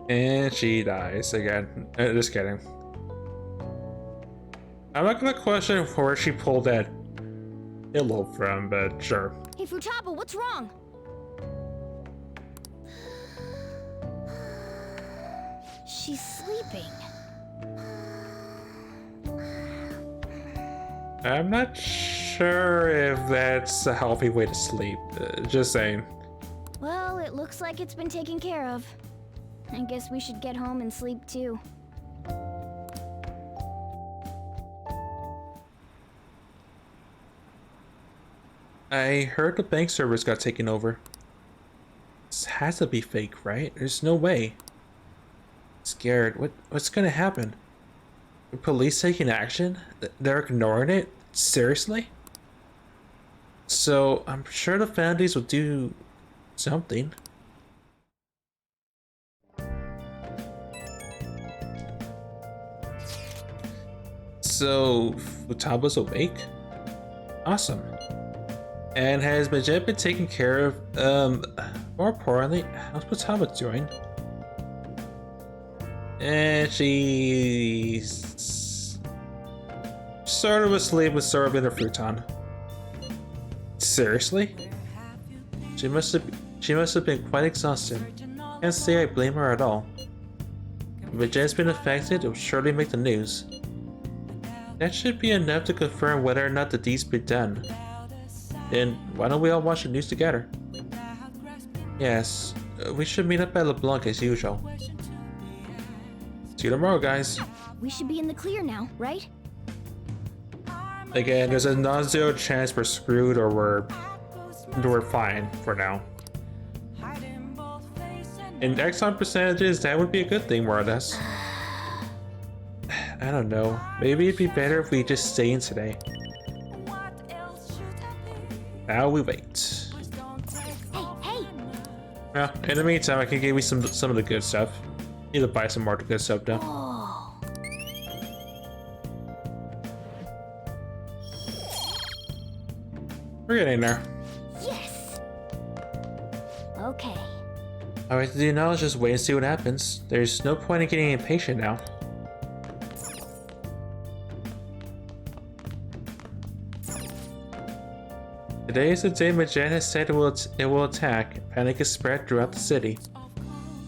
And she dies again. Just kidding. I'm not gonna question where she pulled that pillow from, but sure. Hey, Futaba, what's wrong? She's sleeping. I'm not sure if that's a healthy way to sleep. Just saying. Well, it looks like it's been taken care of. I guess we should get home and sleep too. I heard the bank servers got taken over. This has to be fake, right? There's no way. Scared. What's gonna happen? The police taking action? They're ignoring it? Seriously? So I'm sure the families will do something. So Futaba's awake? Awesome. And has Medjed been taken care of? More importantly, how's Futaba doing? And she's sort of asleep with sort of in her futon. Seriously? She must have been quite exhausted. Can't say I blame her at all. If Medjed's been affected, it will surely make the news. That should be enough to confirm whether or not the deed's been done. Then why don't we all watch the news together? Yes, we should meet up at LeBlanc as usual. See you tomorrow, guys. We should be in the clear now, right? Again, there's a non-zero chance we're screwed or we're fine for now. In Exxon percentages, that would be a good thing, more or less. I don't know. Maybe it'd be better if we just stay in today. Now we wait. Hey! Well, in the meantime, I can give you some of the good stuff. Need to buy some more good stuff though. Oh. We're getting there. Yes! Okay. Alright to do now is just wait and see what happens. There's no point in getting impatient now. Today is the day Medjed has said it will attack. Panic is spread throughout the city.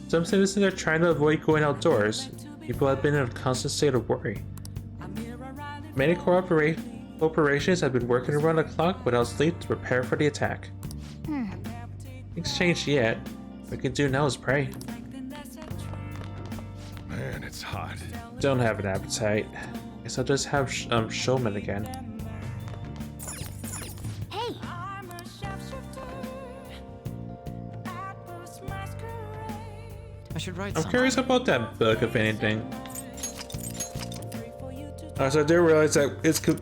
Some citizens are trying to avoid going outdoors. People have been in a constant state of worry. Many corporations have been working around the clock without sleep to prepare for the attack. Things changed yet. What we can do now is pray. Man, it's hot. Don't have an appetite. Guess I'll just have showman again. Hey! I should write I'm some. curious about that book, if anything. So I do realize that it's gonna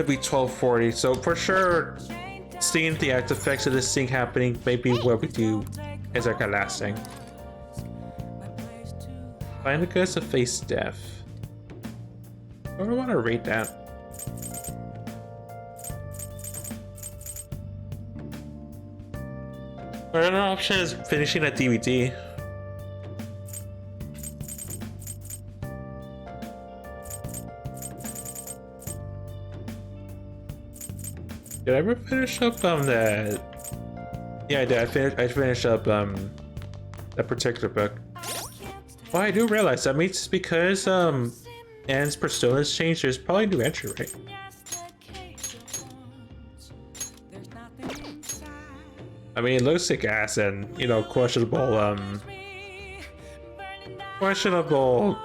be 12:40, so for sure, seeing the after effects of this thing happening may be what we do as like our last thing. Find the guts to face death. I don't want to read that. Another option is finishing a DVD. Did I ever finish up that? Yeah, I did. I finished up that particular book. Well, I do realize that means because Anne's persona's changed. There's probably a new entry, right? I mean, it looks like ass and, you know, questionable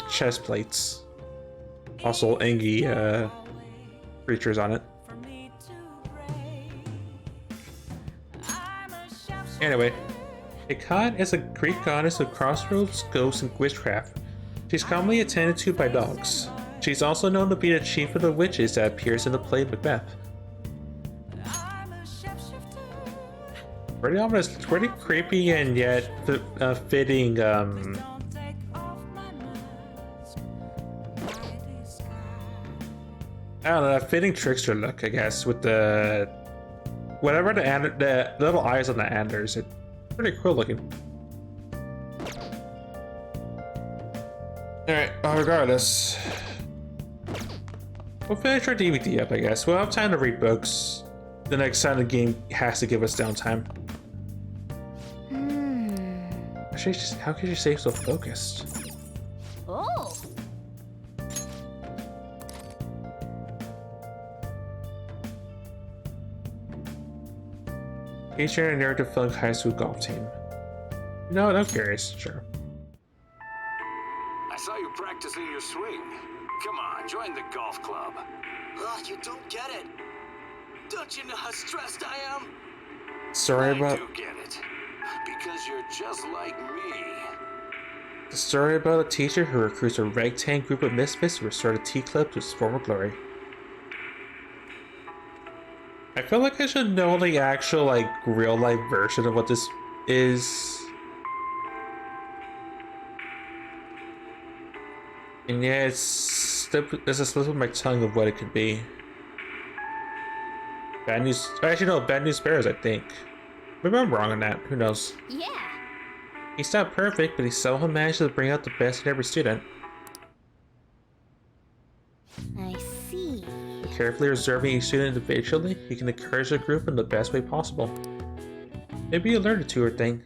chest plates. Also, Engi creatures on it. Anyway, A Khan is a Greek goddess of crossroads, ghosts, and witchcraft. She's commonly attended to by dogs. She's also known to be the chief of the witches that appears in the play Macbeth. Pretty ominous, pretty creepy, and yet fitting. I don't know, a fitting trickster look, I guess, with the whatever the little eyes on the antlers. It's pretty cool looking. All right, regardless, we'll finish our DVD up, I guess. We'll have time to read books. The next time the game has to give us downtime. Actually, how could you stay so focused? Oh! Featuring a narrative-filled high school golf team. You know what? I'm curious. Sure. I saw you practicing your swing. Come on, join the golf club. Ugh, you don't get it. Don't you know how stressed I am? Sorry about. I do get it. Because you're just like me. The story about a teacher who recruits a ragtag group of misfits to restore the T Club to its former glory. I feel like I should know the actual, like, real-life version of what this is. And yeah, there's a slip of my tongue of what it could be. Bad news. Actually, no, Bad News Bears, I think. Maybe I'm wrong on that. Who knows? Yeah. He's not perfect, but he somehow managed to bring out the best in every student. I see. Carefully observing each student individually, you can encourage the group in the best way possible. Maybe you learn a two or thing.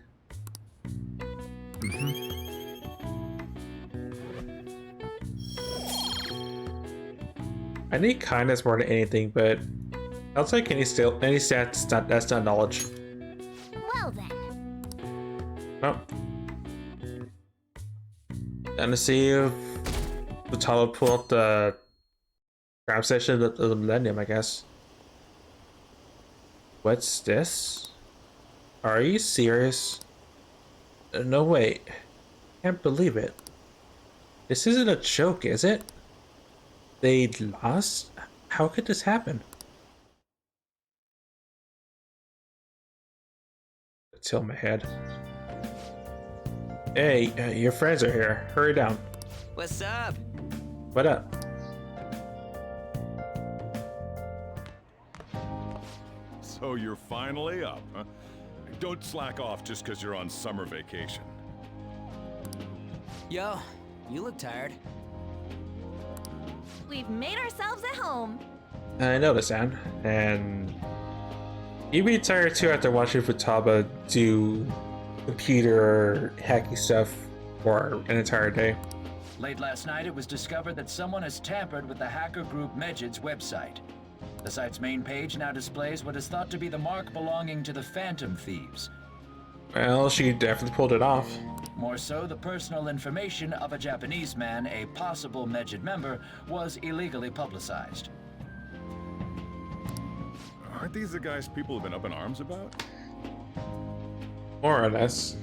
I need kindness more than anything, but I'll take any stats that's not knowledge. Well then. Well, and to see if Futaba pull up the crap session of the Millennium, I guess. What's this? Are you serious? No, wait. Can't believe it. This isn't a joke, is it? They lost? How could this happen? Tilt my head. Hey, your friends are here. Hurry down. What's up? What up? So you're finally up, huh? Don't slack off just because you're on summer vacation. Yo, you look tired. We've made ourselves at home. I noticed, Anne. And you'd be tired too after watching Futaba do computer hacking stuff for an entire day. Late last night, it was discovered that someone has tampered with the hacker group Medjed's website. The site's main page now displays what is thought to be the mark belonging to the Phantom Thieves. Well, she definitely pulled it off. More so, the personal information of a Japanese man, a possible Medjed member, was illegally publicized. Aren't these the guys people have been up in arms about? More or less.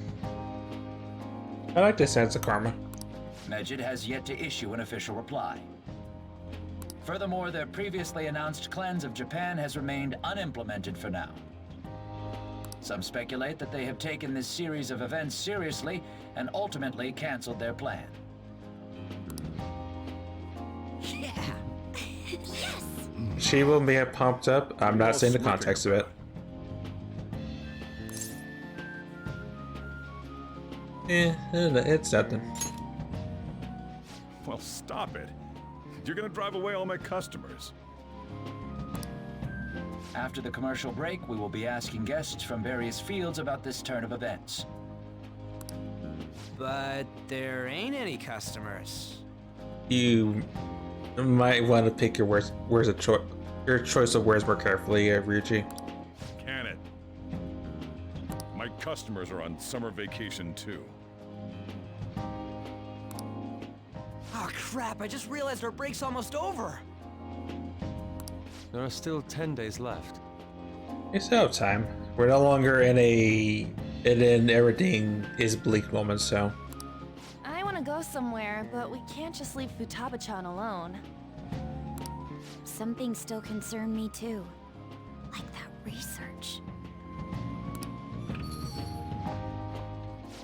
I like this sense of karma. Medjed has yet to issue an official reply. Furthermore, their previously announced cleanse of Japan has remained unimplemented for now. Some speculate that they have taken this series of events seriously and ultimately canceled their plan. Yeah! Yes! She will may have popped up. I'm not saying the context of it. It's nothing. Well, stop it. You're gonna drive away all my customers. After the commercial break, we will be asking guests from various fields about this turn of events. But there ain't any customers. You might want to pick your words your choice of words more carefully, Ryuji. Can it? My customers are on summer vacation too. Oh crap, I just realized our break's almost over. There are still 10 days left. You still have time. We're no longer in a and then everything is bleak moment, so. I want to go somewhere, but we can't just leave Futaba-chan alone. Some things still concern me too. Like that research.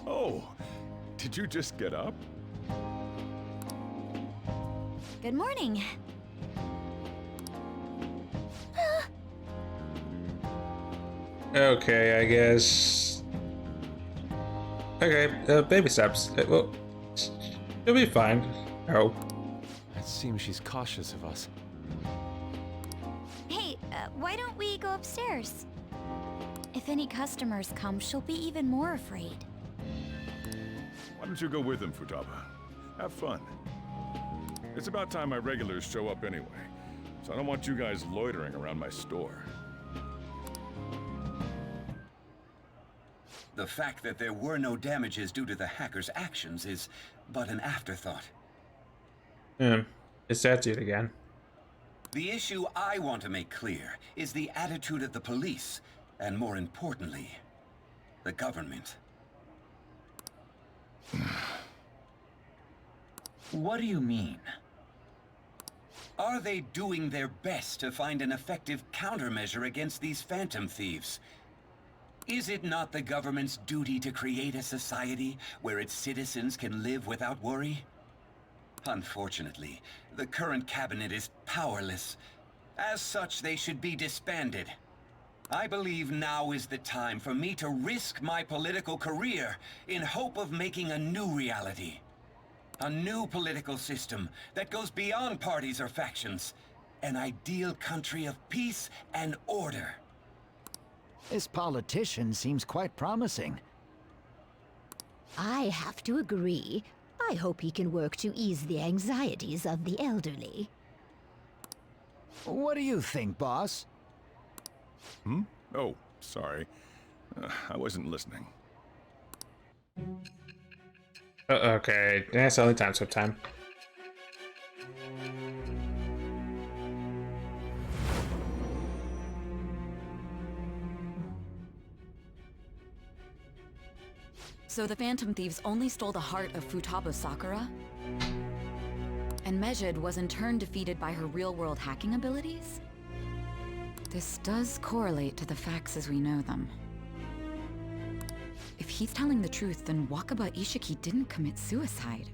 Oh, did you just get up? Good morning. Okay, I guess. Okay, baby steps. Well, you'll be fine. I hope. It seems she's cautious of us. Hey, why don't we go upstairs? If any customers come, she'll be even more afraid. Why don't you go with them, Futaba? Have fun. It's about time my regulars show up anyway, so I don't want you guys loitering around my store. The fact that there were no damages due to the hacker's actions is but an afterthought. It's that dude again. The issue I want to make clear is the attitude of the police, and more importantly, the government. What do you mean? Are they doing their best to find an effective countermeasure against these phantom thieves? Is it not the government's duty to create a society where its citizens can live without worry? Unfortunately, the current cabinet is powerless. As such, they should be disbanded. I believe now is the time for me to risk my political career in hope of making a new reality. A new political system that goes beyond parties or factions. An ideal country of peace and order. This politician seems quite promising. I have to agree. I hope he can work to ease the anxieties of the elderly. What do you think, boss? Oh, sorry. I wasn't listening. Okay, that's only time skip time. So the Phantom Thieves only stole the heart of Futaba Sakura? And Medjed was in turn defeated by her real-world hacking abilities? This does correlate to the facts as we know them. If he's telling the truth, then Wakaba Ishiki didn't commit suicide.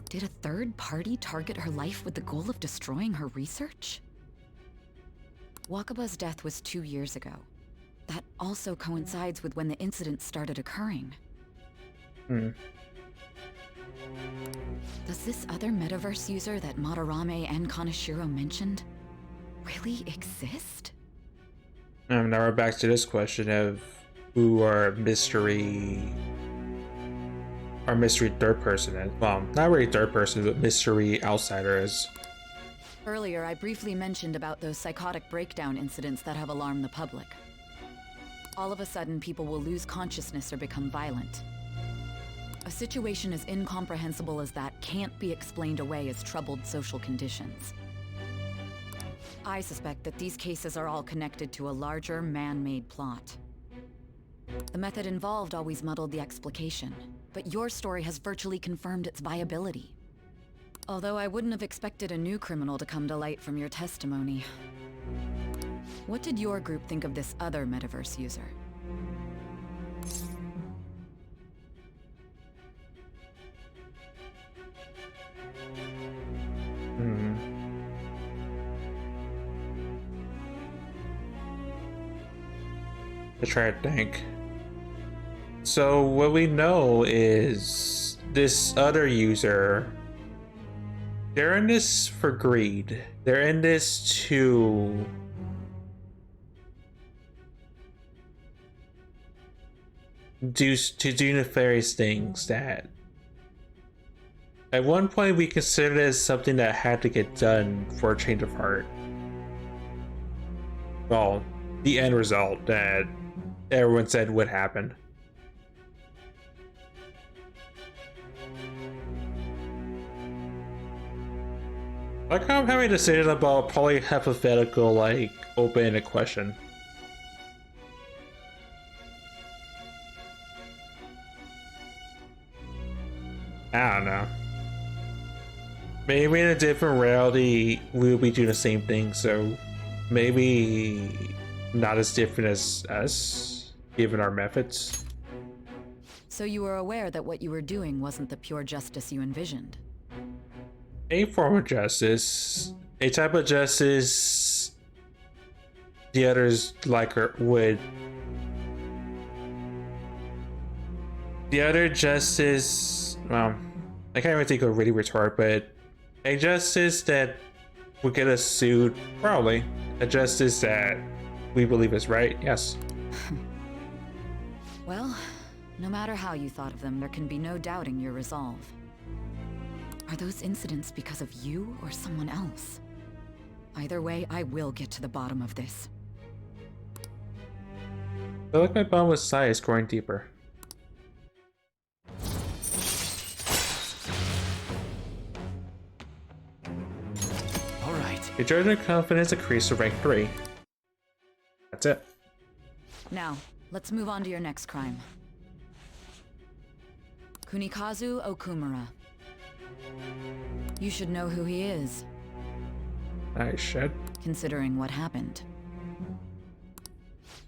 Did a third party target her life with the goal of destroying her research? Wakaba's death was 2 years ago. That also coincides with when the incident started occurring. Does this other metaverse user that Madarame and Kaneshiro mentioned really exist? Now we're back to this question of who our mystery third person is. Well, not really third person, but mystery outsider is. Earlier, I briefly mentioned about those psychotic breakdown incidents that have alarmed the public. All of a sudden, people will lose consciousness or become violent. A situation as incomprehensible as that can't be explained away as troubled social conditions. I suspect that these cases are all connected to a larger, man-made plot. The method involved always muddled the explication, but your story has virtually confirmed its viability. Although I wouldn't have expected a new criminal to come to light from your testimony. What did your group think of this other metaverse user? Let's try to think. So what we know is this other user, they're in this for greed. They're in this to do nefarious things that at one point we considered as something that had to get done for a change of heart. Well, the end result that everyone said would happen. Like I'm having a decision about probably hypothetical, like open-ended question. Maybe in a different reality, we'll be doing the same thing, so maybe not as different as us, given our methods. So you were aware that what you were doing wasn't the pure justice you envisioned? A form of justice, a type of justice the others like her would. The other justice, well, I can't even think of a really retort, but a justice that would get us sued, probably. A justice that we believe is right, yes. Well, no matter how you thought of them, there can be no doubting your resolve. Are those incidents because of you or someone else? Either way, I will get to the bottom of this. I feel like my bond with Sai is growing deeper. Alright. Your judgment confidence increased to rank 3. That's it. Now, let's move on to your next crime. Kunikazu Okumura. You should know who he is. I should. Considering what happened.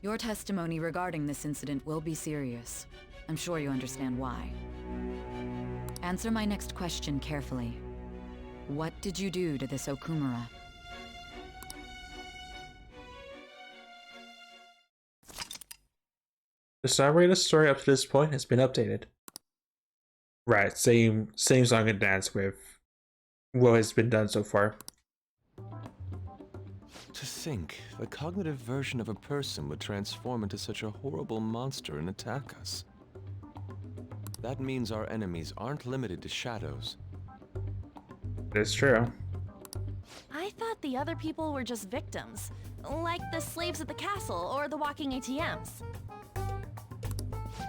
Your testimony regarding this incident will be serious. I'm sure you understand why. Answer my next question carefully. What did you do to this Okumura? The summary of the story up to this point has been updated. Right, same song and dance with what has been done so far. To think, the cognitive version of a person would transform into such a horrible monster and attack us. That means our enemies aren't limited to shadows. It's true. I thought the other people were just victims, like the slaves at the castle or the walking ATMs.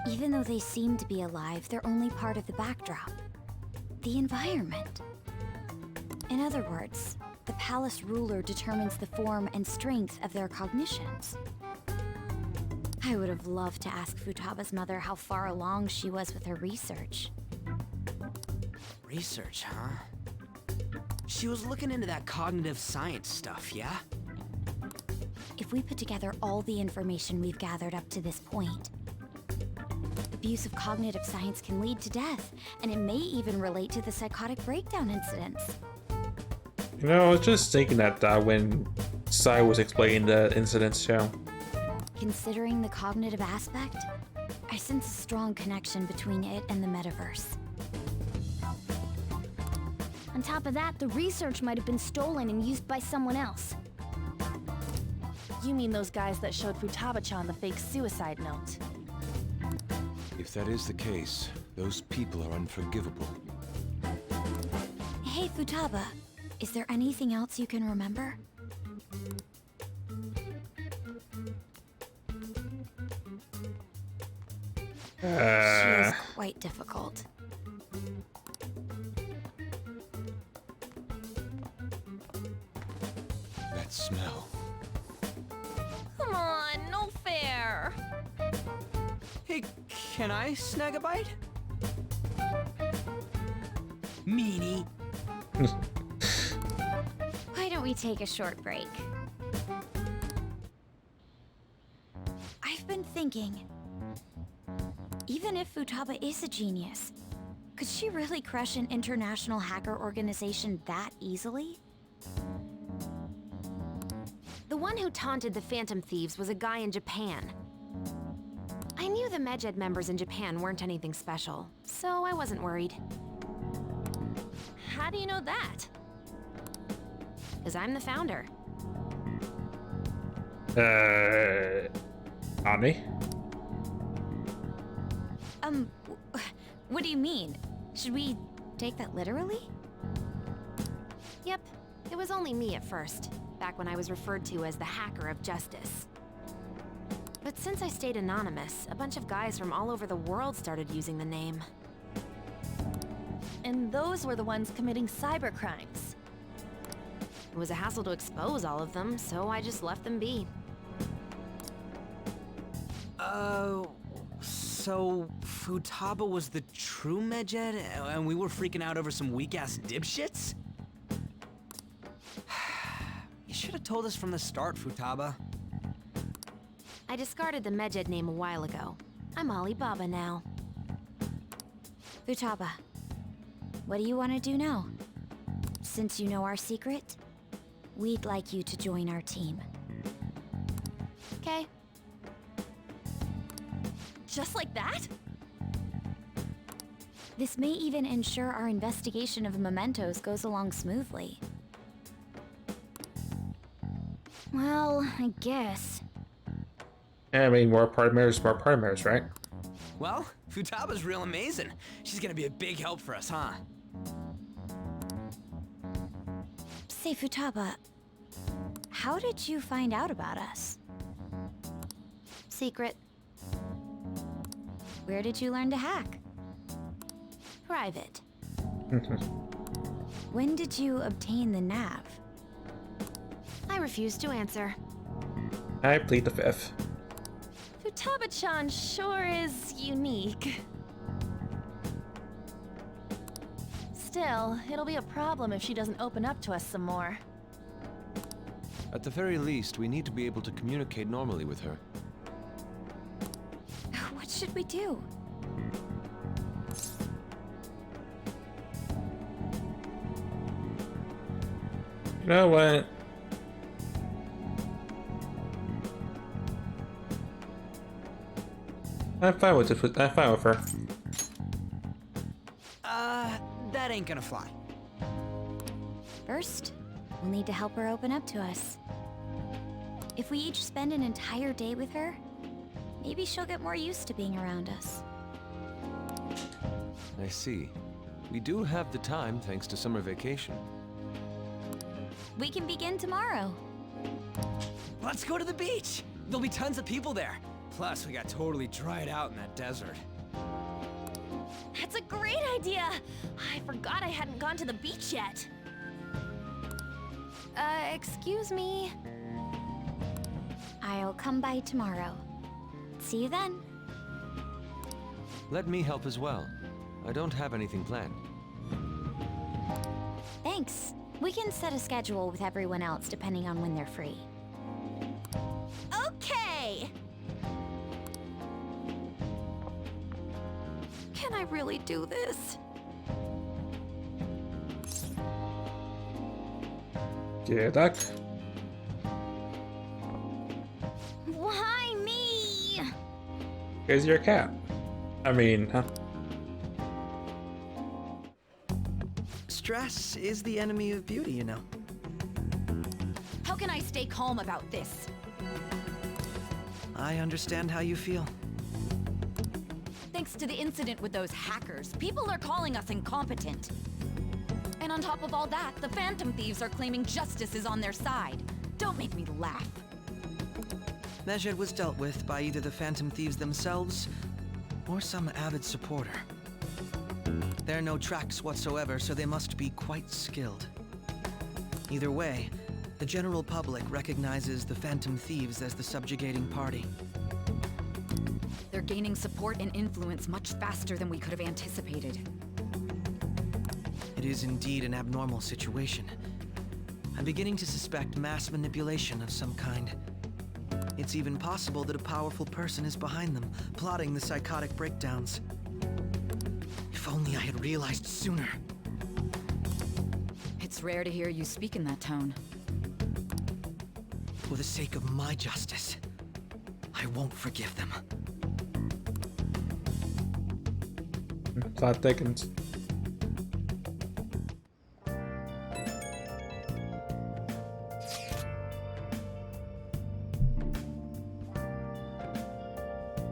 Even though they seem to be alive, they're only part of the backdrop. The environment. In other words, the palace ruler determines the form and strength of their cognitions. I would have loved to ask Futaba's mother how far along she was with her research. Research, huh? She was looking into that cognitive science stuff, yeah? If we put together all the information we've gathered up to this point, abuse of cognitive science can lead to death, and it may even relate to the psychotic breakdown incidents. You know, I was just thinking that when Sai was explaining the incidents too. Considering the cognitive aspect, I sense a strong connection between it and the metaverse. On top of that, the research might have been stolen and used by someone else. You mean those guys that showed Futaba-chan the fake suicide note? If that is the case, those people are unforgivable. Hey, Futaba, is there anything else you can remember? She is quite difficult. That smell. Come on, no fair. Hey, can I snag a bite? Meanie. Why don't we take a short break? I've been thinking, even if Futaba is a genius, could she really crush an international hacker organization that easily? The one who taunted the Phantom Thieves was a guy in Japan. I knew the Medjed members in Japan weren't anything special, so I wasn't worried. How do you know that? Because I'm the founder. Ani? What do you mean? Should we take that literally? Yep, it was only me at first, back when I was referred to as the Hacker of Justice. But since I stayed anonymous, a bunch of guys from all over the world started using the name. And those were the ones committing cyber crimes. It was a hassle to expose all of them, so I just left them be. So Futaba was the true Medjed, and we were freaking out over some weak-ass dipshits? You should have told us from the start, Futaba. I discarded the Medjed name a while ago. I'm Alibaba now. Futaba, what do you want to do now? Since you know our secret, we'd like you to join our team. Okay. Just like that? This may even ensure our investigation of mementos goes along smoothly. Well, I guess. I mean, more partners, right? Well, Futaba's real amazing. She's gonna be a big help for us, huh? Say, Futaba, how did you find out about us? Secret. Where did you learn to hack? Private. When did you obtain the nav? I refuse to answer. I plead the fifth. Futaba-chan sure is unique. Still, it'll be a problem if she doesn't open up to us some more. At the very least, we need to be able to communicate normally with her. What should we do? You know what? I'm fine with it. I'm fine with her. That ain't gonna fly. First, we'll need to help her open up to us. If we each spend an entire day with her, maybe she'll get more used to being around us. I see. We do have the time thanks to summer vacation. We can begin tomorrow. Let's go to the beach! There'll be tons of people there. Plus, we got totally dried out in that desert. That's a great idea! I forgot I hadn't gone to the beach yet. Excuse me? I'll come by tomorrow. See you then. Let me help as well. I don't have anything planned. Thanks. We can set a schedule with everyone else depending on when they're free. Okay! Can I really do this? Yeah, duck. Why me? Because you're a cat. I mean, huh? Stress is the enemy of beauty, you know. How can I stay calm about this? I understand how you feel. Thanks to the incident with those hackers, people are calling us incompetent. And on top of all that, the Phantom Thieves are claiming justice is on their side. Don't make me laugh. Medjed was dealt with by either the Phantom Thieves themselves or some avid supporter. There are no tracks whatsoever, so they must be quite skilled. Either way, the general public recognizes the Phantom Thieves as the subjugating party. They're gaining support and influence much faster than we could have anticipated. It is indeed an abnormal situation. I'm beginning to suspect mass manipulation of some kind. It's even possible that a powerful person is behind them, plotting the psychotic breakdowns. If only I had realized sooner. It's rare to hear you speak in that tone. For the sake of my justice, I won't forgive them. Plot thickens.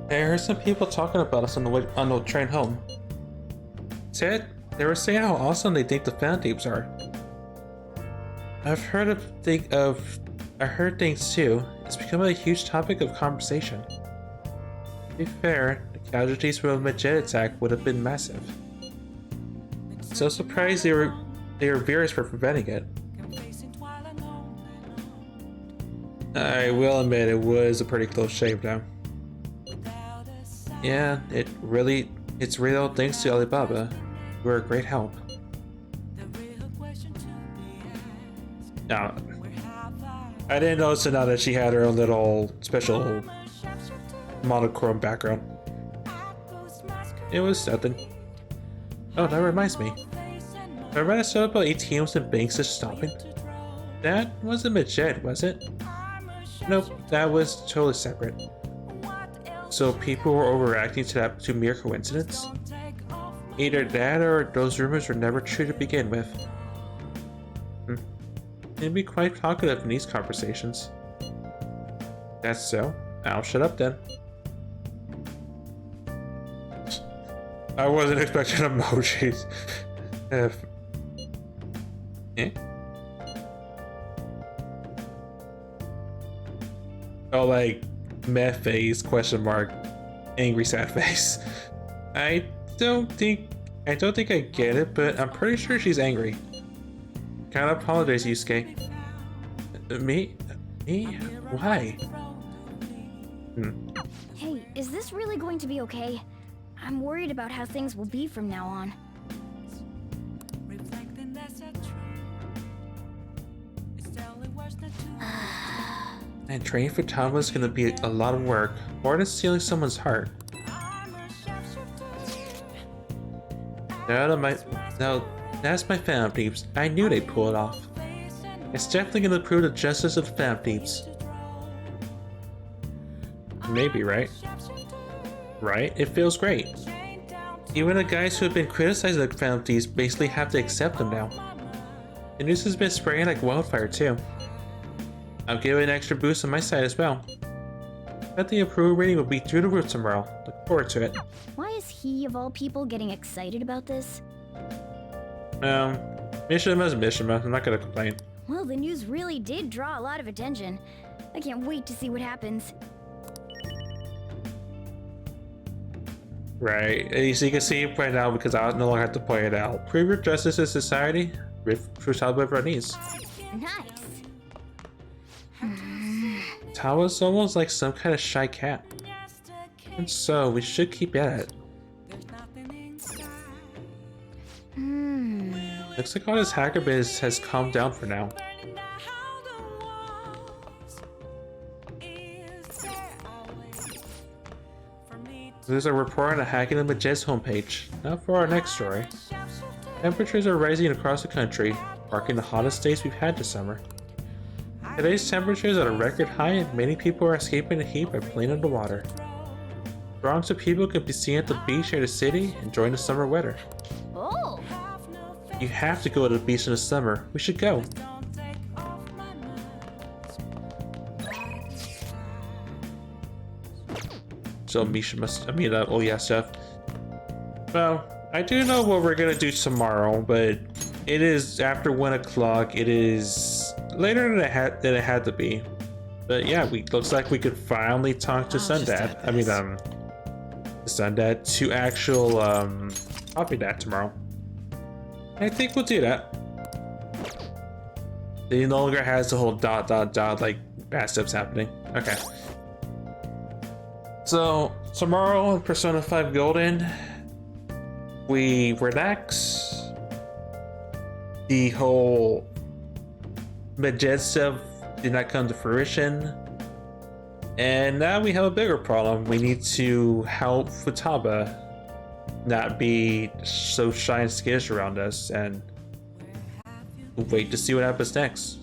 I heard some people talking about us on the train home. Said they were saying how awesome they think the Phantom Thieves are. I heard things too. It's become a huge topic of conversation. To be fair, the casualties from a Medjed attack would have been massive. So surprised they were Beerus for preventing it. I will admit it was a pretty close shave though. Yeah, it's real thanks to Alibaba. You were a great help. No. I didn't notice it now that she had her own little special monochrome background. It was nothing. Oh, that reminds me. Remember I said about ATMs and banks just stopping? That wasn't Medjed, was it? Nope, that was totally separate. So people were overreacting to mere coincidence? Either that or those rumors were never true to begin with. It'd be quite talkative in these conversations. That's so. I'll shut up then. I wasn't expecting emojis. Oh, like meh face, question mark, angry sad face. I don't think I get it, but I'm pretty sure she's angry. Gotta apologize, Yusuke. Me? Why? Hey, is this really going to be okay? I'm worried about how things will be from now on. And training for Tama is gonna be a lot of work, more than stealing someone's heart. Now, that's my Phantom Thieves. I knew they'd pull it off. It's definitely gonna prove the justice of the Phantom Thieves. Maybe, right? Right? It feels great. Even the guys who have been criticizing the Phantom Thieves basically have to accept them now. The news has been spreading like wildfire too. I'm giving an extra boost on my side as well. Bet the approval rating will be through the roof tomorrow. Look forward to it. Why is he, of all people, getting excited about this? Mishima's Mishima. I'm not gonna complain. Well, the news really did draw a lot of attention. I can't wait to see what happens. Right, and so you can see it right now because I no longer have to point it out. Prove justice in society with Tama Vernice. Nice. Tama's almost like some kind of shy cat. And so, we should keep at it. Looks like all this hacker biz has calmed down for now. There's a report on a hack in the Medjed's homepage. Now for our next story. Temperatures are rising across the country, marking the hottest days we've had this summer. Today's temperature is at a record high and many people are escaping the heat by playing in the water. Throngs of people can be seen at the beach near the city enjoying the summer weather. Oh! You have to go to the beach in the summer. We should go. So Misha must, oh yeah, Steph. Well, I do know what we're gonna do tomorrow, but it is after 1 o'clock. It is later than it had to be. But yeah, looks like we could finally talk to Sundad. Sundad to actual copy that tomorrow. I think we'll do that. He no longer has the whole ... like bad stuff's happening. Okay. So tomorrow in Persona 5 Golden, we relax. The whole Medjed stuff did not come to fruition. And now we have a bigger problem. We need to help Futaba not be so shy and skittish around us, and wait to see what happens next.